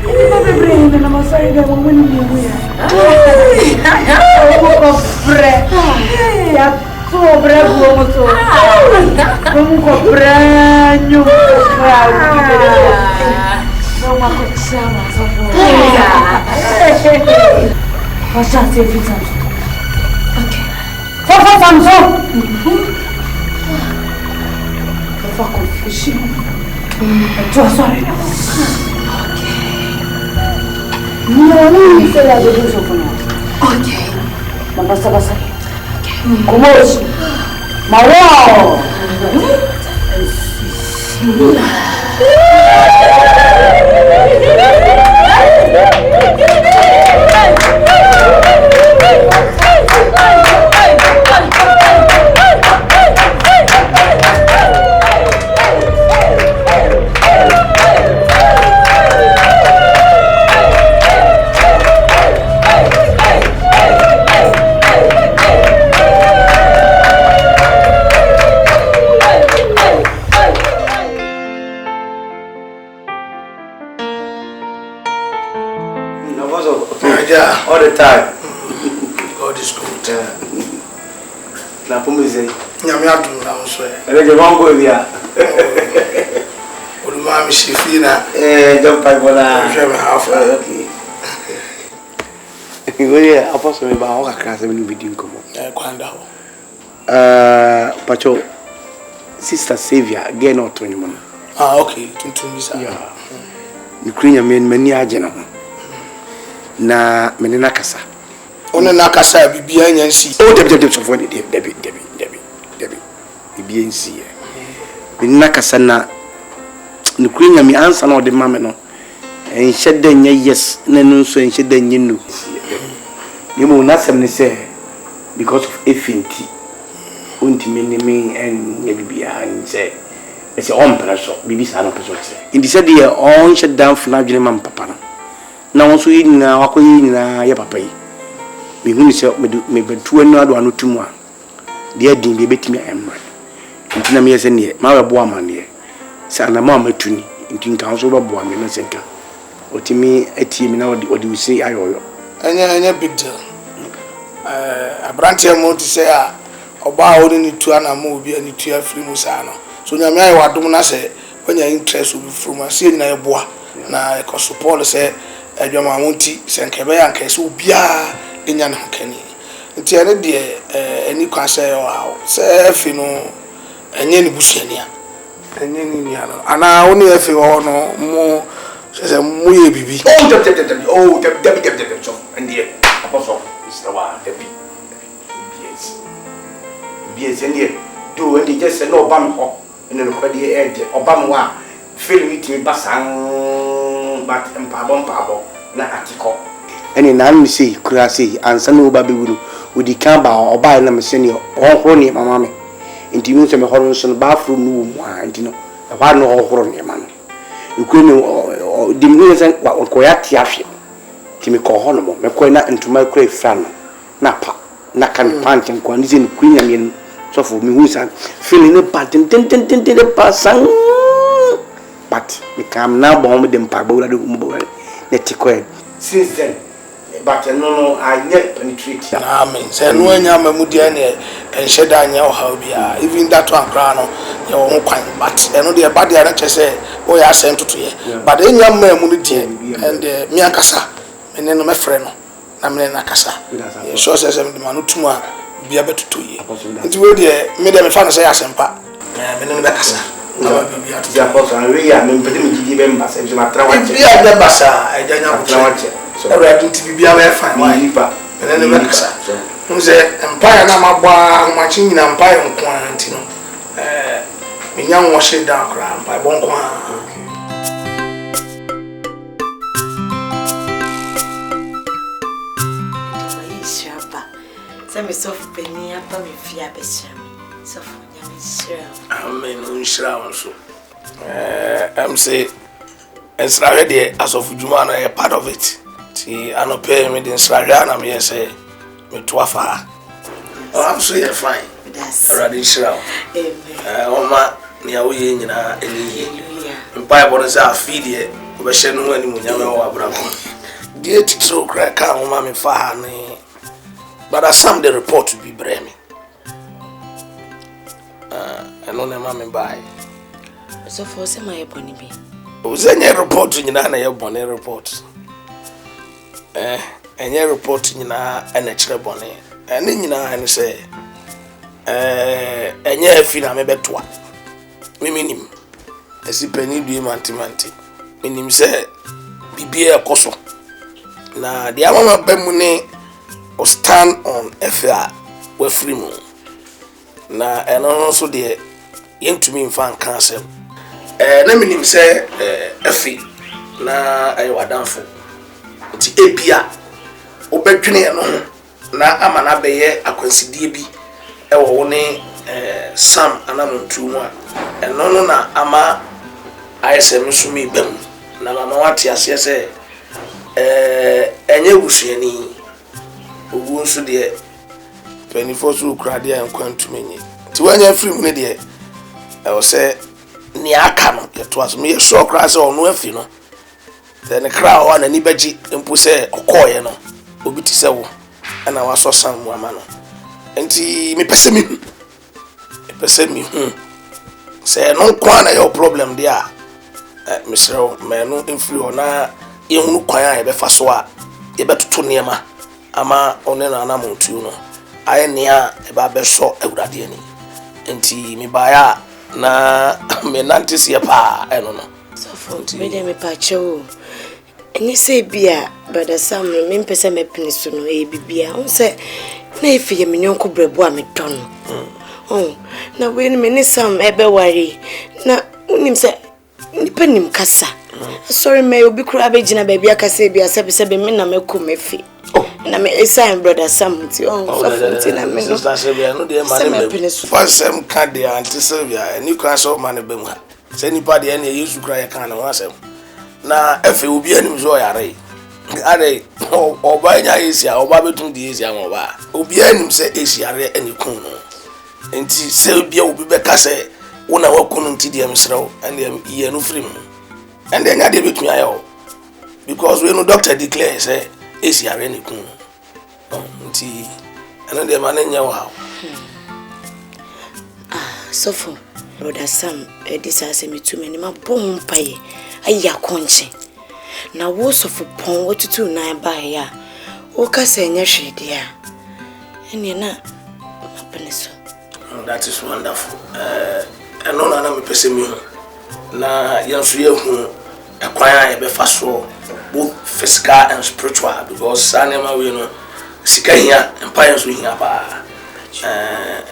I'm brain and I'm sorry that I'm winning you. Oh, bread. So bread, brand new. So much what's that? Say something. Okay. For Samson. For confusion. Sorry. Okay. No, you say that you do so for now. Okay. Mabasa. Okay. Come on. My wow. All the time. God is good. Na pombe say. Nyame adum na so e. Ele je wango bia. Oluma mi shifina. Jump pipe bona. Sheme half. Okay. We apostle me ba ho kakra se me no bidi nkomo. Kwanda ho. Pacho sister Savior again not to anyone. Okay, tuntun bisa. Yeah. Nikrinya men mani agena ho. Na menena kasa. Ona na kasa bibia nyansi. Oh, Debbie so for Debbie. Bibia nsi e. Menena kasa na nikrinya mi answer na o de mame no. En sheda nya yes na no so en sheda nya no. Yemo na sem ne say because of efinti. Unti me en nya bibia an say. Ese on preso bibisa no preso. Indi said ye on shut down for na dwene mam papa no. Na won so yi na wakoyi na ye papa yi me hunu se me betu anu ado anu tumu a de adin be betimi emre ntina me yese ne ma webo amane se na ma matuni ntin kan so bebo ame na senka otimi atie mi na odi usi ayoyo enya big deal abrante mo ti se a oba woni ni tu ana mo obi ani tu afri mu sa no so nyame ayi wadom na se wanya interest obi from ase ni na eboa na ko support se adwama wonti se nkebe ya nkese obia enya ne hokani nti ene de ani kwa se se fi no enye ni busuani a enye ni ni ano ana woni efi ho no mo se mo ye bibi Debbie so ndie apostle Mr. Wa Debbie yes ndie do ndi just say no bam ho ene no kwa die ede obam wa film it me basan but mpabo na atiko ene na mi sei kura sei ansa no ba bewuru odi kan ba oba na me se ne ohoro ne mama me nti mi se me horo so ba fru no mu a nti no e ba no ohoro ne mama no ikunu di mi se ko ya ti afye ti mi ko hono mo me ko na ntuma kura ifra no na pa na kan pant nko ni se ni kunya mi so for me hu san feeling ne patin ten pasan but me kam na bo mo dem pa ba wura de mo ba netiko since then but no I get penetrate. Amen. Say no anya mamudi ene enhyeda anya oha bia even that one cry no ye wo kwan but eno de bad ya na chese o ya sent to ye but enya mamu no die and me akasa me no me frɛ no na me na akasa ye sure say me ma no tuma bia betuto ye nti we de me de me fa no say asempa me no be kasa na bia to ya boss and we ya me pede me gidi be mbasa e ma tra wache bia de basa e janya ko tra wache every nti bia we fine why nipa me no be kasa nze empire na magba machi nyina empire nko anti no me nya wo hye da kra empire bon ko Send me soft penny after me fear besham. So for me sure. Amen. Unshira so. I'm say ensra de as of Juma na a part of it. Ti anope me de ensra na me say me to afa. I'm so you fine. That's already shira. Amen. Oma ni awo ye nyina eni ye. Mpa bo say afid ye be hye no ani munyame wo abra ko. Die titro kra ka oma me fa ha ni. But some the report to be bremi. And on a mammy by. So for some my bonny be. Was any report to Nana your bonnet report? And your report in an extra bonnet. And then and say, and your fin I'm a bet one. We mean him. As if penny do manti. In him say, be a cosso. Now the Amama Bemune. Or stand on FR we free moon. Na and also the TUMI fan cancel. Let me say FE na ayo adanfo. Nti ebia obedwene no na amana beye akwansidie bi e wo ne Sam anamuntu mu a eno no na ama ISM sumi bem na mama wate ase se enye wusuani ogun so de 24 so krade an kwantum enyi ti wanya free mu ne de e o se ni aka no yeto aso me sure kra se onu afi no then the crowd one ani beji mpo se okoye no obi ti se wo ana waso sam mu ama no enti me pese mi hu se no kwa na your problem there Mr. me no influ na ehunu kwan a ye be fa so a ye betoto niema ama one na na montu no aye nea e ba be so awurade ani enti mi baya na me nantis ye pa eno no so for me dem pa cho eni se bia bada sam me mpese me pinisu no e bibia on se na efi ye menyonko brebo a me don na we ni me ni sam ebe wari na unim se nipa nim kasa sorry me obi kura be gina ba bia kasa bia sebe me na me ko mefi na me esign brother Sam ti on so na me no sister Sylvia no dey man me for some card dey auntie Sylvia any class of man be mu ha say nipa dey na Yesu kra ya kan na wasem na efe obi anim so yare are oba nya Asia oba betum di Asia oba obi anim say Asia re ani kun no enti Sylvia obi be ka say wona wakunu nti dey amsrew and ye no free mu and then nya dey betum ayo because we no doctor declare say Asia re ani kun nti ana de man nya wa so for brother Sam this has me too many ma bon paye aya konche na wo so for pon otutu na ba ya o ka se nya hwede a ene na mapeneso that is wonderful eno na me pese mi na yanso ye hu akwan ya be fa so both physical and spiritual because sanema we no sika hia empire so hia ba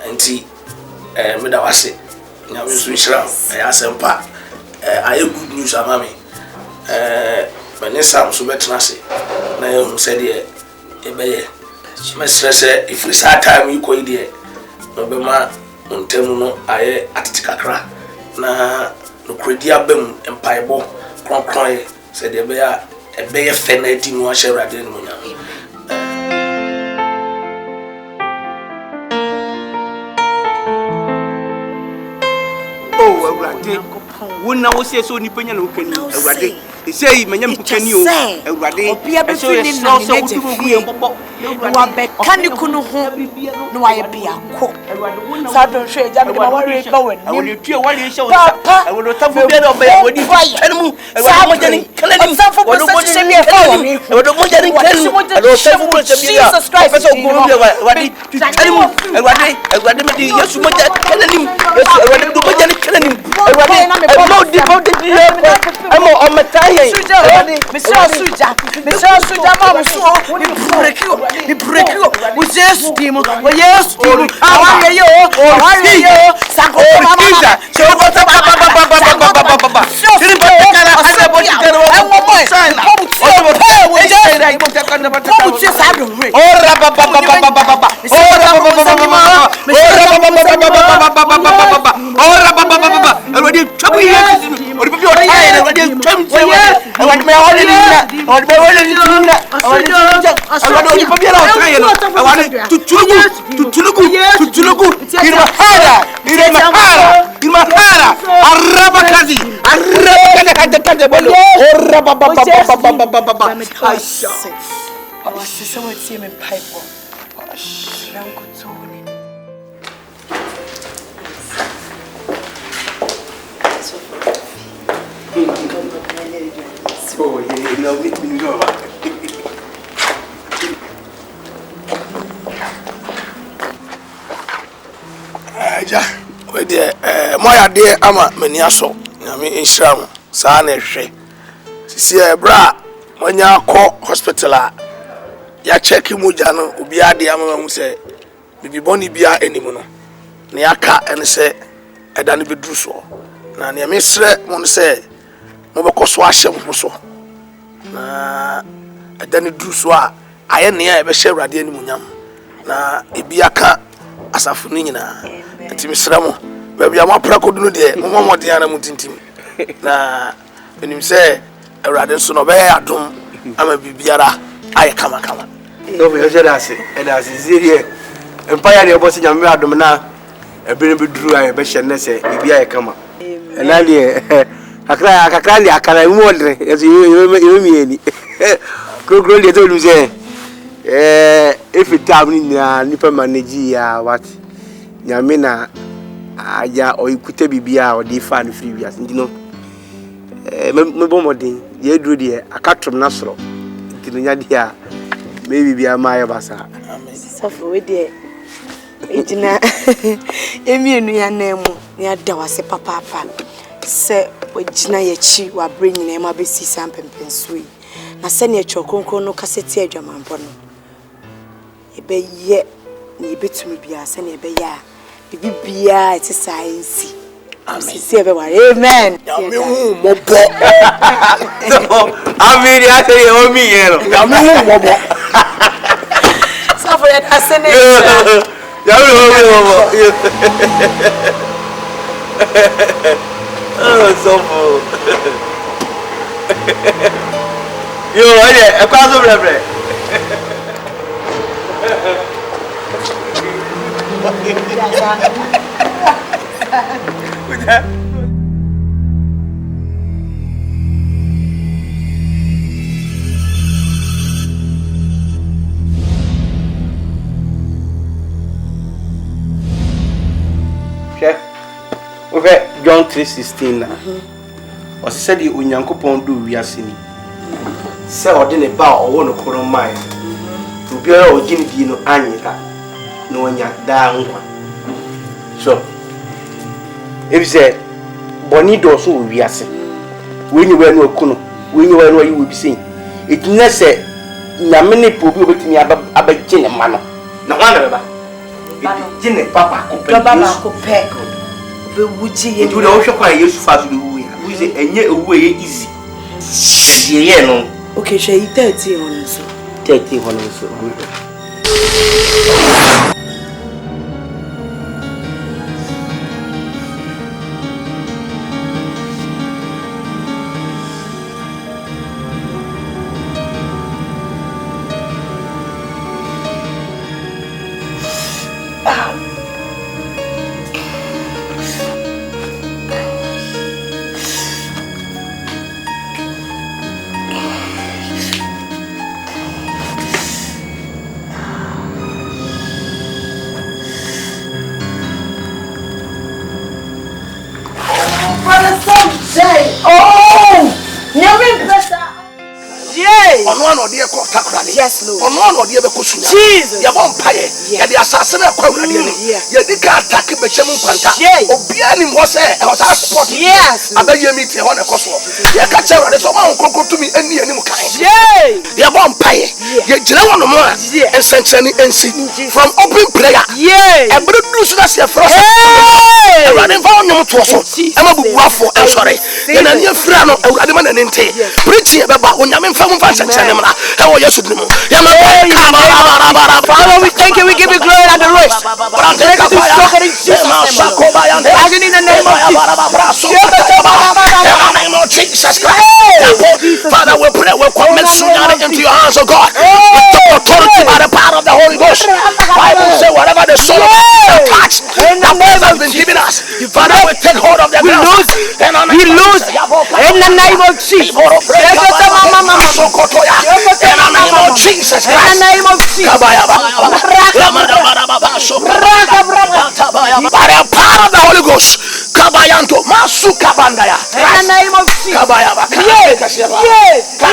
enti me da wase nya me so hira ya sempa aye good news ama me me Sam so betena se na ye hu se de e be ye me stress if we start time you ko ide no be ma ontemu no aye atitikakra na no kredi abem empire bo kronkron se de be ya e be ye fe na di mu a hye rade no nya Awurade wona wo se so nipa nya na wo kani Awurade say manyam kukani o awurade obia be fini na ne je fie wa be kaniko no ho no wa ye bia ko sa don hwe ja me ma ware ba wani awole tue wale hye wo sa awole tafo bia do ba woni twene mu awole mo jani kala ni wado mo se mi e fa woni wado mo jani kala awole tafo mo se mi Jesus Christ pese o guru bia wadi twene mu awade me di Yesu mo jani kala ni Yesu awade do mo jani kala ni awade no di bo di amo o metaye Monsieur Suja ma so ni break you o Jesus dimo o Yesu dimo aware yo sako mama so go ta ba sini ba kana ana bo ti kana wo boy o moya de ama mani aso na me inshram saa na hwe sisi bra monya ko hospital a ya check muja no obi ade ama mu se bibi boni bia enimu no na yaka ene se eda ne bedru so na ne mesre mo se mo bekoso ahyem ho so na eda ne dru so a aye ne ya be hye urade enimu nyam na ebi aka asafu ni nyina enti mesre mo baby am aprako dunu de mo momode ana mutintim na enim se urade so no be adom ama bibiara aye kama no be jedase edase zirie empire de boss nyame adom na ebere beduru aye be hye ne se bibia aye kama ena de akra de akara mu odre yeso yemi krokro de to lu se if it time ni nipa manage ya what nyame na aja oyikuta bibia odi fa no free wias ndino me bomodin ye duru de akatrom na soro ntino nya de a me bibia ma ya basa amen safo we de ejina emienu ya nemu ni ada wase papa se ojina ye chi wa bring na ma be si sampempensui na se ne chokonkon no kaseti adwamampo no ebe ye ni betumi bia se ne ebe ya bibia it is science amen yami hu mobo so amiri ase ye o mi yero yami hu mobo so for that asene yami hu mobo so for yo oye e kwa so bre Okay, John 3:16 o se di onyankopon do wiase ni se ode ne ba owo no koro mai to biara o gini di no anyika no nya da nkwa so if say boni do so wiase we ni we no akuno we ni we no yi wo bi sen etina se nyame ne po bi obetimi abagye ne ma no na wana beba gine papa ko pe be wuji ye nti wo hwe kwa Yesu fa so be wu ya we say enye ewu ye easy ye no okay she 30 on so 30 on so ono no de ko takrane yes Lord ono no de be ko sunya Jesus ye bon paye ye de asase na kwa awurade ni ye di ka attack be chem kwanta obia ni mo se e ho sa sport yes abaye meet e ho na koso ye ka che awurade so ma nkoko tumi ani ani mu kan ye bon paye ye gire wono mo a ensenchani ensi from open prayer every do so that ye frost awurade fa onum to so e ma bubuafo e sore ye na ne afira no awurade ma na ne nte preach ye beba onyame mfa mu fa senchani mra e wo yesu dimu ye ma Father, we thank you, we give you glory and adoration. Thank you so in Jesus' name. In the name of Jesus Christ. Father, we pray, we commit Sunyani into your hands, oh God. With the authority by the power of the Holy Ghost. Bible say whatever the soul of man touch, that word has been given us. Father, we take hold of the ground. We lose. In the name of Jesus. In the name of Jesus Christ. In the name of Jesus. By the power of the Holy Ghost. Kabayanto Masuka Bandaya. In the name of Jesus. Kabayaba. Yes. In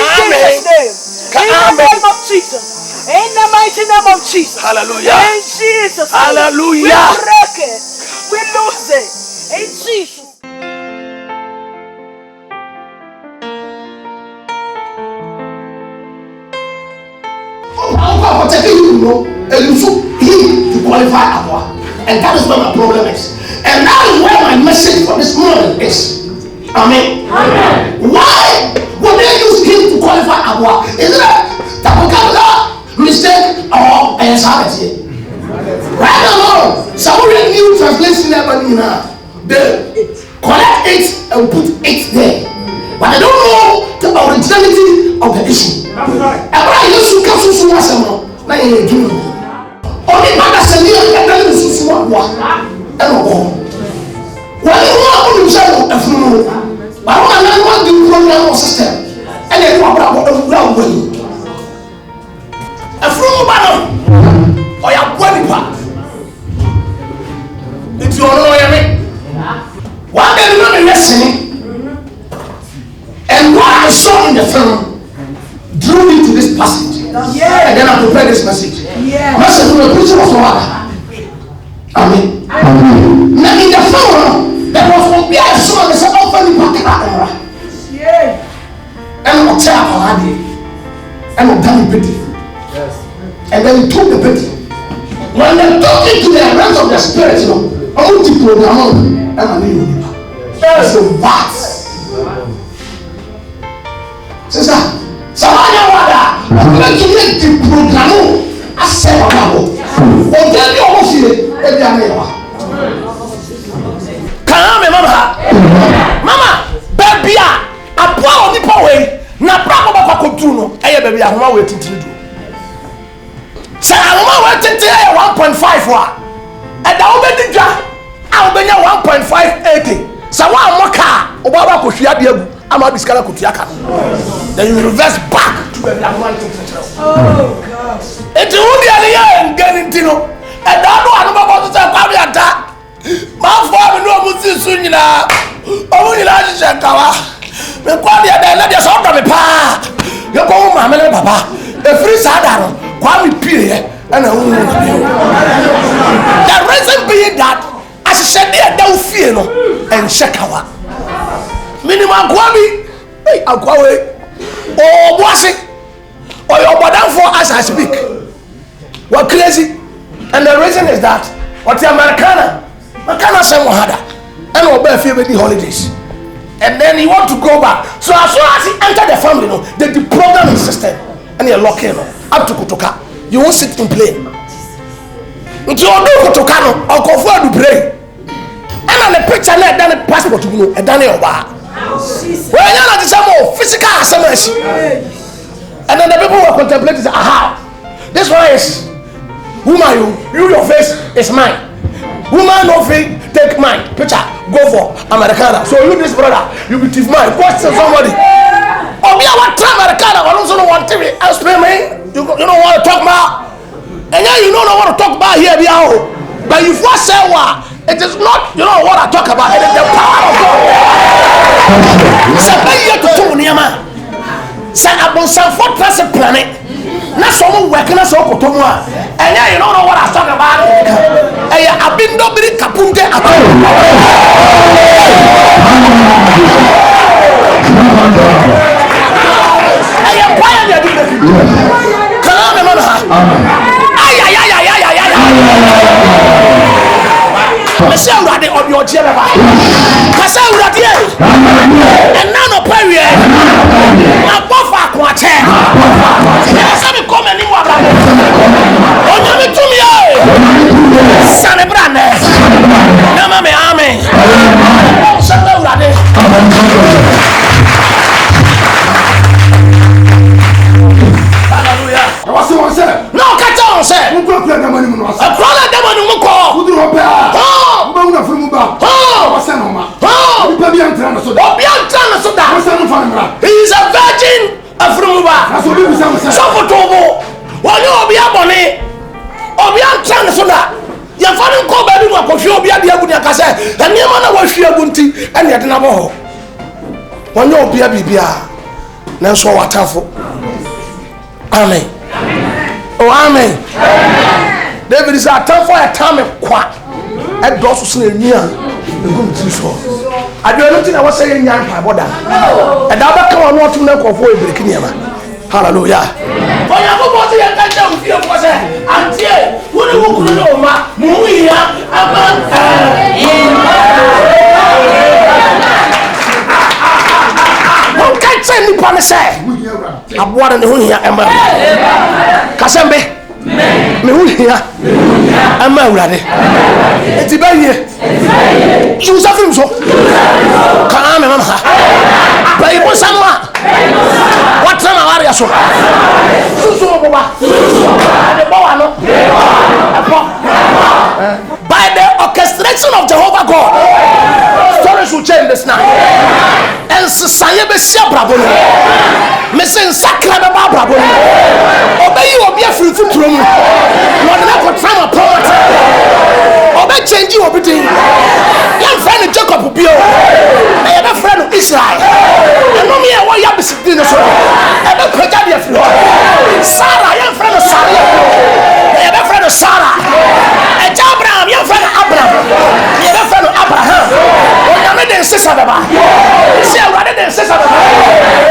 the name of Jesus. In the mighty name of Jesus. Hallelujah. In Jesus' name. Hallelujah. We break it. We lose it. In Jesus. I'm protecting you, know, and you should him to qualify Abba. And that is where my problem is. And that is where my message for this morning is. Amen. Amen. Why would they use him to qualify Abba? Is it a mistake or anxiety? Right now, somebody new translation they collect it and put it there. But they don't know the originality of the issue. Everybody used to come to someone, like a dream. Only man that's a year and then you see one. When you want to yourself a few, but when I want the program system, and then what about the well way? A few battle or your body part. It's your lawyer. One day you're not listening. And what I saw in the film drew me to this passage. And then I prepared this message. Message from the preacher was what? Amen. Now in the film, there was one beer song that said, "Oh, funny back." And what child and what done pity. And then he took the pity. When they took it to the realms of the spirit, you know, I want to program and I knew so what? Sister, Samanya Wada, I'm going to make the program a set of people. Or tell you almost here, every hour. Come on, Mama, baby, I pour the power. Na probably I could do no. Hey, baby, I'm waiting to do. Say, I'm waiting to 1.5 wa. And I'll be the jar. I'll be 1.580. So one more car, Obama could share the I'm a biscuit could yaka. Then you reverse back to the oh gosh. It's only a year and getting Tino. And I know I'm about to say, Pabby attack. My father no Musi Sunina. Oh, you like to check our. The quality of the lady is out of the pa. You go, Mamma, Papa. The free sadar, Kwame P. And the reason being that. As I said, they don't fear no and check our minimum quality. Hey, I'll call it. Oh, what's it? Or your bottom for as I speak. What crazy? And the reason is that what's the Americana same harder and obey few with the holidays. And then he want to go back. So as soon as he enter the family, no, they deprogram his system and they lock him up to Kutoka. You won't sit in plane. Until you do Kutokano or go for the brain. And on the picture, let down the passport to you and Daniel Bar. Well, you're not the same physical SMS. And then the people were contemplating, aha, this one is whom are you? You, your face is mine. Woman no fee, take mine. Picture, go for Americana. So you, this brother, you be thief mine. Question somebody. Oh, me, I want to Americana, but I also don't want TV. Ask me, you don't want to talk about. And then you don't know what to talk about here, but if you say what, it is not, you know what I talk about. It is the power of God. Somebody here to talk near man. Say abonsanfo press planet. Na so mo work na so kotomu a. Enya you don't know what I talk about. Eya abindo biri kapunte ato. Eya kwaya dia di. Kana me mana ha. Ay. Mese urade obi oje beba. Kasa urade e. Enna no pawie. Na bofa kwache. Kasa me come ni mo abra. Onye mi tumi e. Sane brane. Na ma me amen. Sane urade. Hallelujah. What's the say? No, catch on say. Who go play the money mo? A problem dem onu mo ko. Who do no pay? Mba una furu mu ba. What's the no ma? Ni pa bi antra na so da. Obi antra na so da. What's the no fa mra? He is a virgin afrumuba. Na so bi bi say. So fotobo. Woni obi abone. Obi antra na so da. Ya fa ni ko ba bi no akofie obi ade agu ni aka say. Eni ma na wa hwie agu nti ene de na bo ho. Woni obi abibia. Na so watafo. Amen. Oh, amen. David is a time for a time kwa. A dosu sine nia. Ngum tiso. Ado no tin na wasa ye nyan pa boda. E da ba ka wa no otum na nkofo e break niama. Hallelujah. For ya go bo ye kan dem fie for say antie woni wo kunu no ma mu ya ama can't say ni pa say aboa ne ho hia ema kasembe me ho hia ema urade eti ba ye you suffer so kana me mama ba ibo samwa what na waria so so boba de bowa no by the orchestration of Jehovah God stories will change this night. And society be share brabo no me say sakra be ba brabo no obey you obi afiri futuro mu no de na ko trauma point obey change you obi din yan friend Jacob bio na your friend Israel and no me e wo ya bisidin no so e be kwaja de afiri Sarah yan friend Sarah na your friend Sarah e Abraham yan friend Abraham your friend Abraham o ya me den sisa baba see rather than say something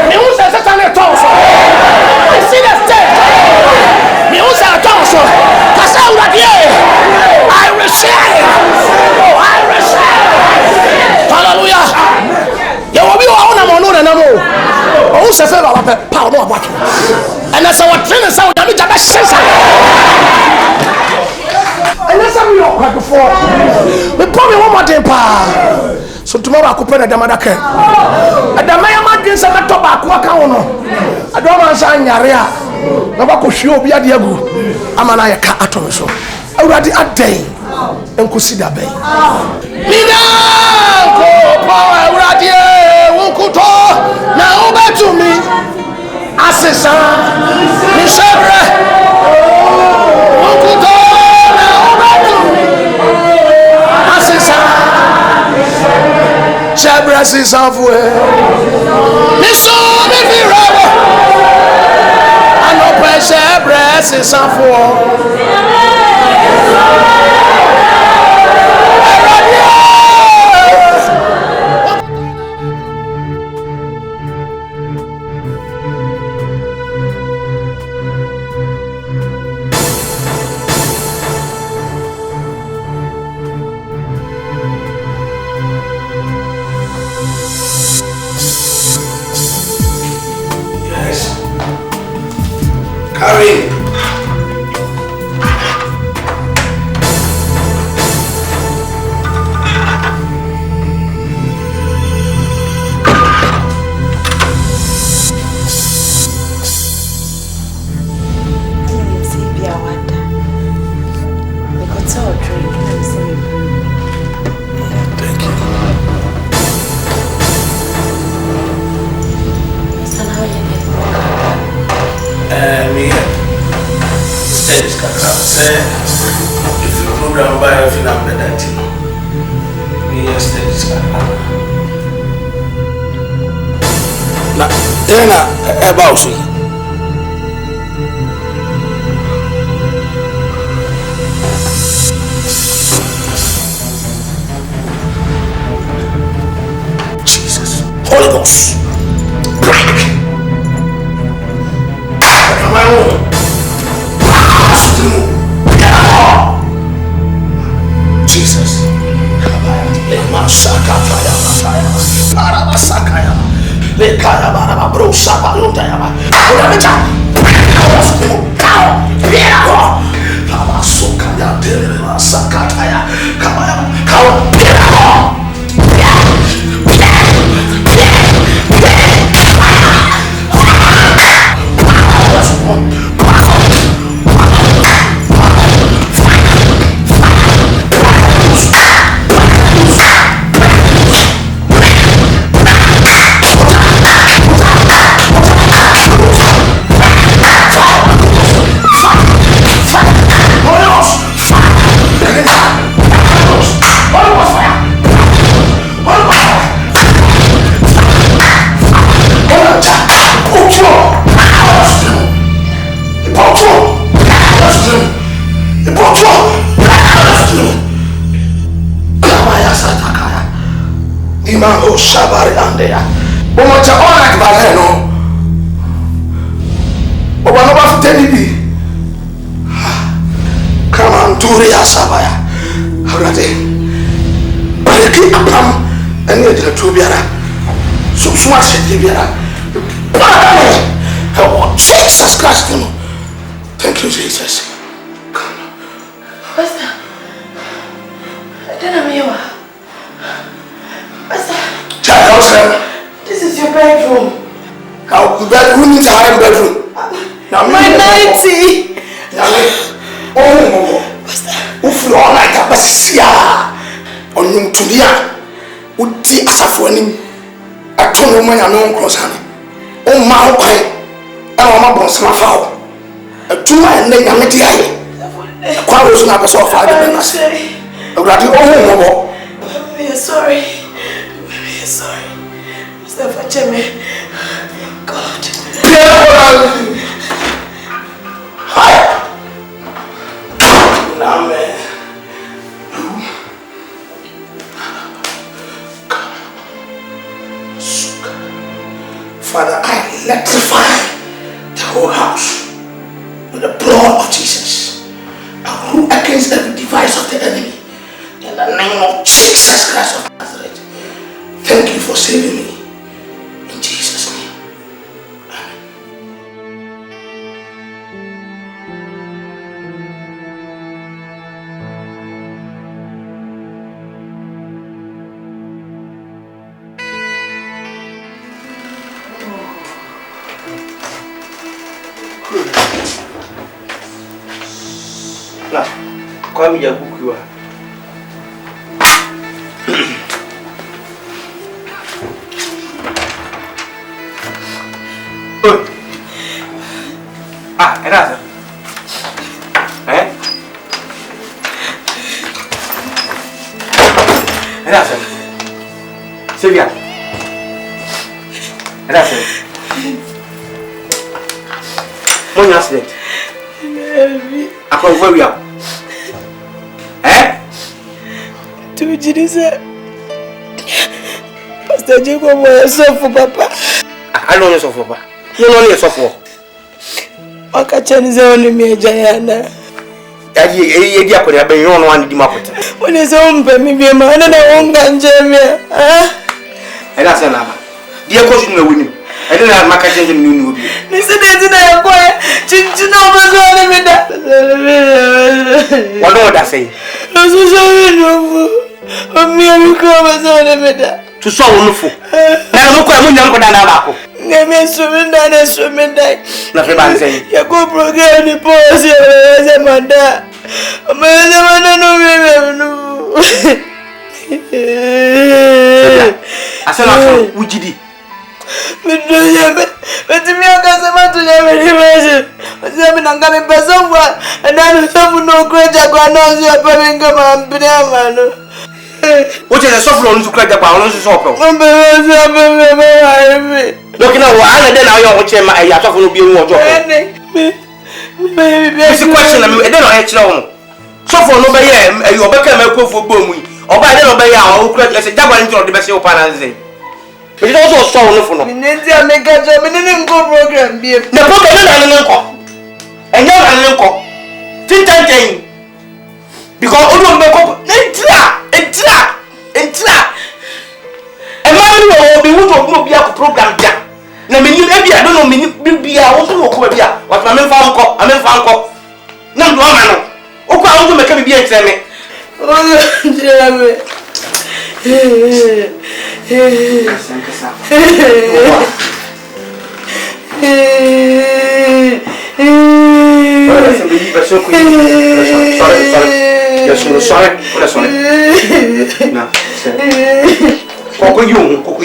me who say something at all I see the state me who say at all so cause I receive oh I receive hallelujah you will be on a mono and no oh say say baba power no about and that's our training sound that me jaba sisa and that's how we are quite before we probably one more day pa so tomorrow I could pay the Damadaka. And the Mayama didn't say to back work on. I don't want to say Yaria. Nobako show be a diago. Amanaya cat atom so. Already a day and consider bay. Mina power radio won't go now back to me. Assistant Michelle won't go now back to me. Assistant Chabras is halfway. Miss me be rubber. I know pressure brass is halfway. Harry. Ena About you. Jesus. Holy Ghost. Break. Jesus. Imango Shabari Andea. Omocha ona kibaleno. Obano ba fiteni. Kamanturi asabaya. Harade. Bareki apam ene de tubiara. Suma se biara. Oh Jesus Christ. Thank you Jesus. Pastor. Dana miwa. This is your bedroom. How bedroom is our bedroom? My nightie. Oh, Pastor. All like a passia. On you to be would tea as a phone. I told you when I know cross honey. Oh, my boy. I'm a boss, my foul. A 2 and then I'm a tea. Quarrels not a soft 5 minutes. I'm sorry. Sorry. Mustafa Cheme. God. Amen. Father, I electrify the whole house with the blood of Jesus. I rule against every device of the enemy in the name of Jesus Christ of Nazareth. Thank you for saving me. In Jesus' name. Now, come here, book you are. Era Sylvia. Era Mon accident. Après where we are. Tu dis ça. Pasteur Jacob was so for papa. I don't know so for papa. You know you so for. Wakachaniza wani mejayana. Yedi akoni abe yon wani di makwete. Wani so mpe mibye maana na wonga njemia. Ena se na ba. Die ko shinu woni. Ena na makaje njem ni obi. Ni se de na yakwa chinchina obazo ni mida. Wano da say. Ozo so no. Omi amiko obazo ni mida. Tu so wonu fu. Na mo ko e mo nyanko da na ba ko. Neme sumenda na sumenda. Na fe ban say. Ya ko program ni pose ya manda. Ameze mana no meme no. Asana fo wujidi. Midoya betimi akasema tunyamelimeje. Wasema nangame basongwa ndani sofu no kweja kwa nazi hapa menga mambia mano. Oje na sofu no nzukra ja kwa no so ope. Mbele za mbele hivi. Look now, I then I want to my yacht will be more job. This question, I don't know. So for nobody, you are back and for boom. Or by then obey our credit as a double into the best of Panazzi. But it also saw no for no. Ninja make a German go program. The program and young uncle. Tintin. Because all of the entra. And my will be able to be a program. Now, maybe I don't know, maybe I also know what my men found. I mean, found. No, no, okay, I want to make a be examined. Oh, dear. Sorry. No, Coco,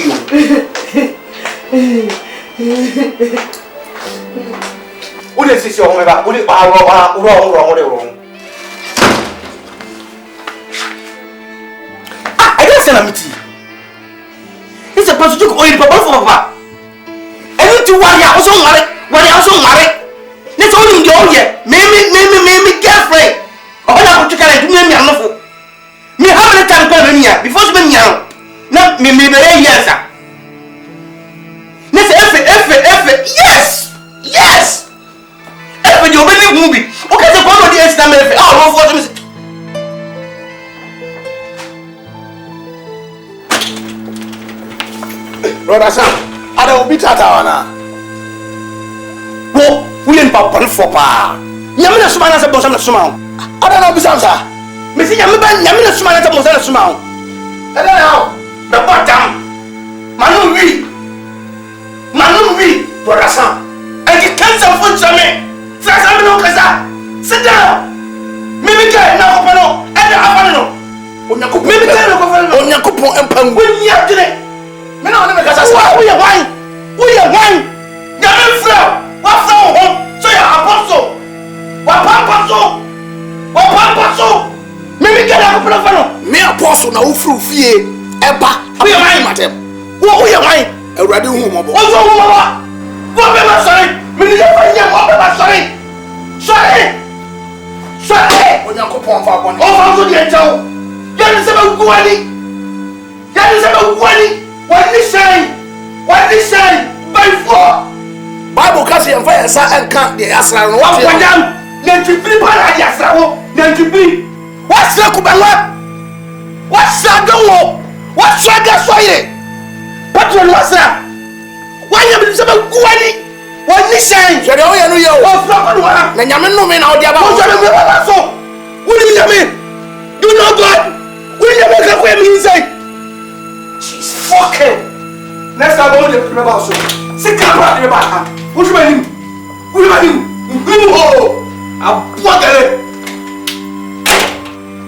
what is this young about? What is wrong? I don't send a meeting. It's a person to go in Papa. And you two are also married. Let's only go here. Maybe girlfriend. Oh, I'm to carry to me. I'm not for me. How many times go in here before spending young? Not me, yes. Let's F. Yes. F, you're really movie. Okay, the one of the estimate. Oh, for them. Brother Sam, I don't beat at our Wo, we ain't papa for pa. Yamina Sumana said, Bosam Sumau. I don't know, Bisansa. Missing Yamina Sumana said, Bosam Sumau. I don't know. The bottom. Manu, Brother Sam. And you can't afford something. Sasamino Casa. Sit down. Maybe get now, Pano, and the Avano. Maybe get on your coupon and Pang when you have today. Men on the Casa. We are wine. Yamin Flow. What from home? So you're apostle. What apostle? Maybe get up a fellow. Me apostle now through fear. Epa. We are mine, madam. What we are mine? A ready woman. What's wrong, Mama? What am I sorry? Me sorry. When you coupon for one. Oh, I'm so dead. Yan is about Guani. What is saying? By four. Bible kasi and fire and can't the Aslan. What down? Nanti para Yasrawo. Nanti. What's the Kubala? What's that go? What's that soye? Pastoral was that? Why you been about Guani? What is saying? You know, what's not going on? Nanyaman no man out there. What do you mean? You know God? Will you make a way me say? She's fucking. Next time I want to pray about so. Sit down right there back. What about him? Oh, I want it.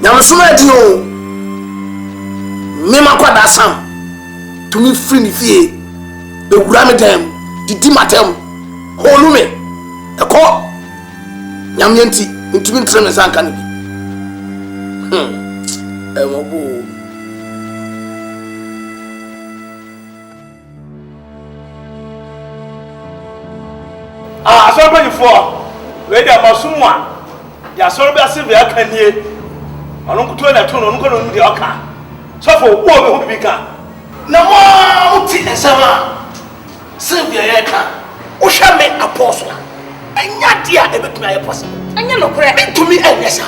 Now, so I know. Mema kwa da sam. To me free ni fie. The Ramadan, the Dimatem. Holume. A call. Yamyanti. Into me train as I can be. So many for where there was someone. Ya so be ase be aka nie. Onu kuto na to no nko no ndi oka. So for wo be hu bi ka. Na mo uti esama. Sylvia yeka. Wo hwa me apostle. Anya dia e betumi aye possible. Anya no kure. Me to me enesa.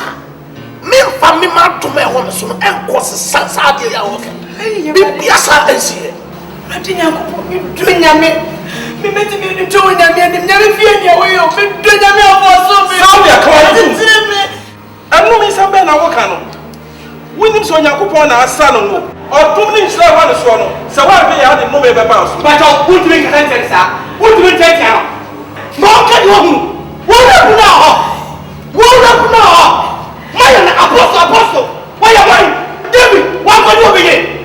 Me fa me ma to me ho me so no enko sesa dia ya wo ka. Bi biasa ensie. Radinya ko mi dunya me. Me met me in the joy and never fear your way of doing me also. I'm not missing Ben Awakano. We need so young upon our son or 2 minutes left on the son. So why be out in no baby bounce? But I'll put me in sentence. What do we take now? What can you? What up now? My apostle. Why am I? David, what can you begin?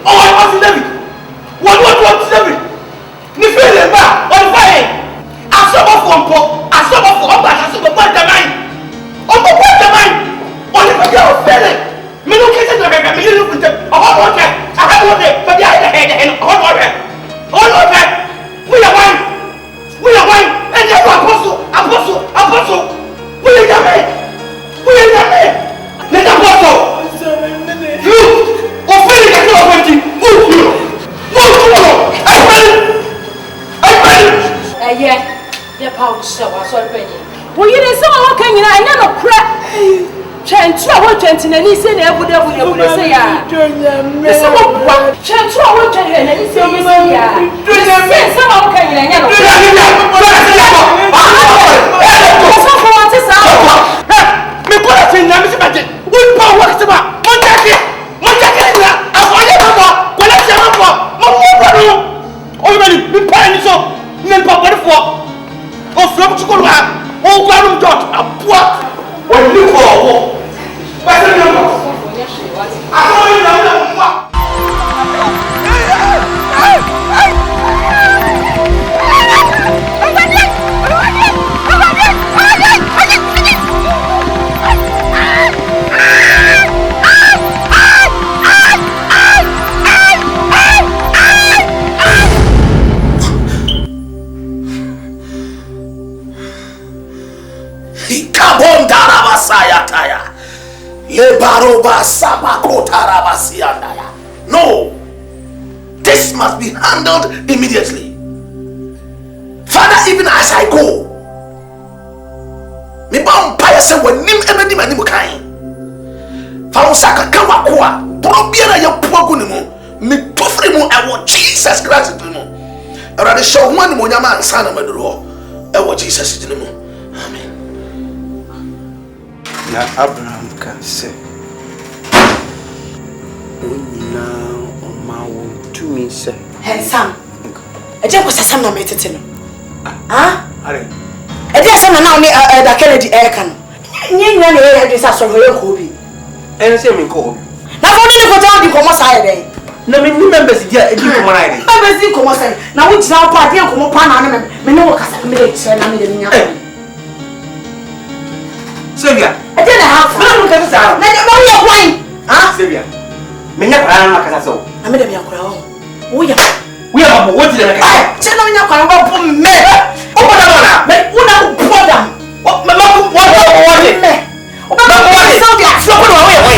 Oh, I was David. What David? Ni fele ba on fire. Asobo for oba asobo for the mind. Obo for the mind. On the girl fele. Me no kese to be me look with the I have one but I had the head and hot water. what Chantinelli said, I would say, No, this must be handled immediately. Father, even as I go, me bound by say when nim ebedi mani mukai. Fausaka kawa kwa, probiera ya puagunimu, me tufrimu ewo Jesus Christ dinu. Era de show one mo nyama ansana meduro ewo Jesus dinu. Amen. Na Abraham can say, now my to me say, hey Sam, I just was a Sam na metete no. Ah? Are. I just Sam na only da Kennedy air can. Nyi na e dey so ho ye ko bi. En say me ko. Na for ni ko down di komo sai dey. Na me ni members dia e di komo na dey. Members di komo sai. Na wo jina pa dey komo pa na me ne wo kasa me dey chere na me dey nya. Sylvia. I dey na half. Na no kasa sa. Na wo ye kwai. Ah? Sylvia. Me nya kwa na kasa so. Na me dey me akura ho. Wo ya. We are what did I say? Che na nya kwa ba pu me. O ba na me una pu da. What it? O ba ba so dia. So what are we?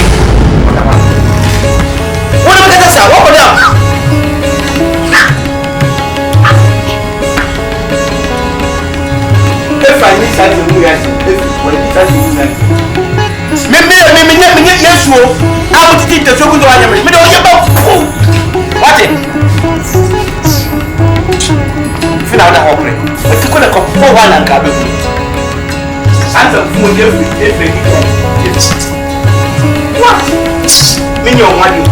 What am I gonna say? What down? If I need something to guys, if when it has to me yes wo. I want to take the so good one. Me don't hear about what it? Fina na hopre. But you could come for one and gabe. Answer for every what? Me your money.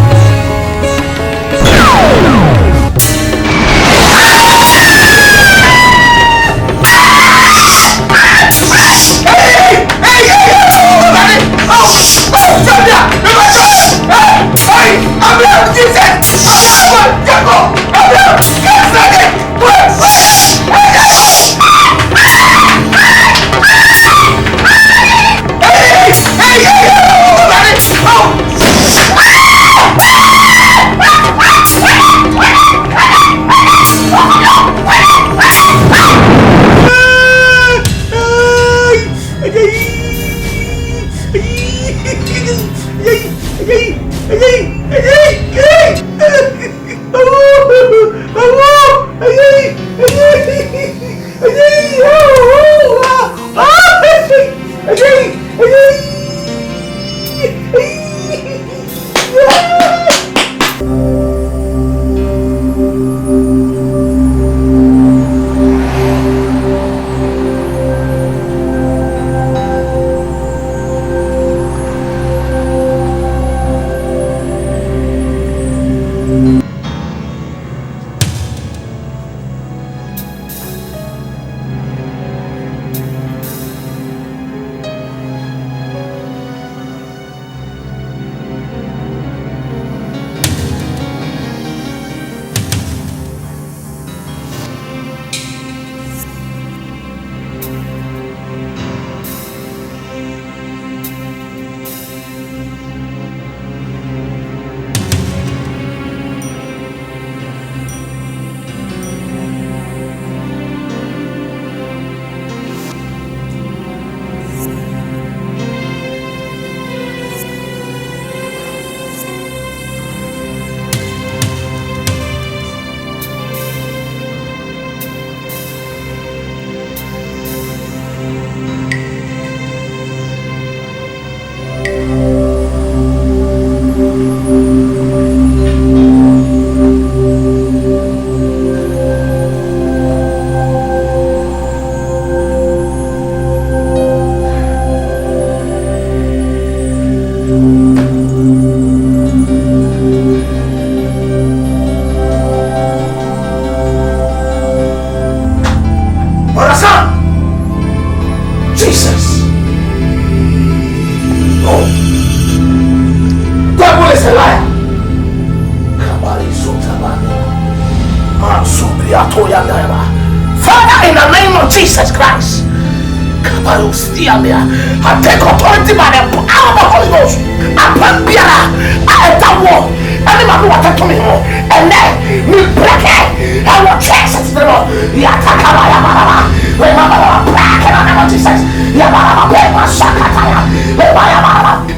you see me. I take authority by the power of the Holy Ghost. Upon Biara, I have war. Anyone who attack me, and then me break it. I will chase it. The attack of my Yamama. Remember, break it on the name of Jesus. Yamama, Pema, Sakataya.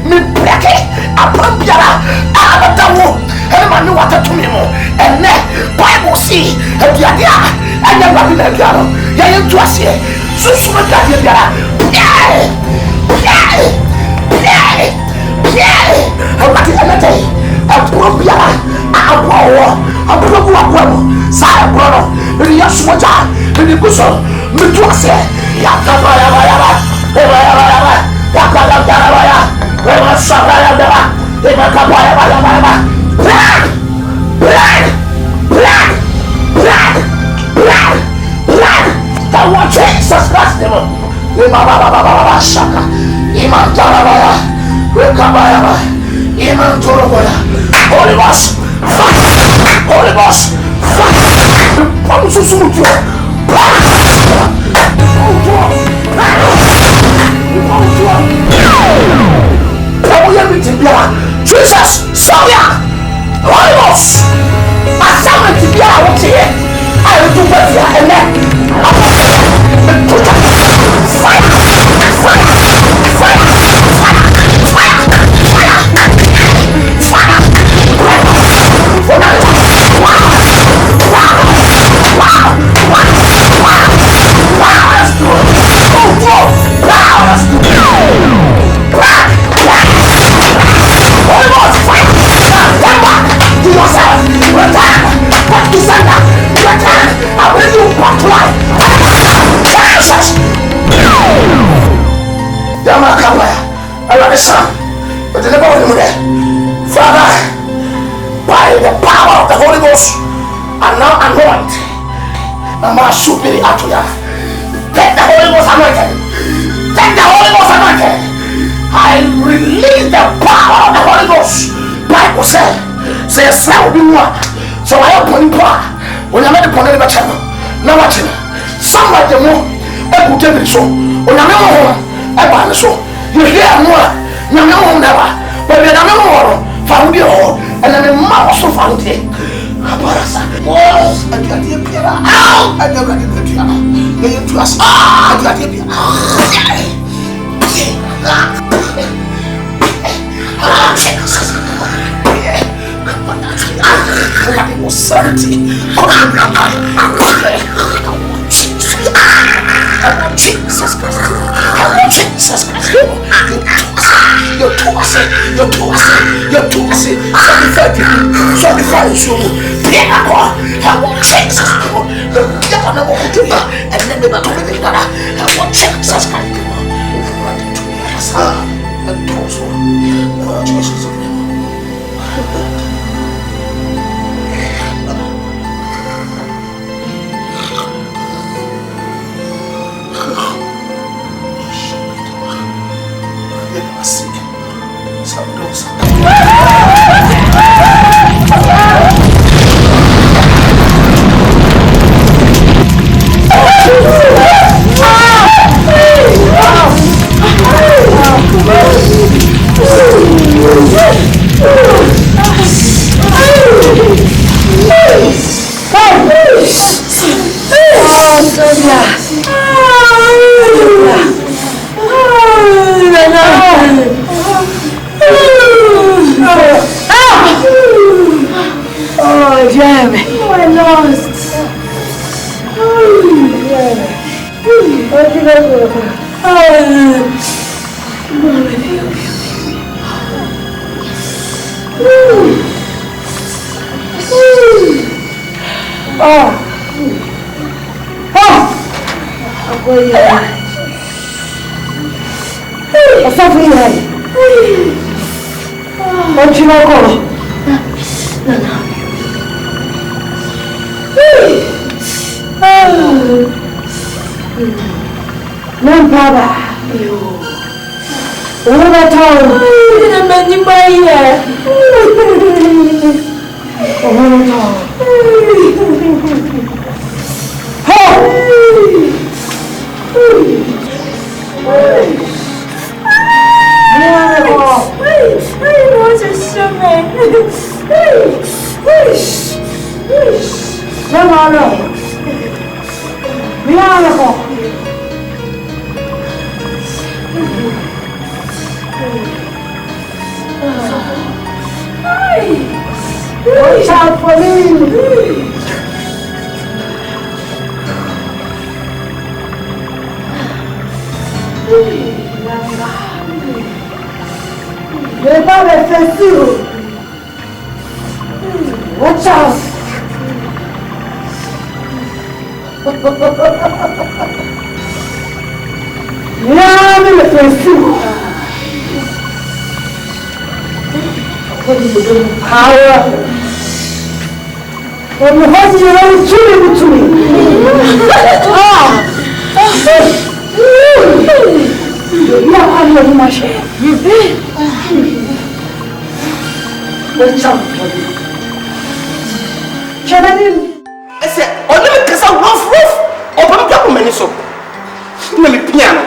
Me break it. Upon Biara, I have a war. Anyone who attack me, and then Bible see, and the idea, and the Bible, and the Bible, Susuma Gadia, Pierre, I'm not in a day. I'm probably I'm probably Sarah brother, the Yaswaja, the Busso, Mutuase, Yakabaya, I want Jesus Christ, Shaka, Iman Tarabaya, Rekabaya, Iman Torabaya, Holy Ghost, Holy Ghost, Jesus, Soya, Holy Ghost, I summon to be out here. I will do what you are, and then Father, by the power of the Holy Ghost, and now anoint Mama Superi Atuya. Take the Holy Ghost anointed. Take the Holy Ghost anointed. I release the power of the Holy Ghost. Bible say will be one. So I open power. When I made the point of the channel, now watching. Some like the moon, I put every so. When I know home, I buy the so. You hear more, you know never. But we are no found you all, and then the mouse of found it. Aparasa, was a Gadia Piera. Ow! I never did the piano. They to us. Ah, Gadia Piera. Jesus. Come on, I was 70. Jesus Christ. Jesus Christ. You're too sick. Sacrifice you. I want Jesus. And then we I want Jesus Christ. Oh, Jeremy. Oh, I lost. No, Baba. What about Tom? I'm in my ear. Oh, Watch out for me. Watch out. Power. When you hold your own, give it to me. Watch out for me. I said, oh, let me kiss a rough. Open up your many so. Let me piano.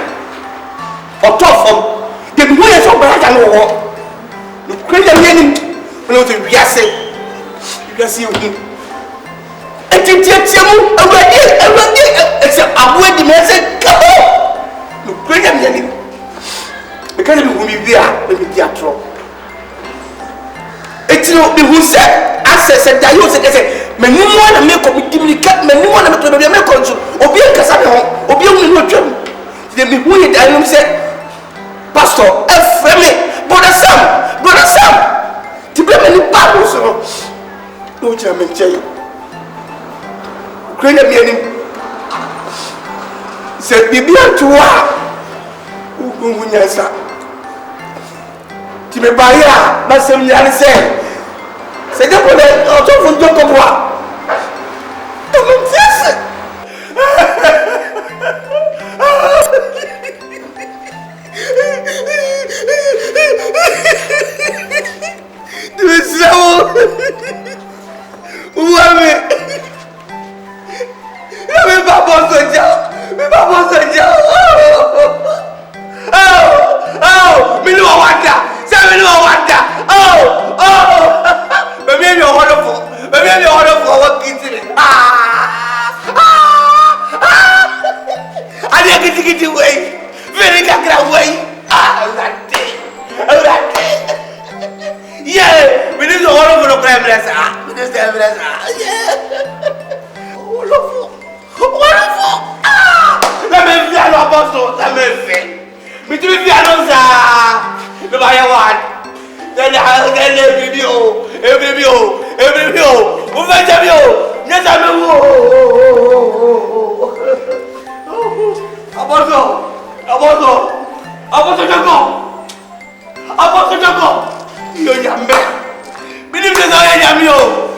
Or tough from the way so bright and war. The crazy meaning. We know to be a say. You can see him. And you take him already. Except I'm waiting. I said, come on. The crazy meaning. Because we will be there. Let me get trouble. It's not the who said, I said, that you said, men who want to make up with Diminicat, men who want to make a consul, or be a Cassano, or be only no trouble. They be who you died and said, Pastor, Brother Sam, to be many Bibles, no German jail. Great meaning said, be beyond to war. Who yes, sir. To be by here, but some young say. C'est que pour les autres font deux comme moi. Comment c'est? Tu es ça où mais pas bon ce diable. Mais pas bon ce diable. Oh, mais nous on va là. C'est nous on va là. Oh. Maybe you're wonderful. Maybe you're wonderful. What gives it? I didn't get it away. Very good away. That day. Yeah, we need a wonderful evidence. We need the evidence. Yeah. Wonderful. Let me be an apostle. Let me be. Between the annoncer. The buyer one. Then I get every video. Who va dire yo? Yes, I know. Apostle Joko. Yo yambe. Believe the Zoya Yamio.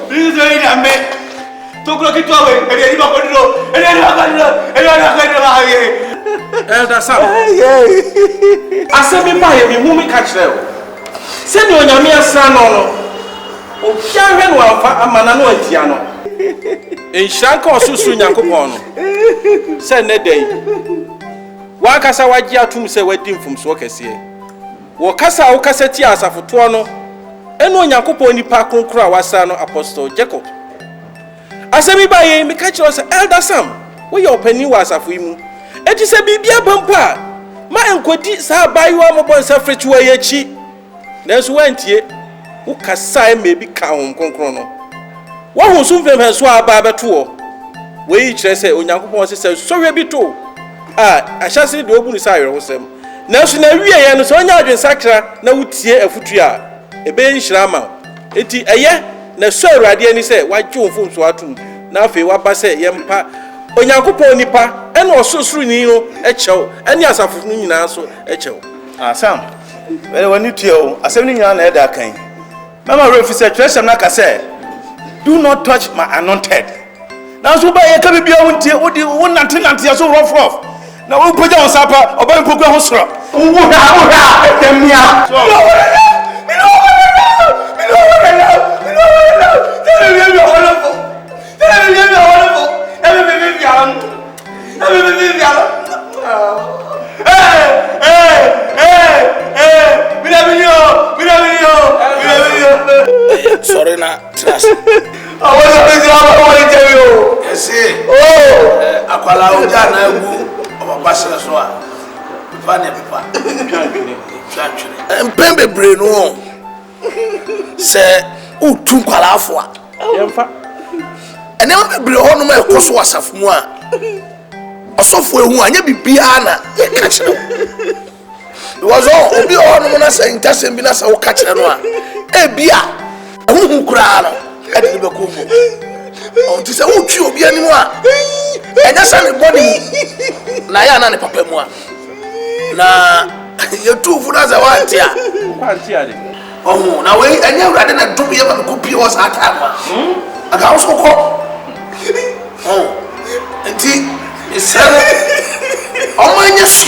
Believe the Zoya Yambe. Toklo kitwawe. Eri ba kodiro. Elder Sam. Asemi ba ye mi mu mi catch there. Send you on your son. O kiawe no amana no atia no. Enhyanka osusu nyankopon no. Se ne dai. Wa kasa waji atum se wadi mfumso kese. Wo kasa wo kasa ti asafoto no. Eno nyankopon nipa kronkro a wasa no Apostle Jacob. Asemi ba ye mi ka kire se Elder Sam. Wo ye opani wa asafo imu. Eti se bibia bampa. Ma enkodi sa bayiwa mo bon sa fretuwa ye chi. Nanso wantie wo kasa mebi ka hom konkron no wo hu so mfem so aba beto wo yi kire se onyankopon se sohwe bi to ahyase de obu ni sa yere hosem nanso na wie ye no so onya adwen sakra na wutie afutu a ebe nhira ma eti eye na so awurade ani se wagye mfom so atum na afi waba se yempa onyankopon nipa ene ososuru ni no echew ene asafo no nyina so echew Sam when you tell assembly na eda kan mama refi say treasure na ka say do not touch my anointed now so ba ye ka bibia wontie wodi wonante ya so rough na wo poja on sapa oba mpogwa ho soro wuha etemia Sorry na trust. I want to tell you. Yes. Akwala oja na egu obasere so a. Ba na pepa. Twantwene. Mpembe bre no. Say, oh, two qualafua. And then we bring on my course of moi. Also, for who I never be Anna, catch them. It was all be on when I say, Tassin Binas or catch them. Eh, Bia, who crown at the Bakumo. Oh, this is a who chew be anyone. And that's anybody. Nayana and Papa moi. Na you two for us a want here. Oh, now wait, and you rather than do me ever could be was at Amma. A house will call. Oh, and tea is selling. Oh, my, yes,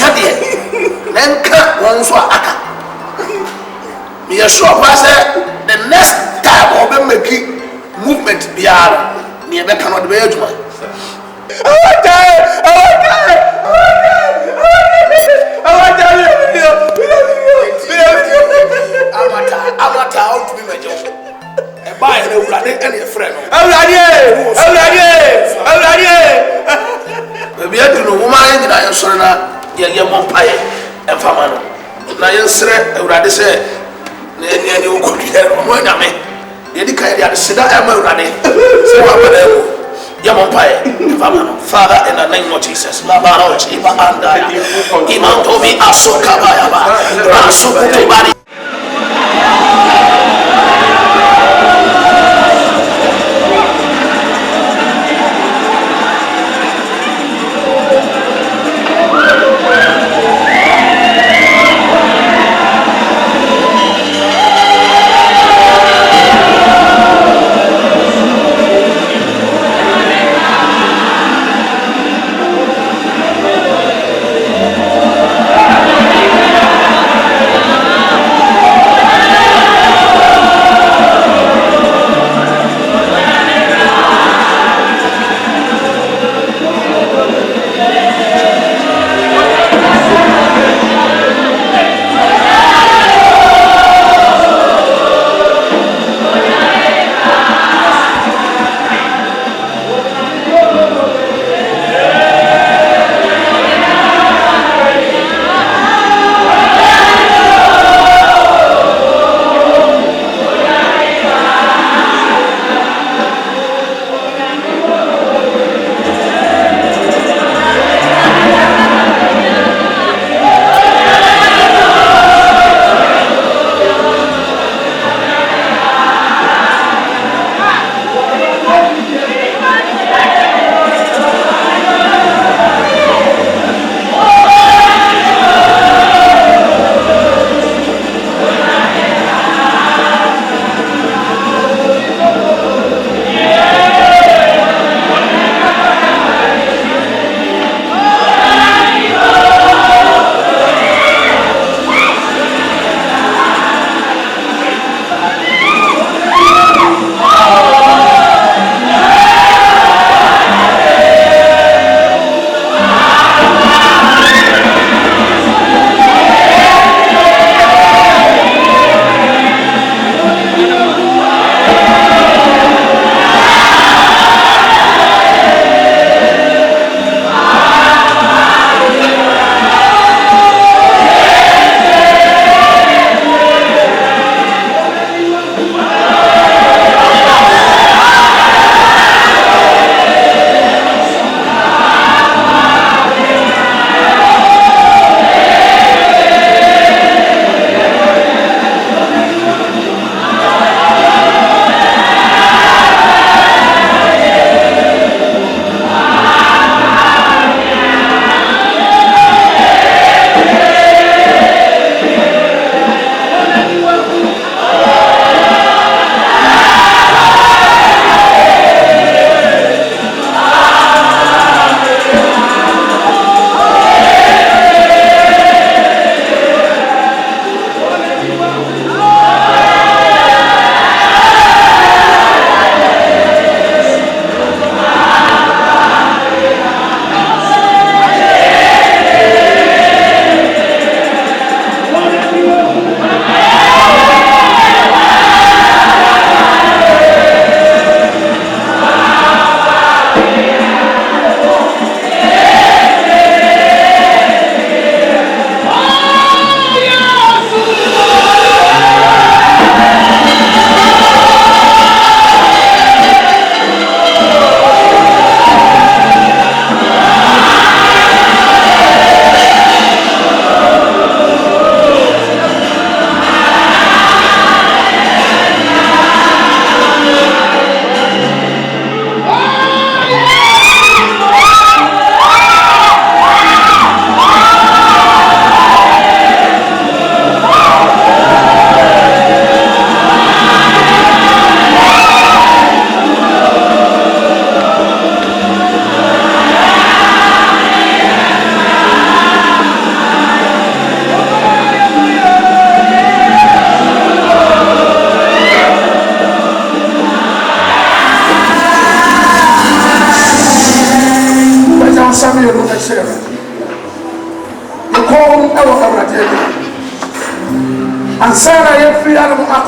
then cut one so aka. Me a sure passer the next time of them making movement beyond near the cannot be able. Amata out to be my job. And buy a any friend. Maybe I do know woman in I am sorry, young umpire and family. Nayan already said, you could hear one of me. You can't sit down and ready. So I'm young umpire, Father, in the name of Jesus. Labaro, Chiba, and Iman Tobi, Asokabaya, Asokobari.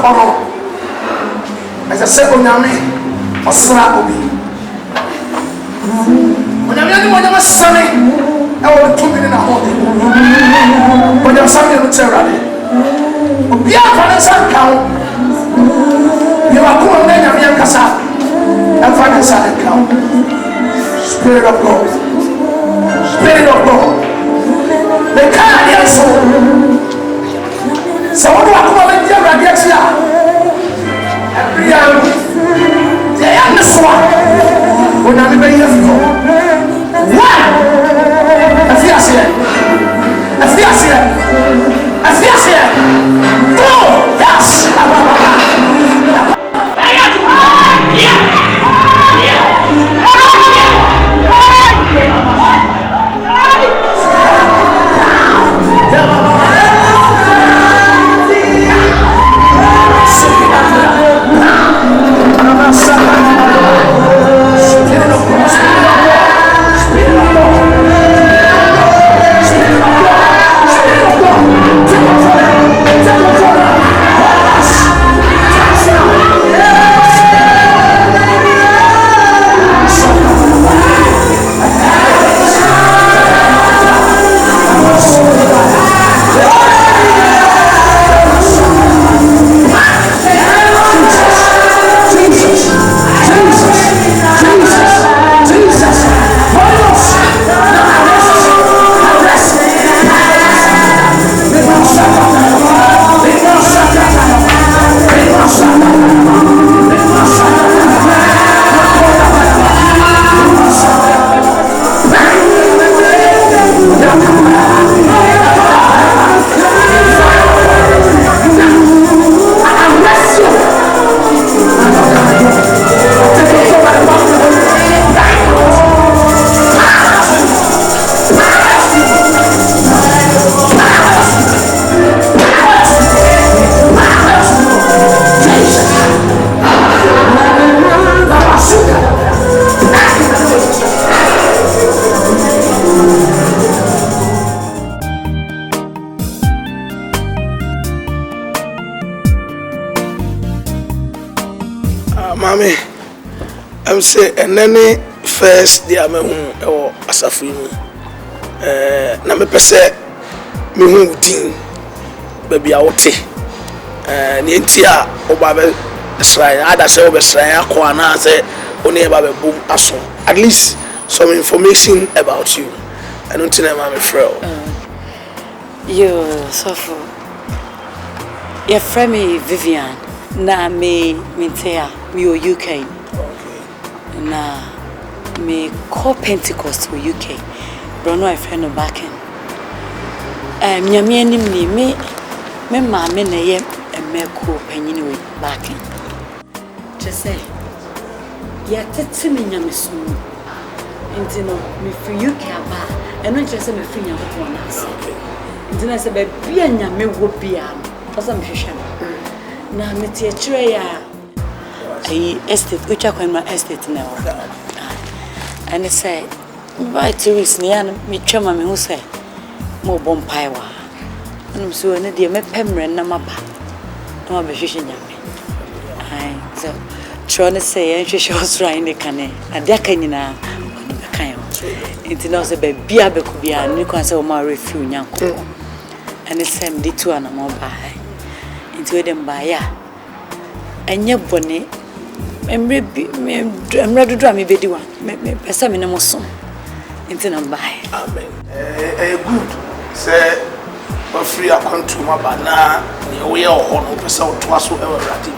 honor. As I said, Onyame, Osra Obi. Onyame, anyone sunny, I will 2 minutes a home. When you're Sunday, you tell me. We are financial count. You are going to be a casa and financial count. Spirit of God. Spirit of God. The Canadian soul. So what do I come and tell you against you? Every year, the youngest one, when I'm very young, one, a fierce here, a fierce here, a fierce here, two, yes. I'm say and then first the ame hu or asafu mu na me pese me hu din baby a wote ne ntia oba be shrine ada say oba shrine akwa na say oni ba be boom aso at least some information about you and until na me frɛ you suffer your friend me Vivian na me mintea we UK na me call Pentecost for UK but no I friend no back in nyame anim ni me ma me na ye me ko panyini we back in just say ya tete me nyame so enti no me free UK aba eno just say me free nyame ko na ase enti na say be bia nyame wo bia no asa me hwehwe na me tie kire ya estate which are estate now and it said by tourists near me chama me who say more bompaiwa and I'm so na dia me pemre na maba na ma behwehwe nyame ai so trying say en hwehwe osra ni kane adia kan nyina oni be kan yo enti na so be bia be ko bia ni kwa say o ma refill nyanko and it said di to na mo ba enti we dem ba ya enye bone emre do am bedi wa me pesa me ne mo so enti na ba amen good say o free account to ma ba na ne we e ho no pesa o to aso e wurade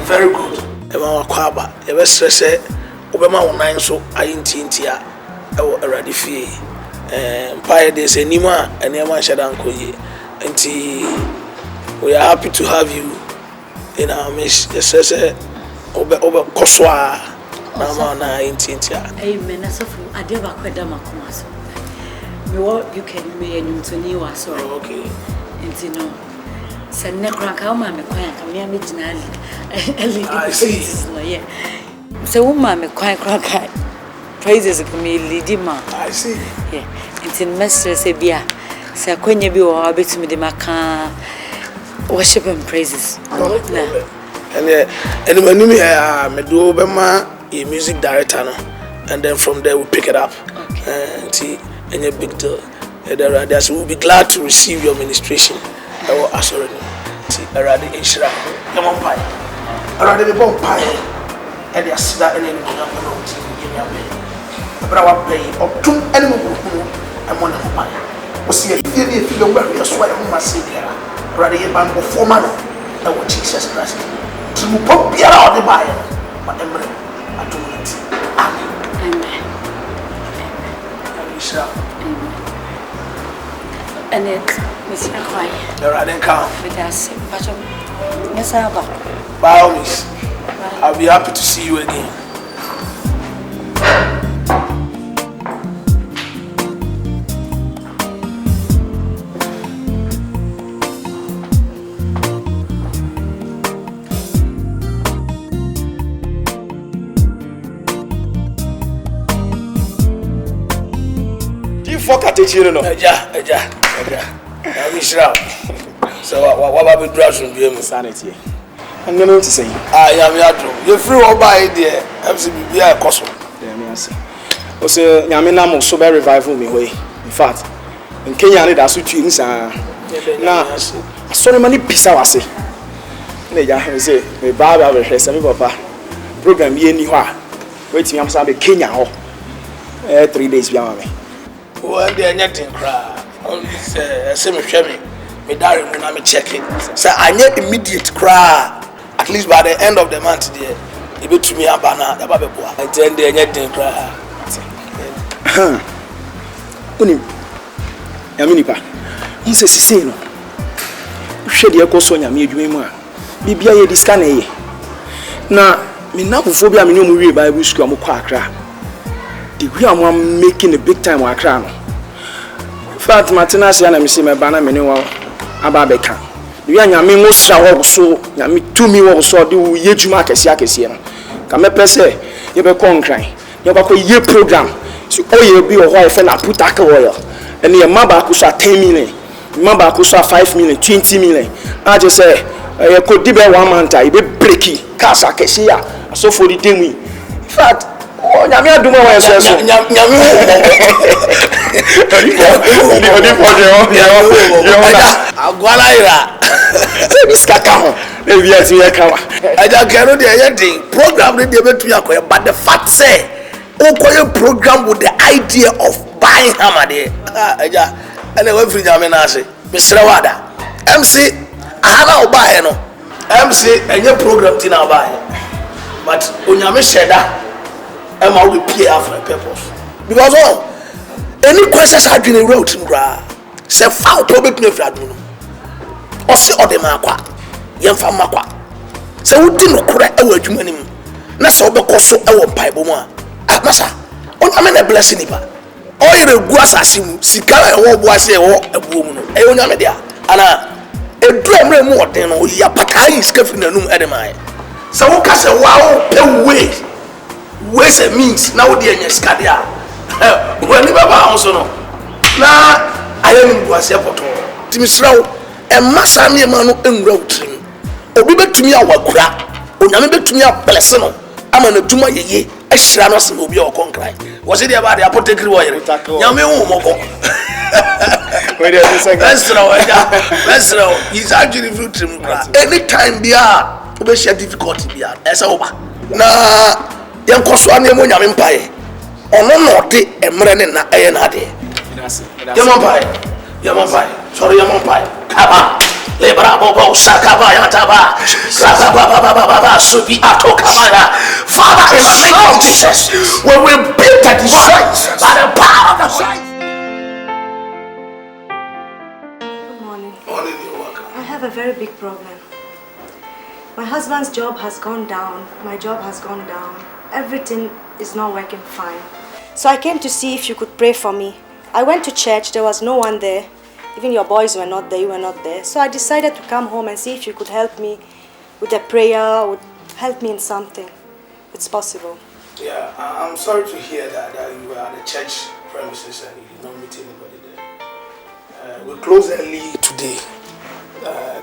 very good e ma kwa ba e be stress o be ma wonan so ayinti a e wo wurade fie empire dey say nima ene ma shada nkoye enti we are happy to have you in our midst. Say obe koswa na ma na intintia amen asofu ade ba kweda makoma so me wo you can me enyum to ni wa so okay enti no se ne kran ka ma me kwan ka me amegina ali praises no yeah se wo ma me kwan ka praises ko me lead ma I see yeah enti mestre se bia se akonya bi wo abetumi de maka Worship and praises. And when me do a music director, and then from there we pick it up. And see, and a big deal. So we'll be glad to receive your ministration. See, already Ishra, come on, pie. Already the bomb pie. And they are that and then we have no but I will play or two animal and one of mine. Was see if you were your sweat on my city. Already a band of 4 months. That was Jesus Christ. To pop Pierre out the buyer. But Emily, I do it. Amen. Amen. And we shall. And it's Mr. Quiet. There are then come. With us. Yes, I have. By all means, I'll be happy to see you again. Fuck at each other, no. Eja. I'm Israel. So, what about the drugs from the sanity? I'm going to say, I am your you're free all by there. MCB, a cosmo. Also, Yaminam so very revival me way. In fact, in Kenya, I need twins. Now, so many pieces I say. Neja, say, my brother has a papa program. Ye ni wa. Wait, I'm saying Kenya. 3 days beyond me. One day, nothing cry. Only say, me diary when I'm checking. So I need immediate cry. At least by the end of the month, dear. You be to me a banana, the baby boy. I tell you, nothing cry. Unim, Yaminipa. He says, "See, no. Shed your cosonia, me dream. Bibia ye discane. Now, me now phobia me no movie Bible school am kwakra. The way I'm making a big time wakra no. Fat Martina say na me see me bana me ne wa ababeka. The way nyame ngo sra wo so, nyame TUMI wo so de wo ye dwuma akese no. Ka me pese ye be konkran. Ye ba ko ye program. So oil be or wife and I put that oil. And your mother could 10 million. Mother could 5 million, 20 million. I just say, I could be 1 month, I be breaky. Casa Cassia, so for the TUMI. In fact, oh, Yamia do my answer. I'm going this cacao. Maybe I see a cow. I don't care anything. Program the debate to your but the fact say. Okoye program with the idea of buying hammer there. And then when free jamina say, Mr. Wada, MC, I have buy no. MC, and your program tina buy. But when you share that, Emma will pay for a purpose. Because any questions I been wrote in gra, say found probably no fladun. Or say or the makwa, young fam makwa. Say who didn't correct a word you mean. Naso be koso a word Bible one. Masa, on a blessing. All you go as Sikara and what say or a woman, a young media, and a dream more than your patai is scuffing the room at my. So, who can say, wow, a way, ways and means now, dear Scadia. When you have also no. Now, I am in was airport. Timisrow, and Massami Manu and road train. Or be back to me our crap, or never to me a blessing. I'm on a tuma ye. I shall not see your concrete. Was it about the apothecary warrior? Yammy Moko. Let's know. He's actually fruit. Anytime they are, we share difficulty. As over. Now, young Coswani Moniam Empire. Or no more day and Mrenna Ayanade. Yaman sorry, Yaman Kaba. Lebrabo Sakaba Yataba Sakaba Subi Ato Kamara. Father, in the name of Jesus, when we build that device by the power of the Christ. Good morning. I have a very big problem. My husband's job has gone down. My job has gone down. Everything is not working fine. So I came to see if you could pray for me. I went to church. There was no one there. Even your boys were not there, you were not there. So I decided to come home and see if you could help me with a prayer, would help me in something. It's possible. Yeah, I'm sorry to hear that you were at the church premises and you did not meet anybody there. We close early today.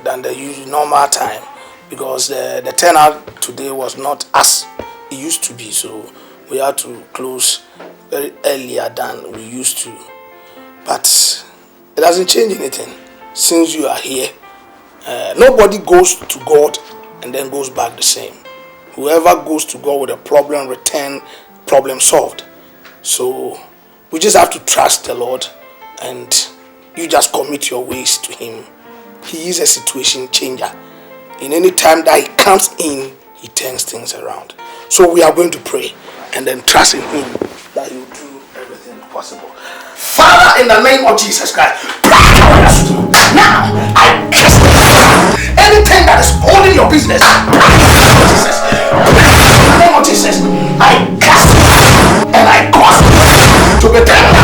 than the normal time because the turnout today was not as it used to be. So we had to close very earlier than we used to. But it doesn't change anything since you are here. Nobody goes to God and then goes back the same. Whoever goes to God with a problem, return problem solved. So we just have to trust the Lord and you just commit your ways to Him. He is a situation changer. In any time that He comes in, He turns things around. So we are going to pray and then trust in Him that He will do everything possible. Father, in the name of Jesus Christ, now I cast anything that is holding your business. Jesus, in the name of Jesus, I cast and I cause to be turned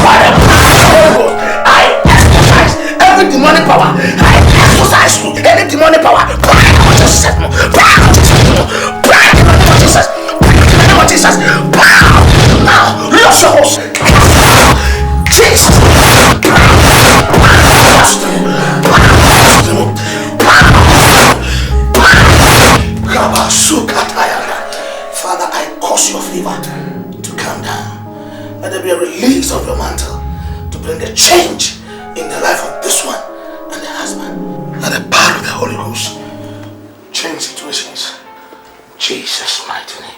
by the power of the Holy Ghost. I exercise every demonic power. I exercise any demonic power. Jesus. Jesus. Now, lose your host. Jesus. Father, I cause your fever to come down. Let there be a release of your mantle to bring a change in the life of this one and the husband. Let the power of the Holy Ghost change situations. Jesus' mighty name.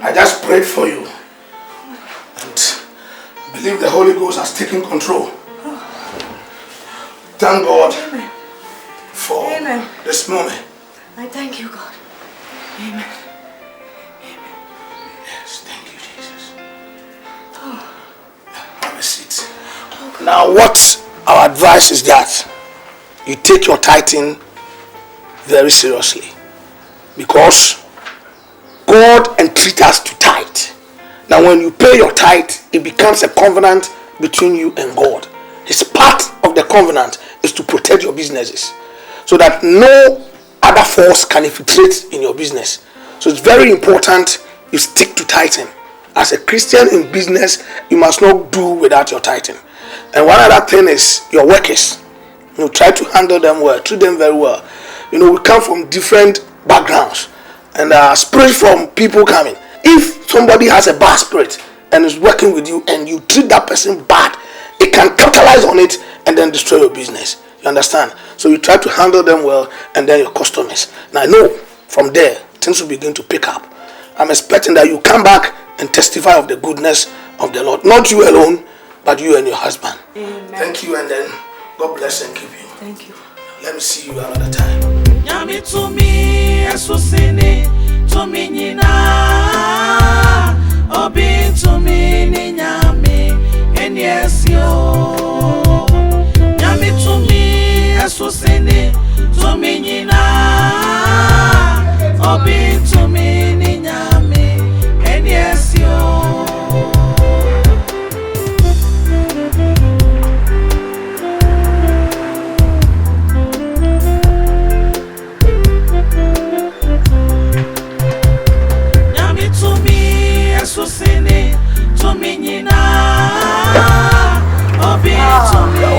I just prayed for you and believe the Holy Ghost has taken control. Thank God for this moment. I thank you, God. Amen. Yes, thank you, Jesus. Have a seat. Now, what our advice is that you take your tithing very seriously because God entreats us to tithe. Now when you pay your tithe, it becomes a covenant between you and God. His part of the covenant is to protect your businesses so that no other force can infiltrate in your business. So it's very important you stick to tithing. As a Christian in business, you must not do without your tithing. And one other thing is your workers. You try to handle them well, treat them very well. We come from different backgrounds. And spirit from people coming. If somebody has a bad spirit and is working with you and you treat that person bad, it can capitalize on it and then destroy your business. You understand? So you try to handle them well and then your customers. Now I know from there things will begin to pick up. I'm expecting that you come back and testify of the goodness of the Lord. Not you alone, but you and your husband. Amen. Thank you and then God bless and keep you. Thank you. Let me see you another time. Nyami TUMI esusini TUMI nyina obi TUMI ni nyami eniesio Nyami TUMI esusini TUMI nyina obi TUMI ni nyami eniesio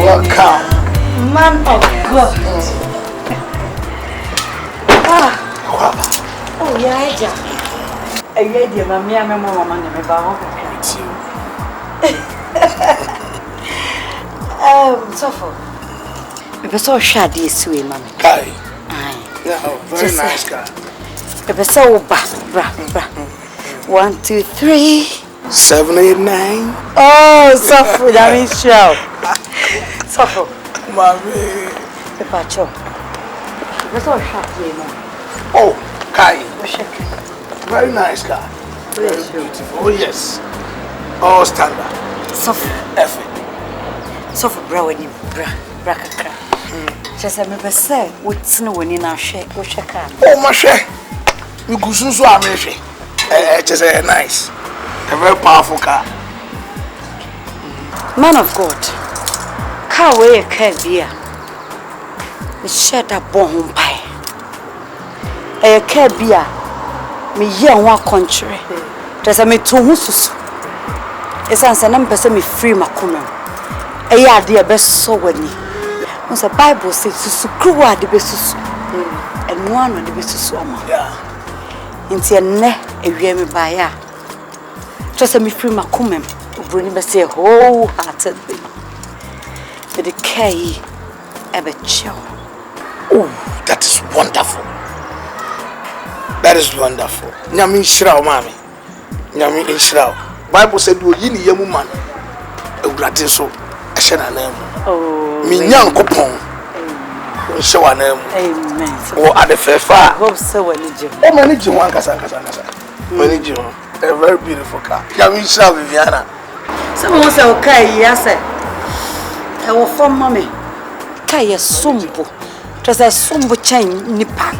Welcome. Man of God. Oh, yeah, I read your mammy, I'm a woman, and about so for a so shady sweet mammy. Yeah, very nice guy. A so bra. 1, 2, 3, 7, 8, 9. Oh, so for that is show. So for mommy. The pacho. A so shady, oh, Kai. Very nice guy. Very beautiful. Oh, yes. All standard. So for F. So for bra when you bra. Just a member say, what's no one in our shake or check out. Oh, my share. You go soon, so I'm just nice. A very powerful car. Man of God, car way a car beer. The shed up bomb pie. A car beer. me ye ho akontre tese me to hu susu esa nsa na mpese me free makoma eya ade e beso wani onse bible say susu kruwa de besusu enu ano de besusu ama nti enne ewie me ba ya tese me free makoma obroni be say wholeheartedly the key ebe chill. Oh, that is wonderful. That is wonderful. Nyami nshira mami. Nyami nshira. Bible said wo yi ni yemu man. Ewurade so ehye na nam. Oh. Mi nyankopon. Nhye wa nam. Amen. Wo adefefa. Hope so wani je. O mani je wan kasa. Mani je wan. A very beautiful car. Nyami nshira Viviana. Someone say okay, yes. E wo from mommy. Kai sumbo. Just a sumbo chain nipa.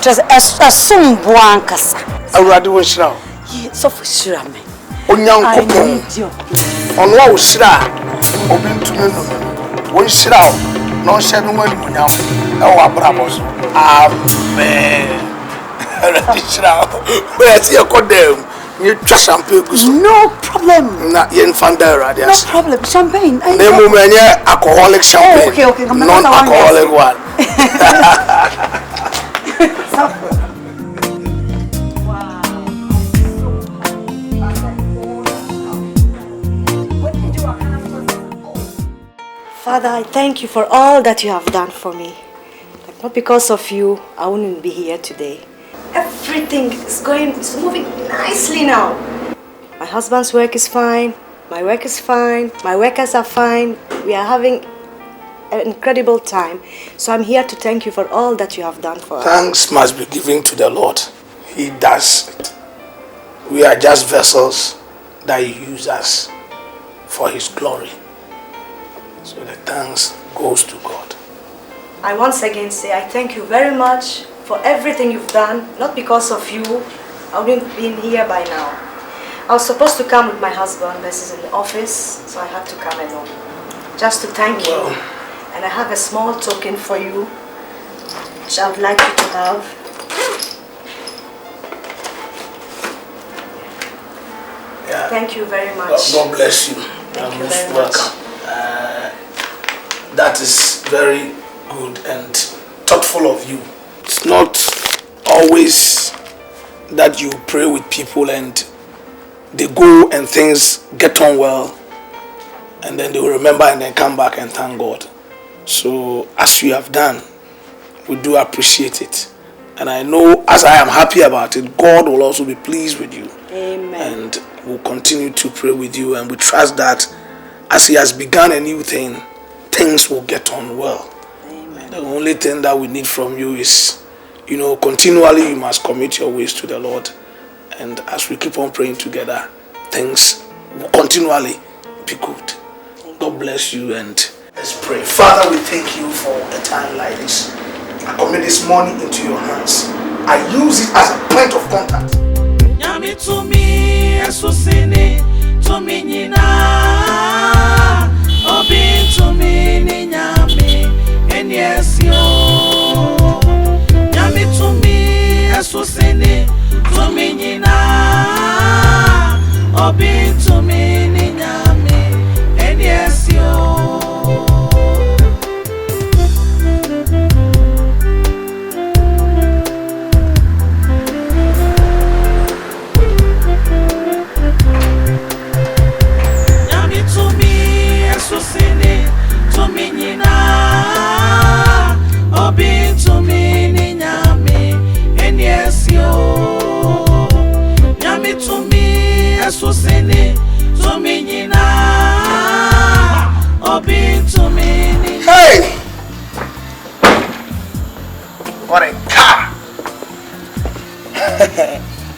Just a sumbo ankasa. Awurade wo nshira. Ye so for shira me. Onyankopon. Ono wa wo shira. Obi ntumi no. Wo nshira o. No hye no wani munyawo. E wo abrabo so. Amen. Awurade shira. We ati e kodem. You try champagne. No problem. Na yen fanda radio. No problem. Champagne. The moment alcoholic champagne. Oh, okay. Non-alcoholic one. Father, I thank you for all that you have done for me. Like, not because of you, I wouldn't be here today. Everything is moving nicely now. My husband's work is fine. My work is fine. My workers are fine. We are having an incredible time. So I'm here to thank you for all that you have done for us. Thanks must be given to the Lord. He does it. We are just vessels that He uses us for His glory. So the thanks goes to God. I once again say I thank you very much for everything you've done. Not because of you, I wouldn't be here by now. I was supposed to come with my husband, but he's in the office, so I had to come alone. Just to thank you. And I have a small token for you, which I would like you to have. Yeah. Thank you very much. God bless you. Thank you very welcome. That is very good and thoughtful of you. It's not always that you pray with people and they go and things get on well and then they will remember and then come back and thank God. So as you have done, we do appreciate it. And I know as I am happy about it, God will also be pleased with you. Amen. And we'll continue to pray with you, and we trust that as He has begun a new thing, things will get on well. Amen. The only thing that we need from you is, continually you must commit your ways to the Lord. And as we keep on praying together, things will continually be good. God bless you, and let's pray. Father, we thank you for a time like this. I commit this morning into your hands. I use it as a point of contact. Nyami TUMI esusini TUMI nyina obi TUMI ni nyami enyesio Nyami TUMI esusini TUMI nyina obi TUMI ni nyami enyesio TUMI nyina obi TUMI ni nyami enyesio Nyami TUMI esusini TUMI nyina obi TUMI ni. Hey! What a car!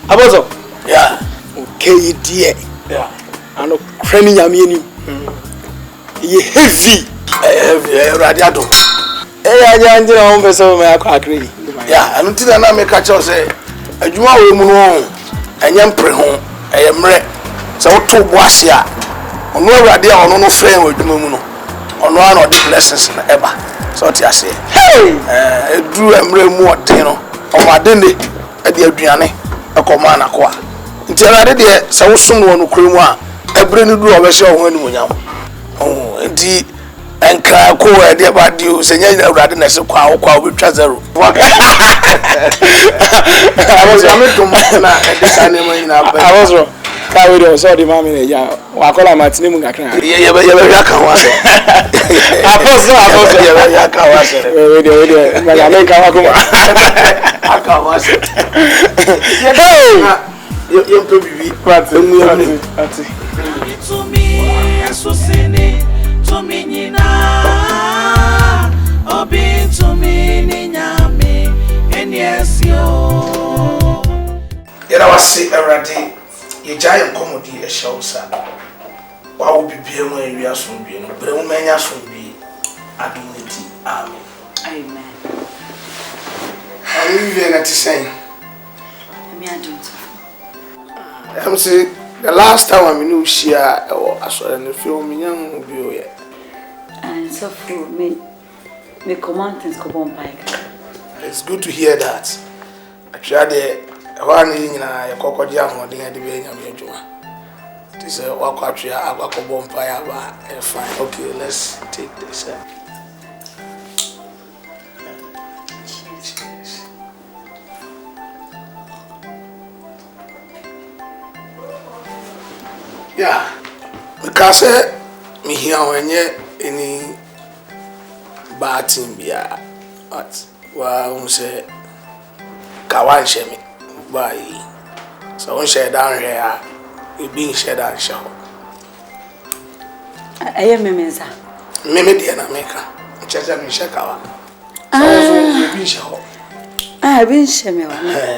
Abozo? Yeah. Okay, dear. Yeah. I know craning yamini. Ye heavy. Radiator. I can't do it. So I agree. Yeah, I don't think I make a choice. I do not know. I am pre home. I am red. So to wash ya. On no radio, on no friend with the moon. On one of the blessings ever. So I say, hey, I drew a more dinner. On my dinner at the Adriane. komana kwa nti awurade de sɛ wo som no no kuru mu a ɛbrɛ no duru ɔbɛhyɛ wo ho animonyam nti enka ko de ba di o sɛ nya awurade na se kwa wo betwa zero awoso ameto na edika ne ma nyina ba awoso ka we do so di ma me na ya wa kola matine mu ngakra ye ya ka wa se awoso ye ya ka wa se we do ma ya me ka wa ko aka wa se ye mpe bibi ati to me asusini to me nyina obi to me ni nyame eniesio yera wase awrade ye giant comedy e showsa wa wo bibie mu awi asombi no bre mu manya asombi aduniti amen amen amen we na tisay me adunti I'm say the last time I knew she I saw in the film young boy and so for me commandments go on bike. It's good to hear that. Actually one in a crocodile on the Benjamin. This is what country I got a bonfire fine. Okay, let's take this. Yeah, because me here when any bad thing be but well say kawan shemi by so on share down here it being shared and show I am memeza meme dia na meka chacha me shakawa so be show bin shemi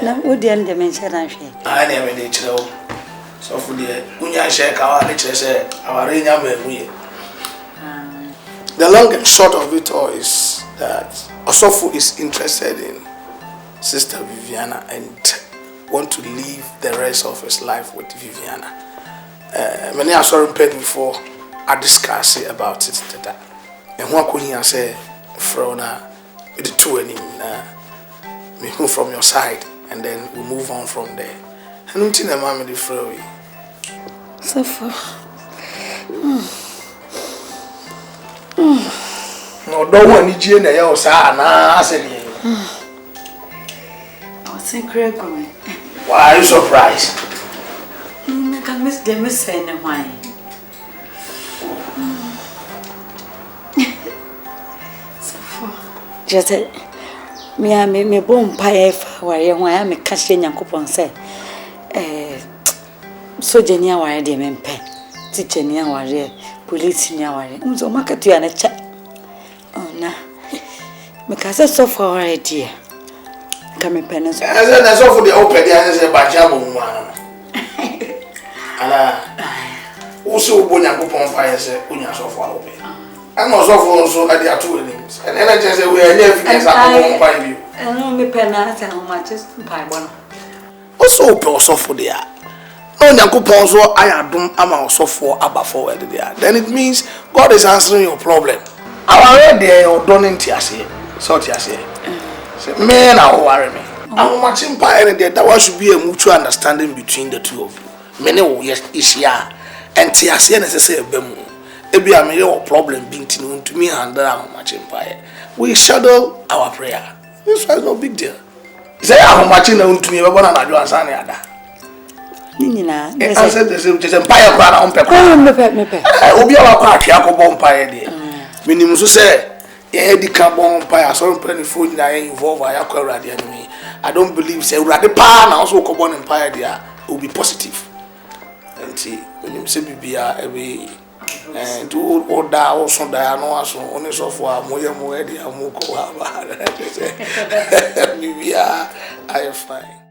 na odi an de men share and share na me dey chiro so for the unya share kawa le chese aware nya mamuye. The long and short of it all is that Osofu is interested in Sister Viviana and want to live the rest of his life with Viviana. Many are sorry before I discuss about it today. And one could hear say Frona with the two and me move from your side and then we move on from there. And until the mommy the Froy. So far. No, don't want to get in your son. I said, I was saying, Craig, why are you surprised? I can miss them saying why. So far. Just me bomb pie if I were why I'm a catching and coupon say. So Jenny, why dear men pen. Teacher near warrior, police near warrior. So market you and a chat. Oh, no. Because I saw for our idea. Come in penance. As I saw for the open, there is a bajabu one. And also, when I go on fire, say, Unia so far away. I'm also so at the two names. And then I just say, we are never by you. And only penance and how much is by one. Also, also for the Nyankopon so ayadom ama osofo aba forward there. Then it means God is answering your problem. Our there or don't ase. So ase. Say me na worry me. I'm matching pa there that one should be a mutual understanding between the two of you. Many wo yes isia and ase na say bemu. Ebi am your problem being to me handle am matching pa. We shadow our prayer. This was no big deal. Say am matching na untumi be bona na jo ansa na ada. Nina, I said the same thing. Empire plan on paper. Obi awa kwa atwa ko empire de. Minim so say ye di ka empire so mpani phone na involve ya kwa urade enemy. I don't believe say urade pa na so ko empire there will be positive. Enti minim say bibia every do order also da no aso oni so for amoye mo e di amoko wa ba. Bibia I fine.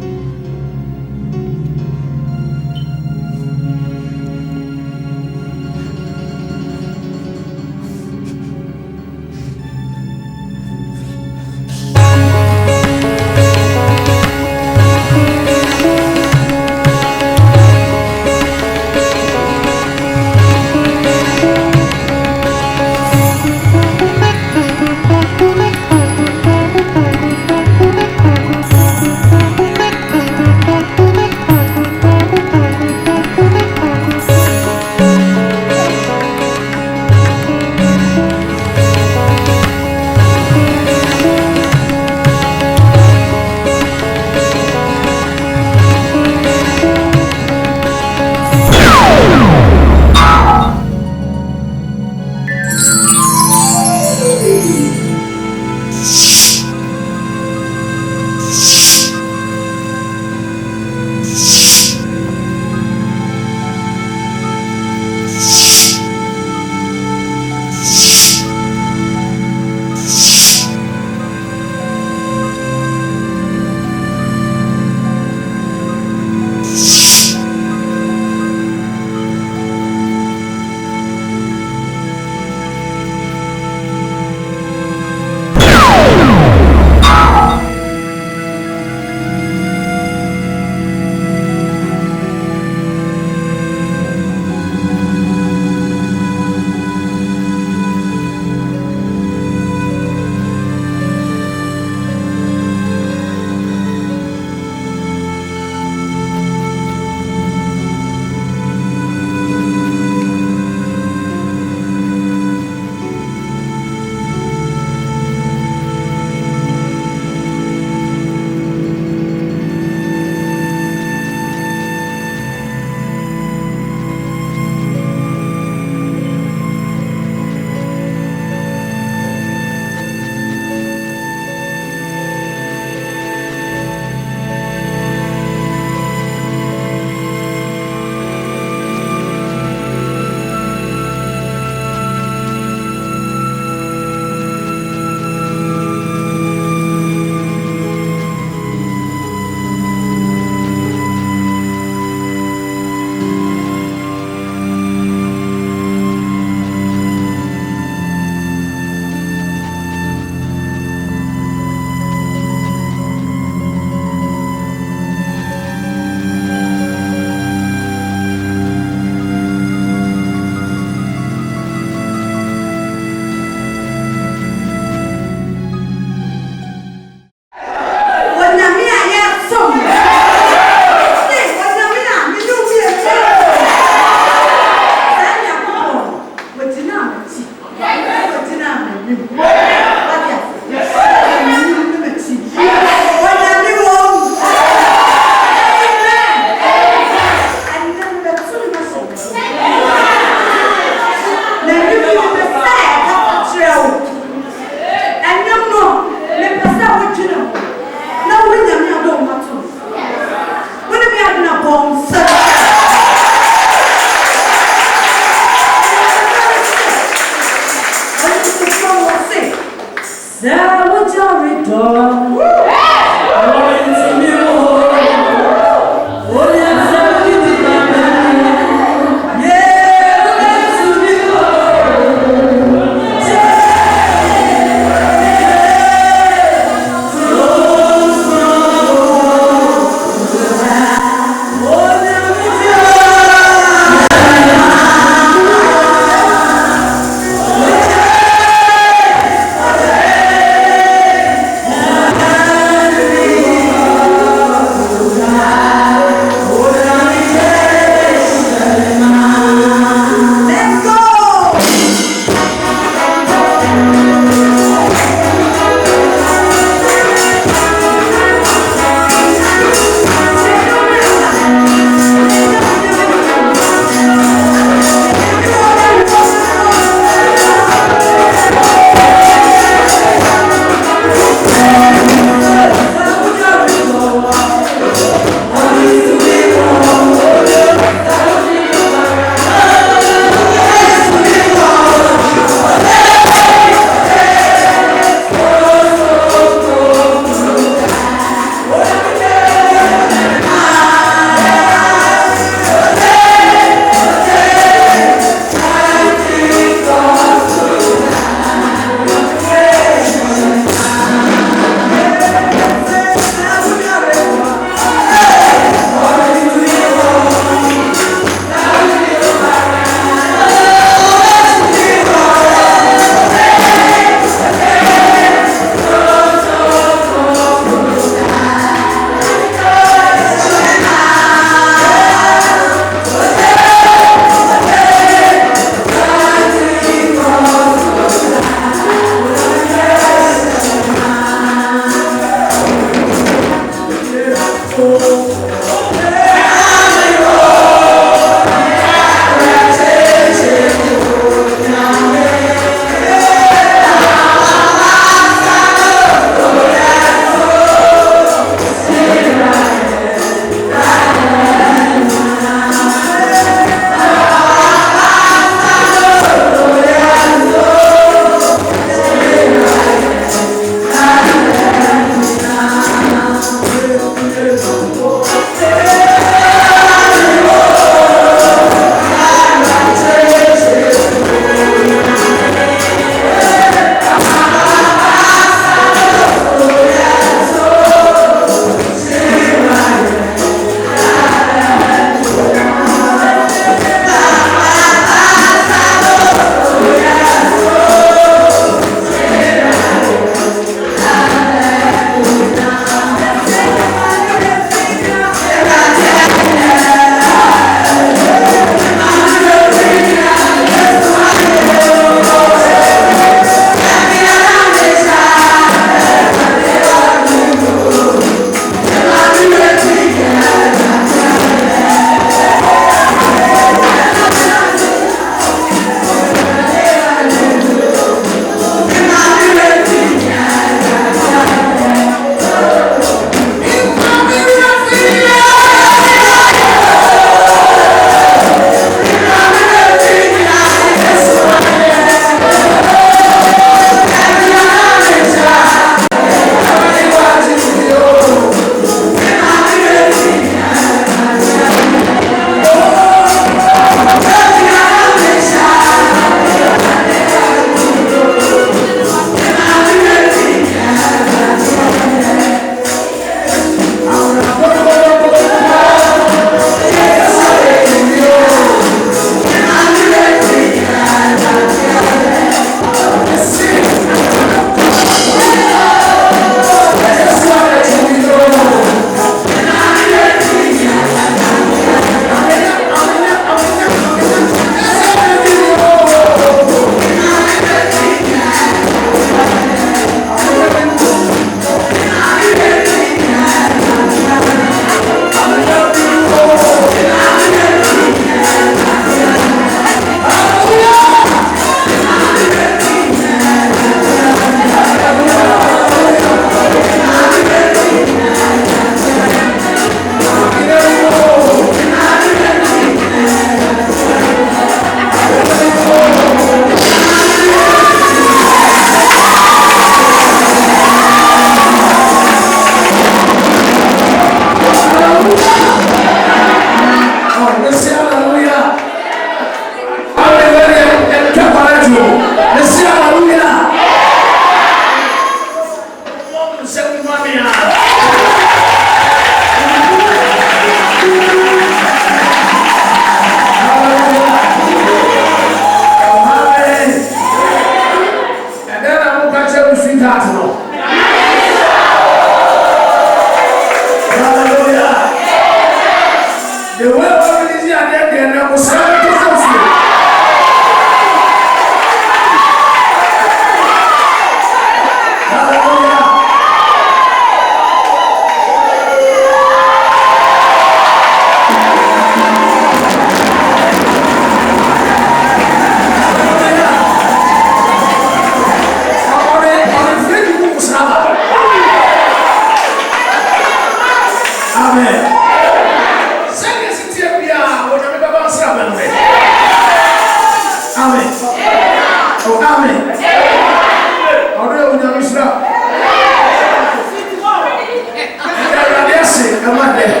Come on there.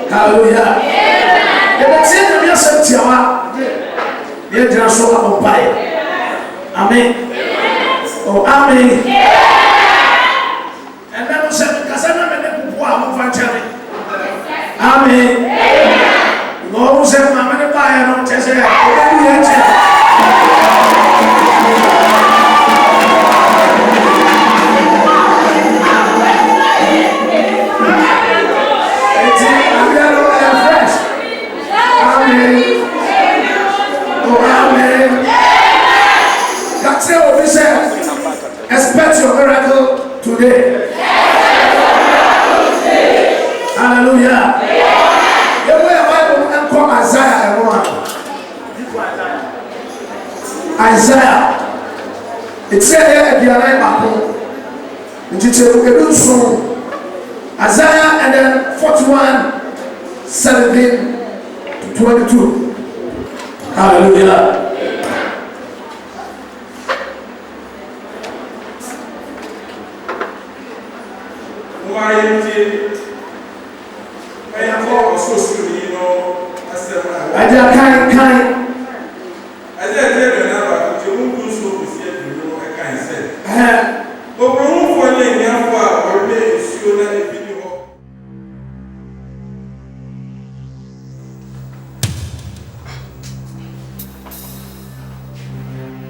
Hallelujah. Let's say the message to you. You're just so umpire. Amen. Oh, amen. And then we said, because I'm not going to go out of amen. Lord said, I'm going to buy an old test. Expect your miracle today. Hallelujah. The way the Bible call Isaiah, everyone. Isaiah. It said here, if you are right back home, Isaiah and then 41:17-22. Hallelujah.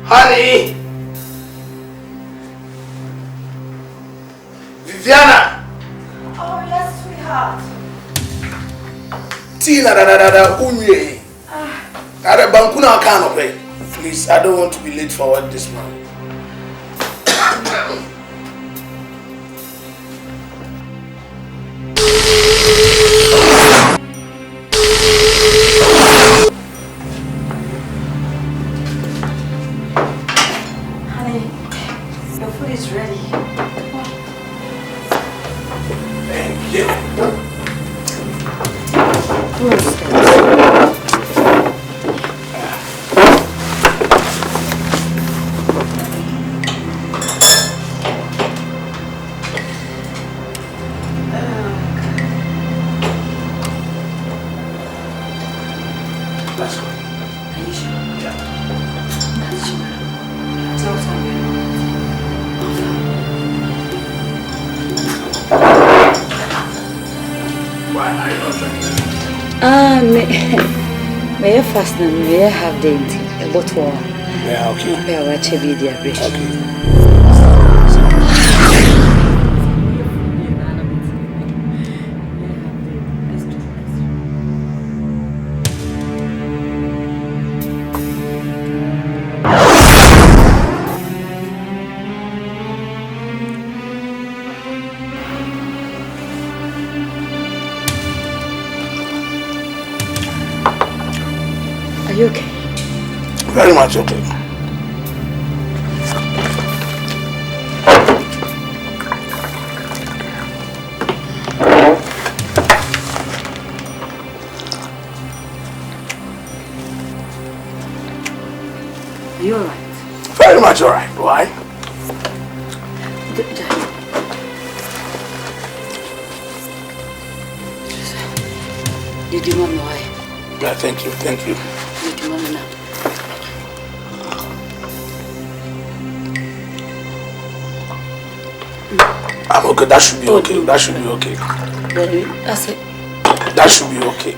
Honey, Viviana. Oh yes, sweetheart. Tina, unye. Ada bankuna kano pay. Please, I don't want to be late for work this morning. Honey, your food is ready. Thank you. Let's go. Are you sure? Yeah. Are you sure? Tell us how you're Why are you not drinking? May I fast now? May I have dainty? A bottle. Yeah, okay. May I watch a video? Okay. Are you okay? Very much okay. Are you alright? Very much alright. Why? Did you want why? Yeah, thank you, thank you. Did you want now? I'm okay. That should be okay. That should be okay. That's it. That should be okay.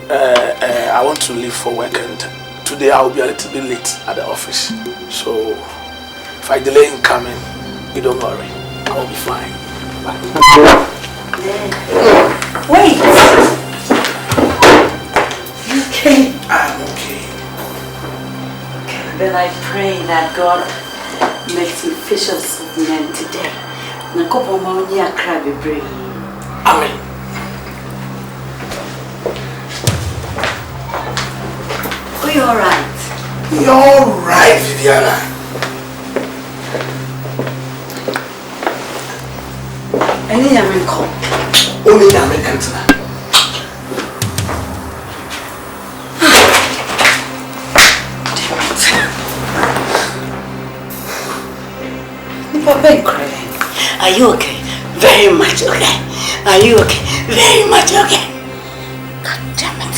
I want to leave for work, and today I will be a little bit late at the office. So if I delay in coming, you don't worry. I will be fine. Wait. You okay? I'm okay. Then I pray that God makes me fishers of men today. Na kopo maoni ya crabby brain. Amen. Are you alright? You're alright, Viviana. Any yamin call. Only yamin cantina. Papa, crying. Are you okay? Very much okay. Are you okay? Very much okay. God damn it.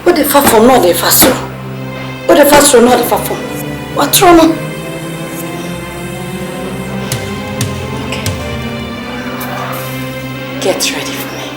What the fuck from not the fast? What the fast from not the fuck from? What's wrong? Okay. Get ready for me.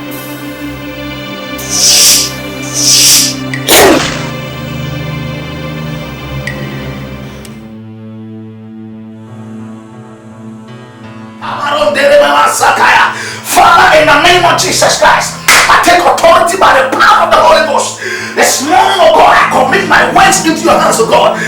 Father, in the name of Jesus Christ, I take authority by the power of the Holy Ghost. This morning, oh God, I commit my words into your hands, oh God.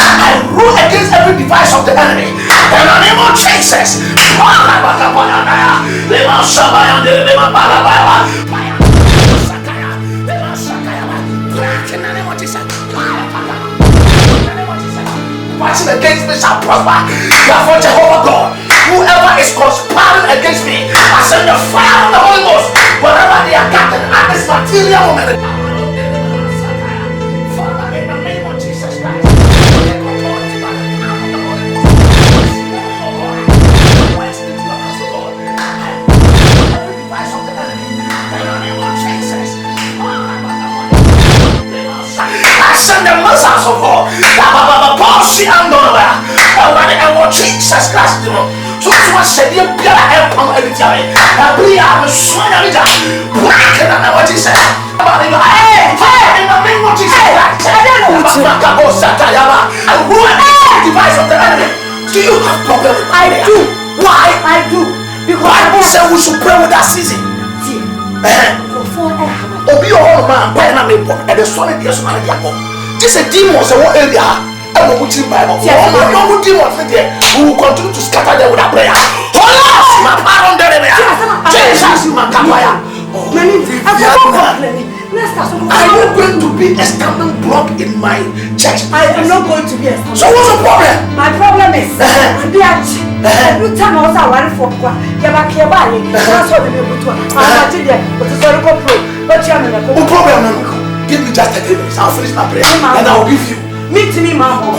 I rule against every device of the enemy. In the name of Jesus. Watching against me shall prosper. Therefore, Jehovah God, whoever is conspiring against me, I send the fire of the Holy Ghost wherever they are gathered at this material moment. Father, in the name of Jesus Christ, take authority by the power of the Holy Ghost. Every device of the enemy, in the name of Jesus. I send the missiles of God. And what Jesus Christ do. So I said, you get a help on every time. I believe I'm a son of it. Black and I what he said. Hey, in the name of Jesus Christ. I don't know what and who are the device of the enemy? Do you have problem with I do. Why? I do. Because I said we should pray with that season. Obi your man, by na me and the son of the son of Jacob. This a demons in what area? I will put in Bible. No demons there. We will continue to scatter them with a prayer. Holy my power on the Jesus, my kapaya. Are you going to be a stumbling block in my church? I am not going to be a stumbling block. So what's the problem? My problem is every time I was aware for that's what they do. No problem. Give me just 30 minutes. I'll finish my prayer and I'll give you. Meet me, Mama.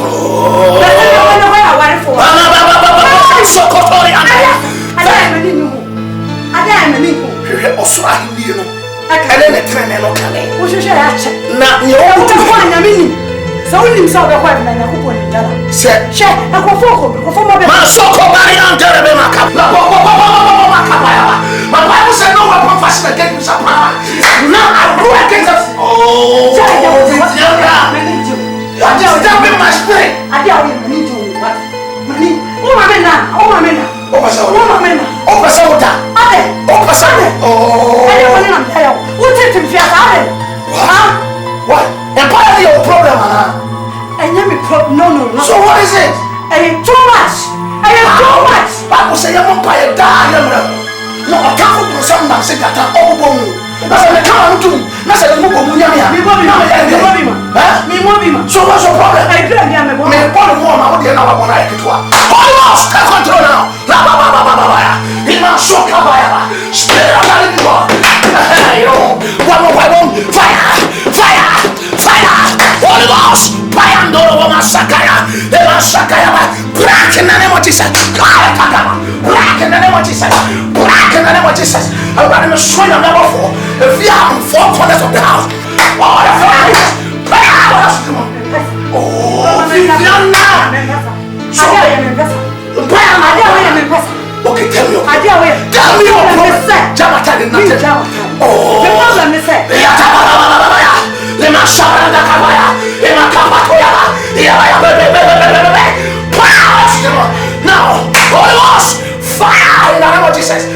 My Bible said no weapon fashioned against me shall prosper. Now I go against us. Oh, I'm stabbing my spirit. I tell you, money to what? Money. Oh, my man. Oh, my man. Oh, my son. Oh, my man. Oh, my son. Oh, my son. Oh, I don't want to tell you. What's it to be? What? Entirely your problem, and you no. So what is it? I am too much. Bible say you won't buy a die. No, I can't put some man say that all bone. That's a come to. That's a move of Munyamia. So what's your problem? I play me one more. I would never want to get one. Almost take control now. In my shock, spirit of the God. One. Fire. Holy Ghost. Bayandoro Masakaya. Black in the name of Jesus. Black in the name of Jesus. Black in the name of Jesus. I'm running a swing of number 4. If you are in 4 corners of the house, all the fire. Oh, Viviana. So, okay, tell me your problem. Jamata did not. Oh, the problem is that. Now, Holy Ghost, fire in the name of Jesus.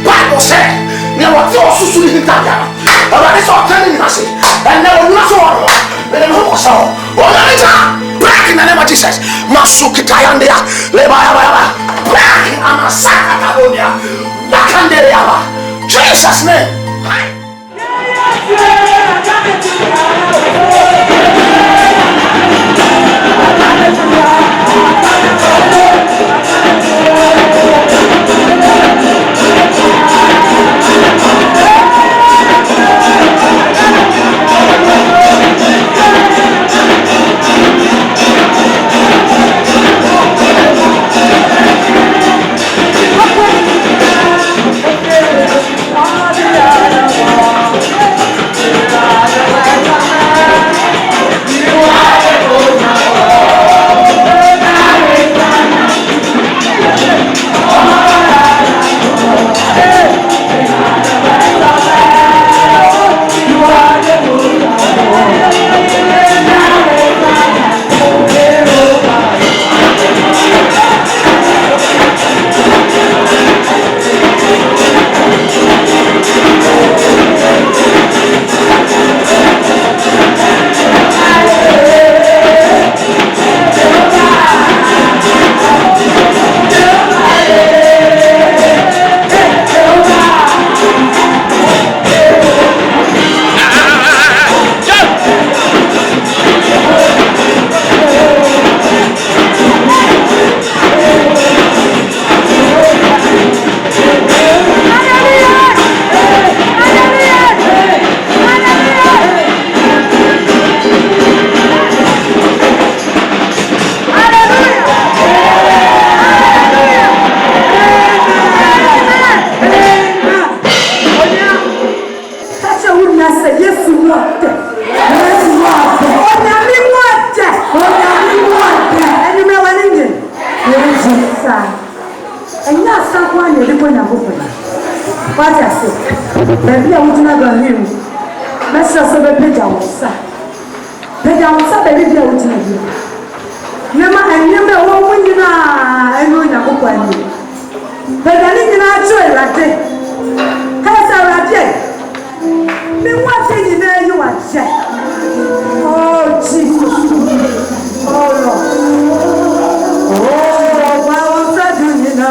Bible said, never thought to see him. But it's all telling us, and never not so. Then who was so? Black in the name of Jesus. Masukitayandia, Lebaya, black in Amasaka, Nakandea, Jesus' name. mo nya ko pa. What I say? Baby, I want to know him. Let's just have a page of sa. Page of sa baby, I want to know him. Nema anyame wo nyina enu nya ko pa ni. Page ani nyina acho irate. Ha sa irate. Me what say na you what say? Oh Jesus. Oh Lord. Oh, I want to do nyina.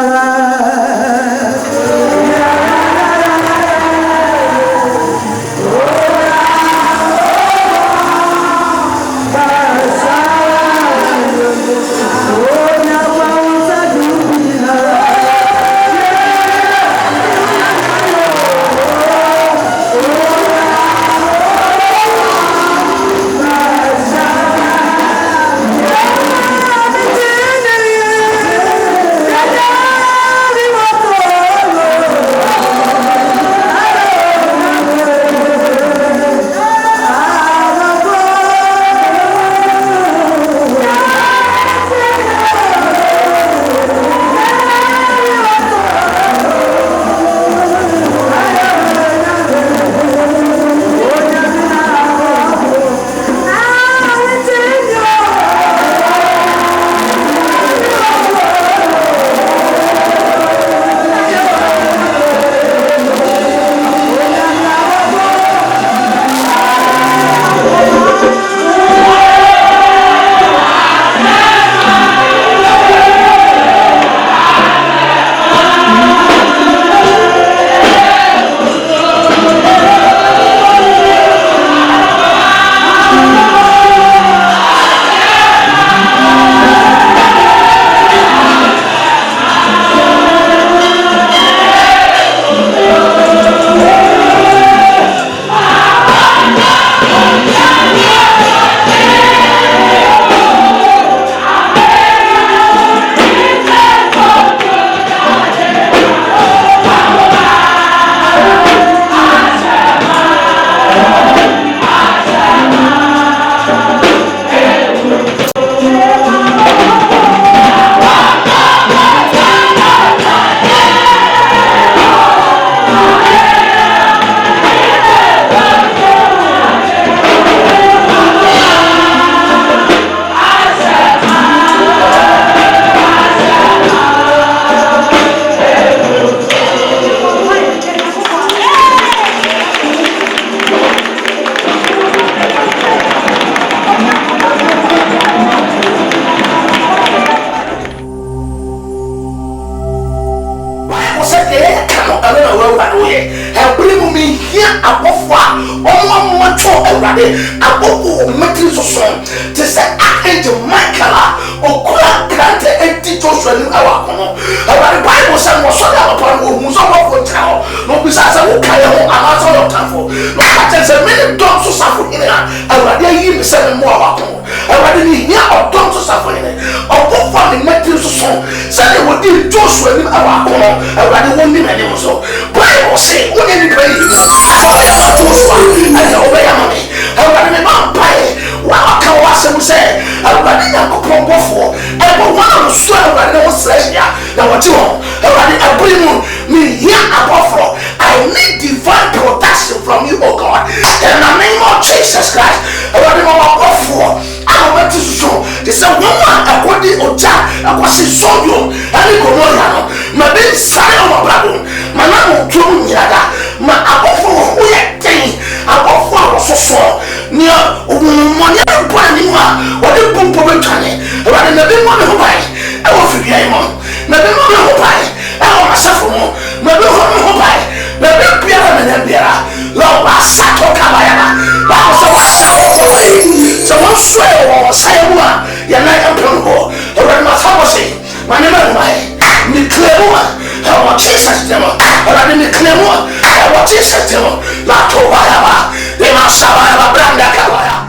I need divine protection from you, oh God. In the name of Jesus Christ. They said, woman, according to Jack, I was in Sodium, and you go on. My baby, sign of my brother, my name will Yada, my above who yet thing, above what was so near money and Panima, or the boom for Tani, rather than the money who buy. I will forget him, maybe money who buy, I want myself more, maybe who buy, maybe Pierre and Biera, Lord, I sat on Kabayana, I was a so one swear or say one, you're not a people, or my pharmacy, my name of me clear one, I want Jesus demo, or I didn't clear one, I want Jesus demo, Lato Bayaba, they must have a brand that Kabaya.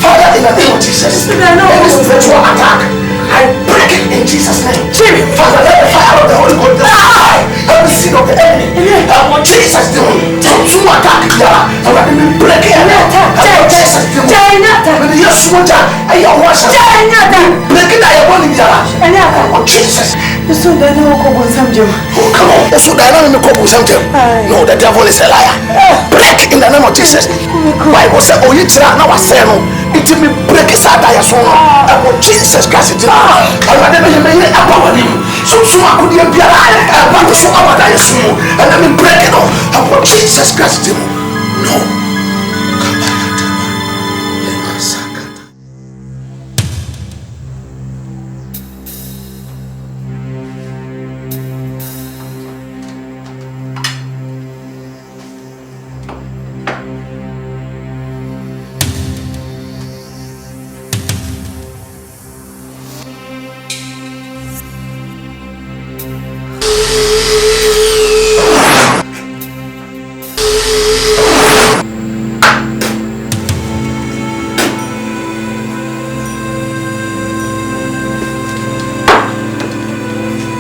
Father, in the name of Jesus, any spiritual attack, I break it in Jesus' name. Father, let the fire of the Holy Ghost destroy every seed of the enemy. What Jesus doing? To attack here. Let me break it. What Jesus doing? With your sword, and your wash. Break it out your body. What Jesus? So that no couple something. Oh, come on. So that no couple something. No, the devil is a liar. Break in the name of Jesus. Bible said, oh, you try now. I say no. It will break his heart. I saw what Jesus Christ did. I never made a power him. So I could be a part of so our diet. And let me break it off. And what Jesus Christ did. No.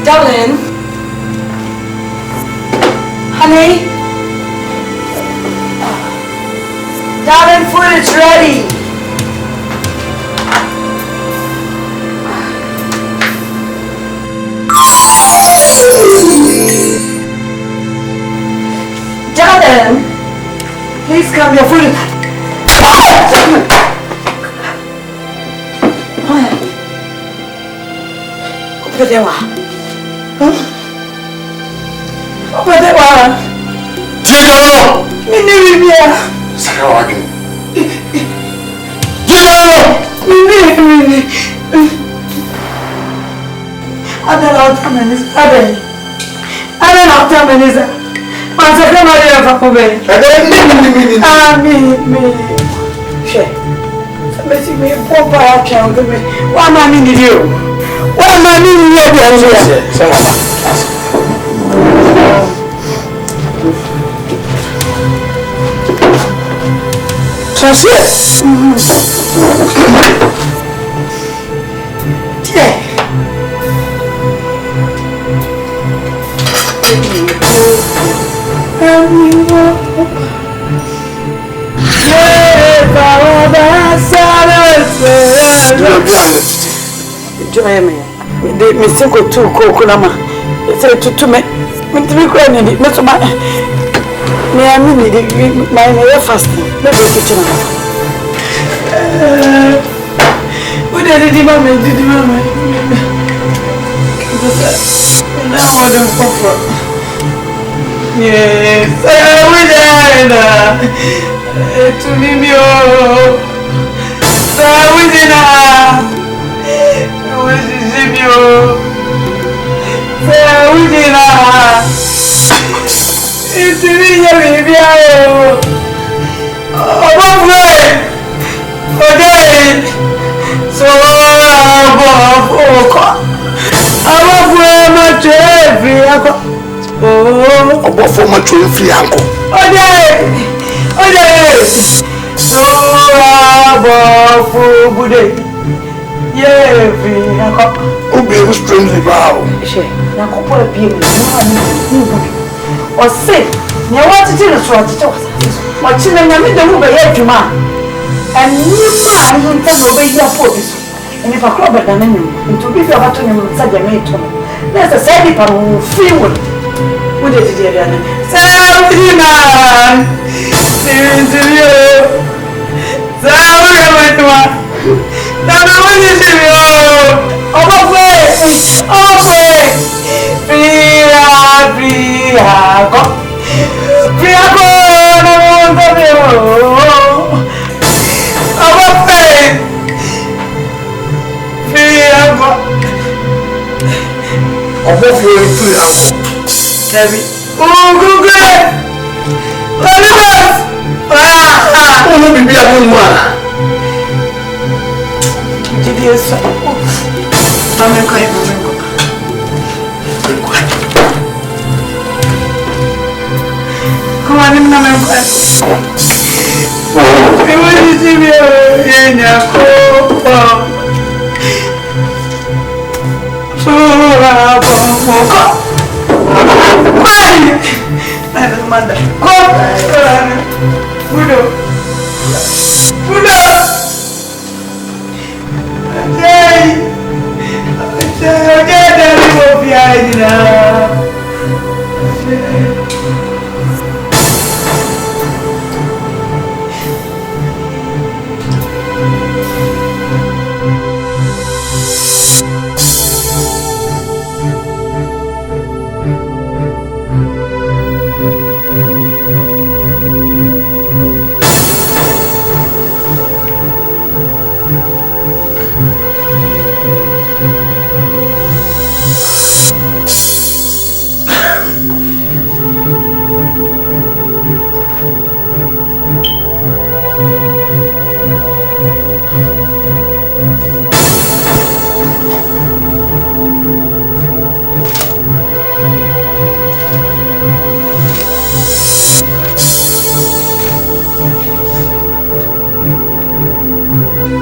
Darling. Honey. Darling, food is ready. Darling, please come, your food is... Open the door. Open the door. Tino! Minnie, Sakawagi. Minnie. I don't know how many is. I don't know how many is. I'm so glad you're for me. Share. Somebody me poor boy child me. What am I meaning you? What am I meaning you? Enjoy me. Me single two coconut. It's a to me. Me to be crying. Me to my. Me I mean my fasting. Me go kitchen. What did you mama? Did you mama? Now what do come from? Yes, to me, Obo for my train free uncle. So for good. Yeah, free uncle. Obi strangely bow. She, uncle for a beer. Or say, you want to tell us what to talk. What's in the middle of the man? And you man who can obey your force. And if a club at an enemy, to be your button and such a mate, there's a side people free will. What did you do? Sorry, man. Seriously, sorry,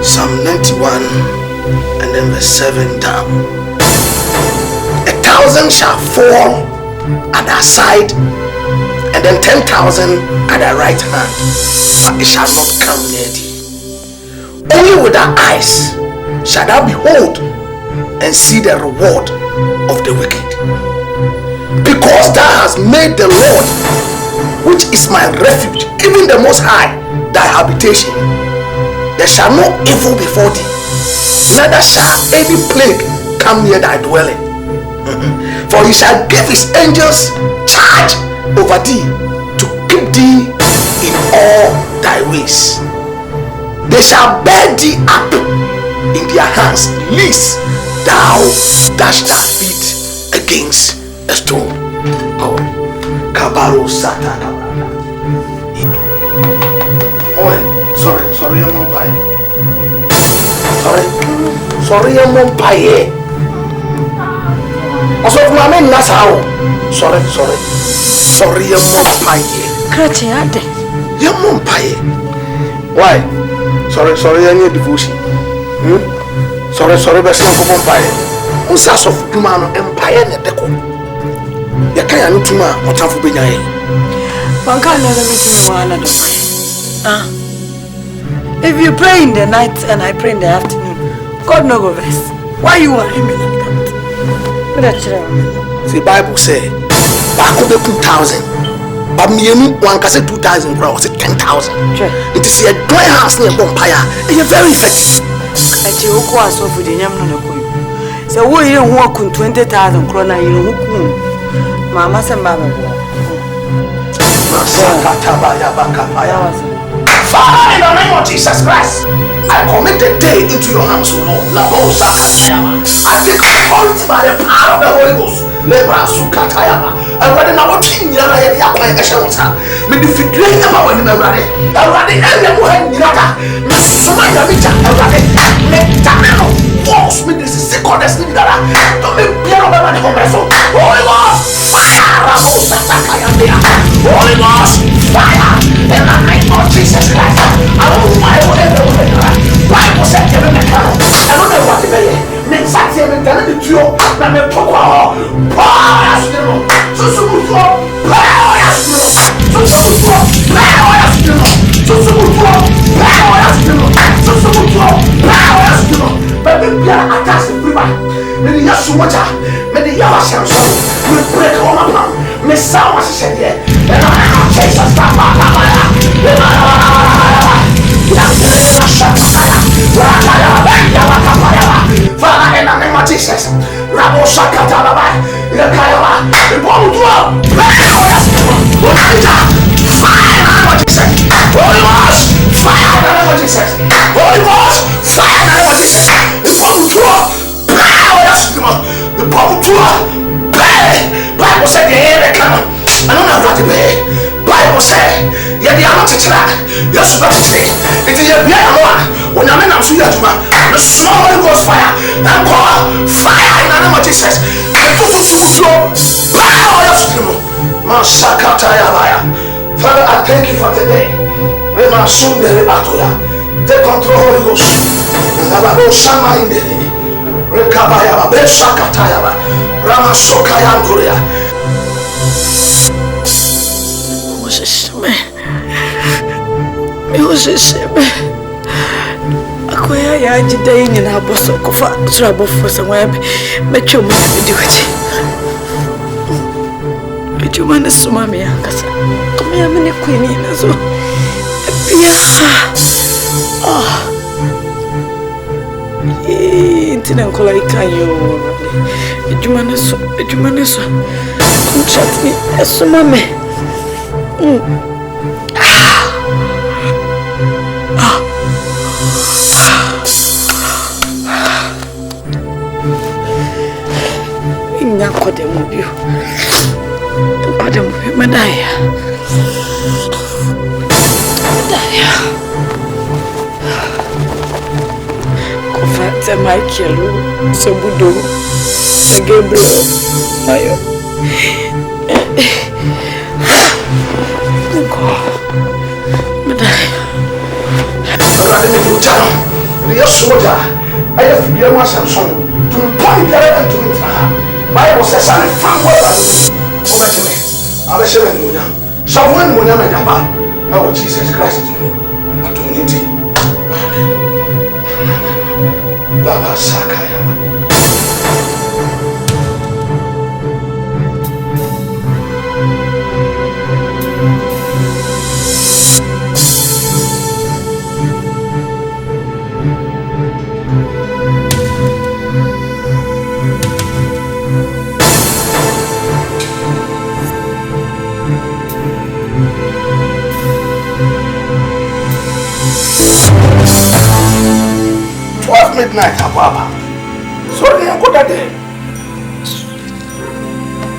Psalm 91 and then verse 7 down. 1,000 shall fall at thy side, and then 10,000 at thy right hand, but it shall not come near thee. Only with thy eyes shall thou behold and see the reward of the wicked. Because thou hast made the Lord, which is my refuge, even the Most High, thy habitation, there shall no evil before thee, neither shall any plague come near thy dwelling. For he shall give his angels charge over thee to keep thee in all thy ways. They shall bear thee up in their hands, lest thou dash thy feet against a stone. Oh, Kabaro Satan. Sorry, I'm on fire. Sorry, I'm on fire. Also, my name is how. Sorry, I'm on fire. Cratiade. I'm on fire. Why? Sorry, I need devotion. Sorry, but I'm on fire. On says of Dumano Empire, Nedeco. You can't do my what I'm for being. One can't never meet one another. If you pray in the night and I pray in the afternoon, God no go rest. Why you worry me like that? The Bible say, "Back up 2,000." But me and one can say 2,000, bro. Say 10,000. It is a dry house near Bompire. It's very effective. At you go as of the Yam no go. So we don't walk on 20,000 krona. You know, Mama and Baba. Father, in the name of Jesus Christ, I commit the day into your hands, O Lord. I take authority by the power of the Holy Ghost. And right now, what in your eye, you are playing a show. May the figure about when you are ready. Already, everyone, you are so much of it. Already, make Tamino force me. This is the goddess. Don't be beer of the conversation. Holy Ghost, fire! Holy Ghost, fire! In the name of Jesus Christ, I don't know why Bible said, I don't know what to be. Next time, I'm telling the truth. I'm a power. Father, in the name of Jesus, Rabo Shakatalaba, Yakayama, the Bomutua, fire in the name of Jesus, Holy Ghost, fire in the name of Jesus, Holy Ghost, fire in the name of Jesus, the Bomutua, the Bomutua, Bible said, the air come, I don't know what to be. Bible said, yeah, they are not teaching that. Yes, but it is a beer when I'm in a the small Holy Ghost fire and call fire in the name of Jesus. Father, I thank you for today. Rema Sundere Atoya. Take control, Holy Ghost. Rababo Shama Indere. Rekabaya Besakataya. Rama Sokayanduria. Akoya ya jidai ni na boso kufa trouble for somewhere mecho mo bidi wachi ejuma na soma me akasa kama ya mene kwini na so bia intina nkola ikayo ejuma na so contract ni soma me Nyako de mobio. Pada mobio madaya. Madaya. Kofata Michael Sobudo. Gabriel. Mayo. Nko. Madaya. Rade me mutano. Riya soja. Aya fibiya wa Samson. To point there and to it. Bible says I'm from where I am. Someone will never know Jesus Christ. Baba Sakaya. 12 midnight, Papa. Sorry, I'm good at it.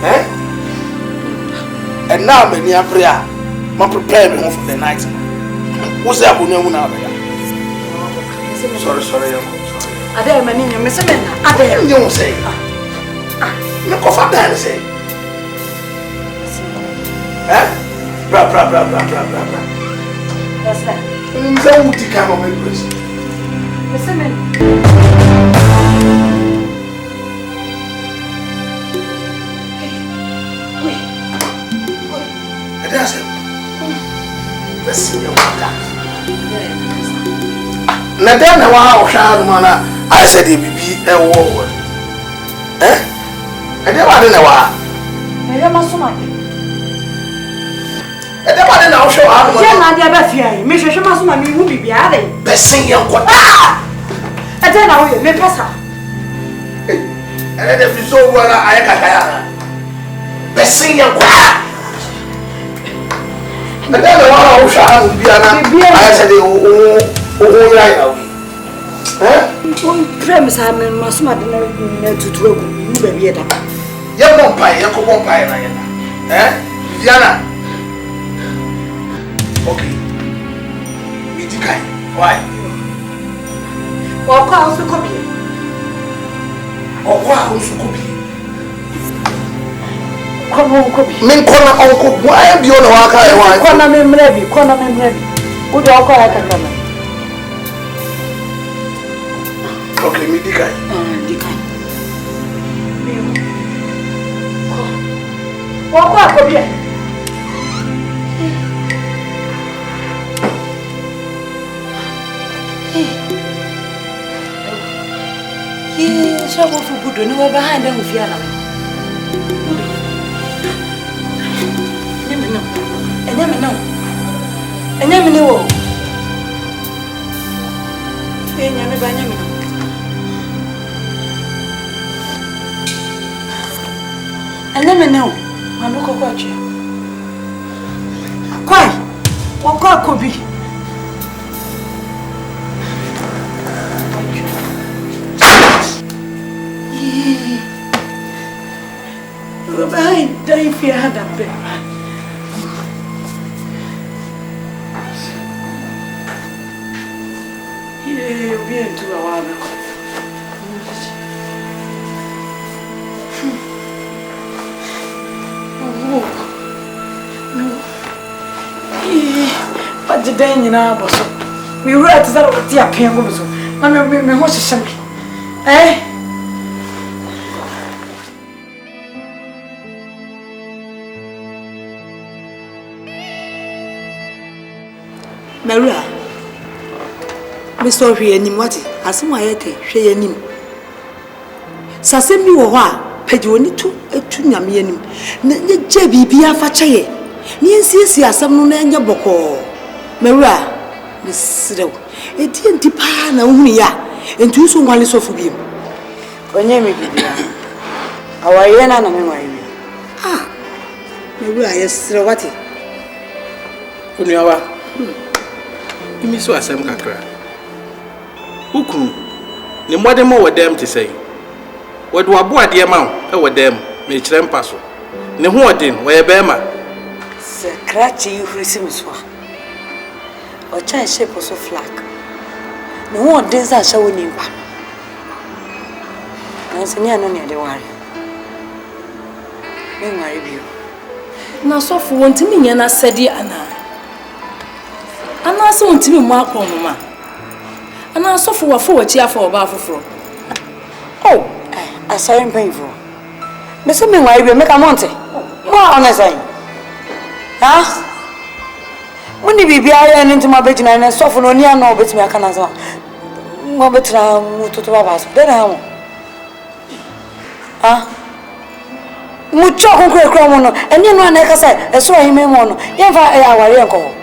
Eh? And now, I'm in your prayer. I'm preparing for the night. What's that? Sorry, sorry. I dare my name, Miss Amanda. I dare you say. Look off at that, say. Eh? Bra. Yes, sir. Don't come on my place. Miss Amanda. That's it. Let's see your mother. Nadana wa osha mana I said it be a war. Eh? I don't want to know why. I don't want to know. I don't want to know show how much. Yeah, man, they are fear. Me show my son me who be are they? Besing your what? I don't know you. Me pesa. And if you so well I can besing your what? I don't know how shall be I said oh right now. Eh? Premise I mean must not to throw baby at that. Your bumpire, your bumpire. Eh? Diana. Okay. Mitika. Why? Or call also copy. Or call also copy. Come on, copy. Men corner uncle. Why do you know what I want? Corner me ready. Would you call like a camera? Okay, me dikai. Dikai. Walk up, copy. So what for good? No, behind them with Yana. Never know. I'm not quite sure. Quite. What could be? Behind, don't fear had a bit. You'll be into a while. No. the day in our boss. We were at that dear Penguins. My horse is something. Eh? Maria, Mr. Henimwati, as my head, Shenim. Sasemi wa, Pedoni to a Tunamianim. Jebby be a fachaye. Niensi as some no boko. Maria, Miss Sido, a TNT pana unia, and two so one is of him. When you may be our Yana and memory. Ah, Maria, yes, Rawati. Kunyawa. Imi so asem kakra. Ukru ni mwade mo wedem te sei. Wedu aboade ma e wedem me kirem paso. Ne ho odin we be ma. Se krachi yuhrisimswa. O chan shape so flag. Ne ho odin za sha woni mpa. Na se ni ano ne de ware. Me ware bio. Na so fu wontimi nya na sedi ana. Ana so wontimi mu akọ ma. Ana so fu wafo wachi afọ oba afoforo. Oh, asari painful. Me so me ware bio make a monte. Mo honest ai. Ha? Muni bibia ya ni ntuma betina na so fu no ni ana obetimi aka na so. Mo betra mu toto baba so. De na mo. Ah? Mucho konkre kra mo no. Eni no na ka say eso ahime mo no. Ye fa aware enko.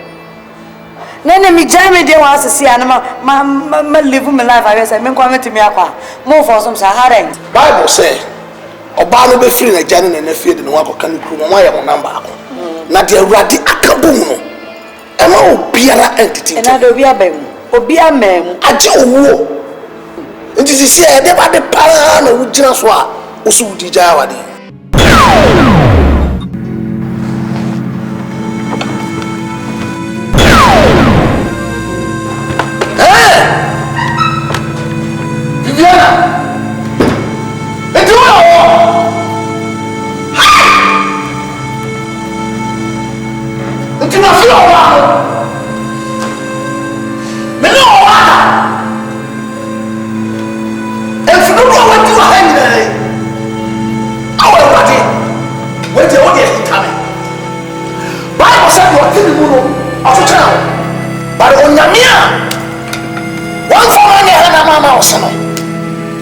Nene mi jame de wa asisi ana ma live my life I say me kwa metimi akwa. Mo for some Sahara. Bible say oba no be free na jane na fie de no akoka ne kru mo ya mo number ako. Na de awurade akabu mu no. E ma obiara entity. E na do obi abam. Obi amam. Aje owo. Nti sisi e de ba de para na wugina so a osu wudi ja awade.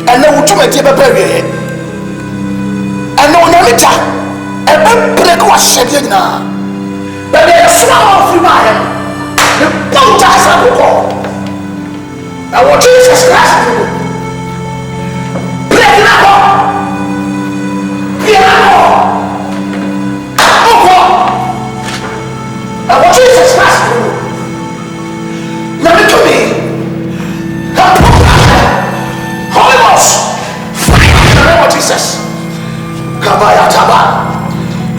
And then we took a table berry. And no Namita, and then break was shedding now. But they are small free by him. The boat has a call. I want Jesus Christ. Break it up. Break it up. I want Jesus Christ. Now look to me. Holy Ghost, fire in the name of Jesus. Kabaya taba,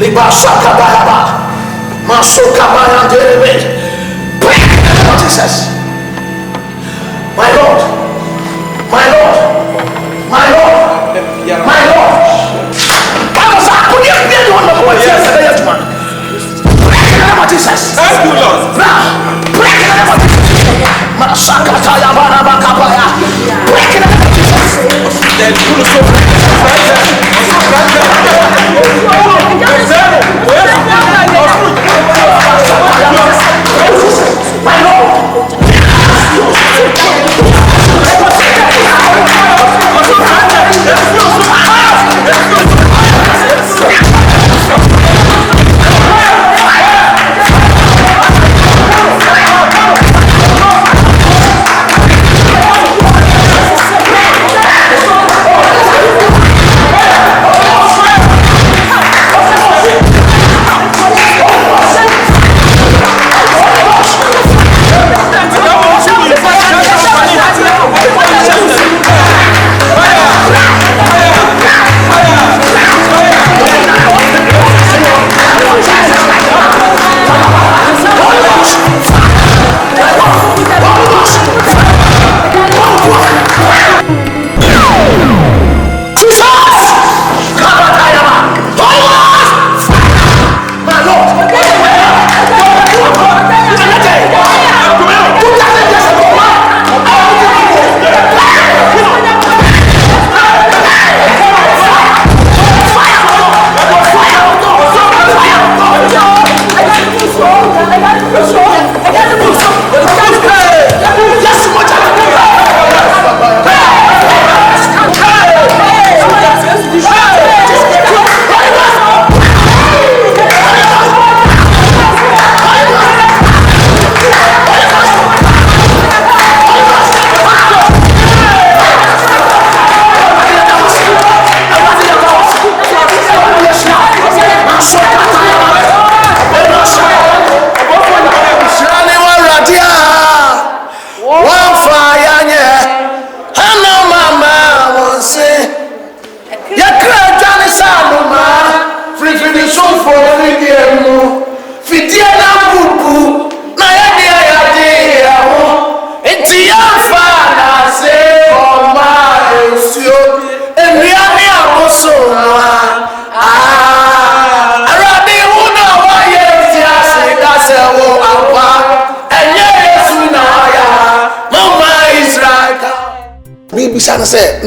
libasa kabaya ba, maso kabaya derebe. Break in the name of Jesus. My Lord, my Lord, my Lord, my Lord. Bible says, "Could you be the one that goes here for the young man?" Break in the name of Jesus. Thank you, Lord. Now, break in the name of Jesus. Masaka taya bara bakabaya. Break in the name of Jesus. My Lord.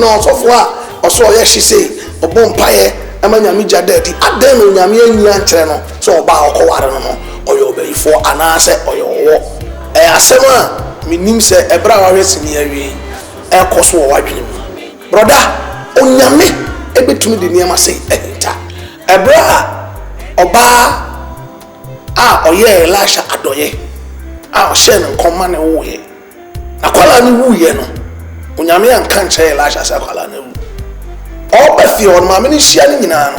no so for also ye she say obo mpaye ama nyame gya daddy adan no nyame anyia nkyere no so oba okoware no oyo obeyifo anase oyo wo asema minim se ebra wa hwesini awie ekoso wo wadwene mu brother onyame ebetumi de niam ase ehita ebra oba oye Elisha adoye ohye no nkoma ne woye akwala ne wuye no onyame anka nche Elisha se akwala ne wu obefi on ma meni hia ne nyina no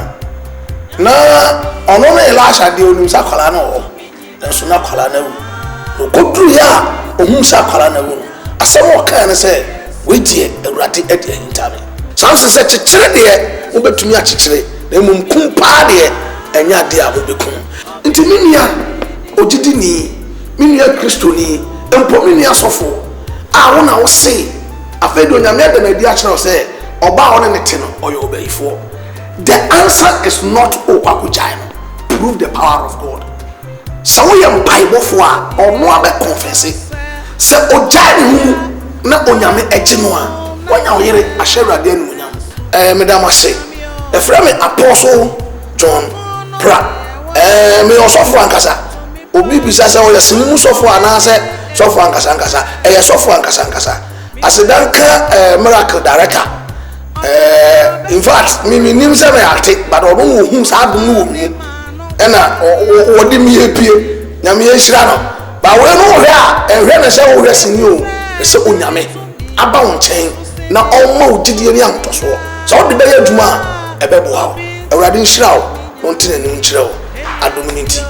na ono na Elisha de onum sa akwala no nso na akwala ne wu no kodru ya ohum sa akwala ne wu asem o kan ne se wejie awurade ade ahintame sanse se kyekere de wobetumi akyekere na emum kumpa de enya de a wobekun nti minia ogidi ni minia kristoni empo minia sofo a wona wo se afedo nyame de na di a kyerɛ se oba one ne te no oyo obeyifo. The answer is not okwakujai. Prove the power of God. So we am Bible for or no abe confess. Se ojai hu na onyame ejinoa. Wanya oyere ashera de nunyam. Madam say the friend Apostle John Pra. Me osofo ankasa. Obi bisa se o yesimu sofo anase sofo ankasa ankasa. Sofo ankasa ankasa. Asidanka miracle director. In fact, me nim say me active, but I don't know who sa do no me. Na odi mi epie, nyame ehira no. Ba we no hwe a ehwe na se wo hwe sini o. Se onyame aba wo nchen na omma odidie ni antoso. So odi be adwuma ebebo ha. Awurade nhira wo, won tene ni nkyerɛ wo. Adomini nti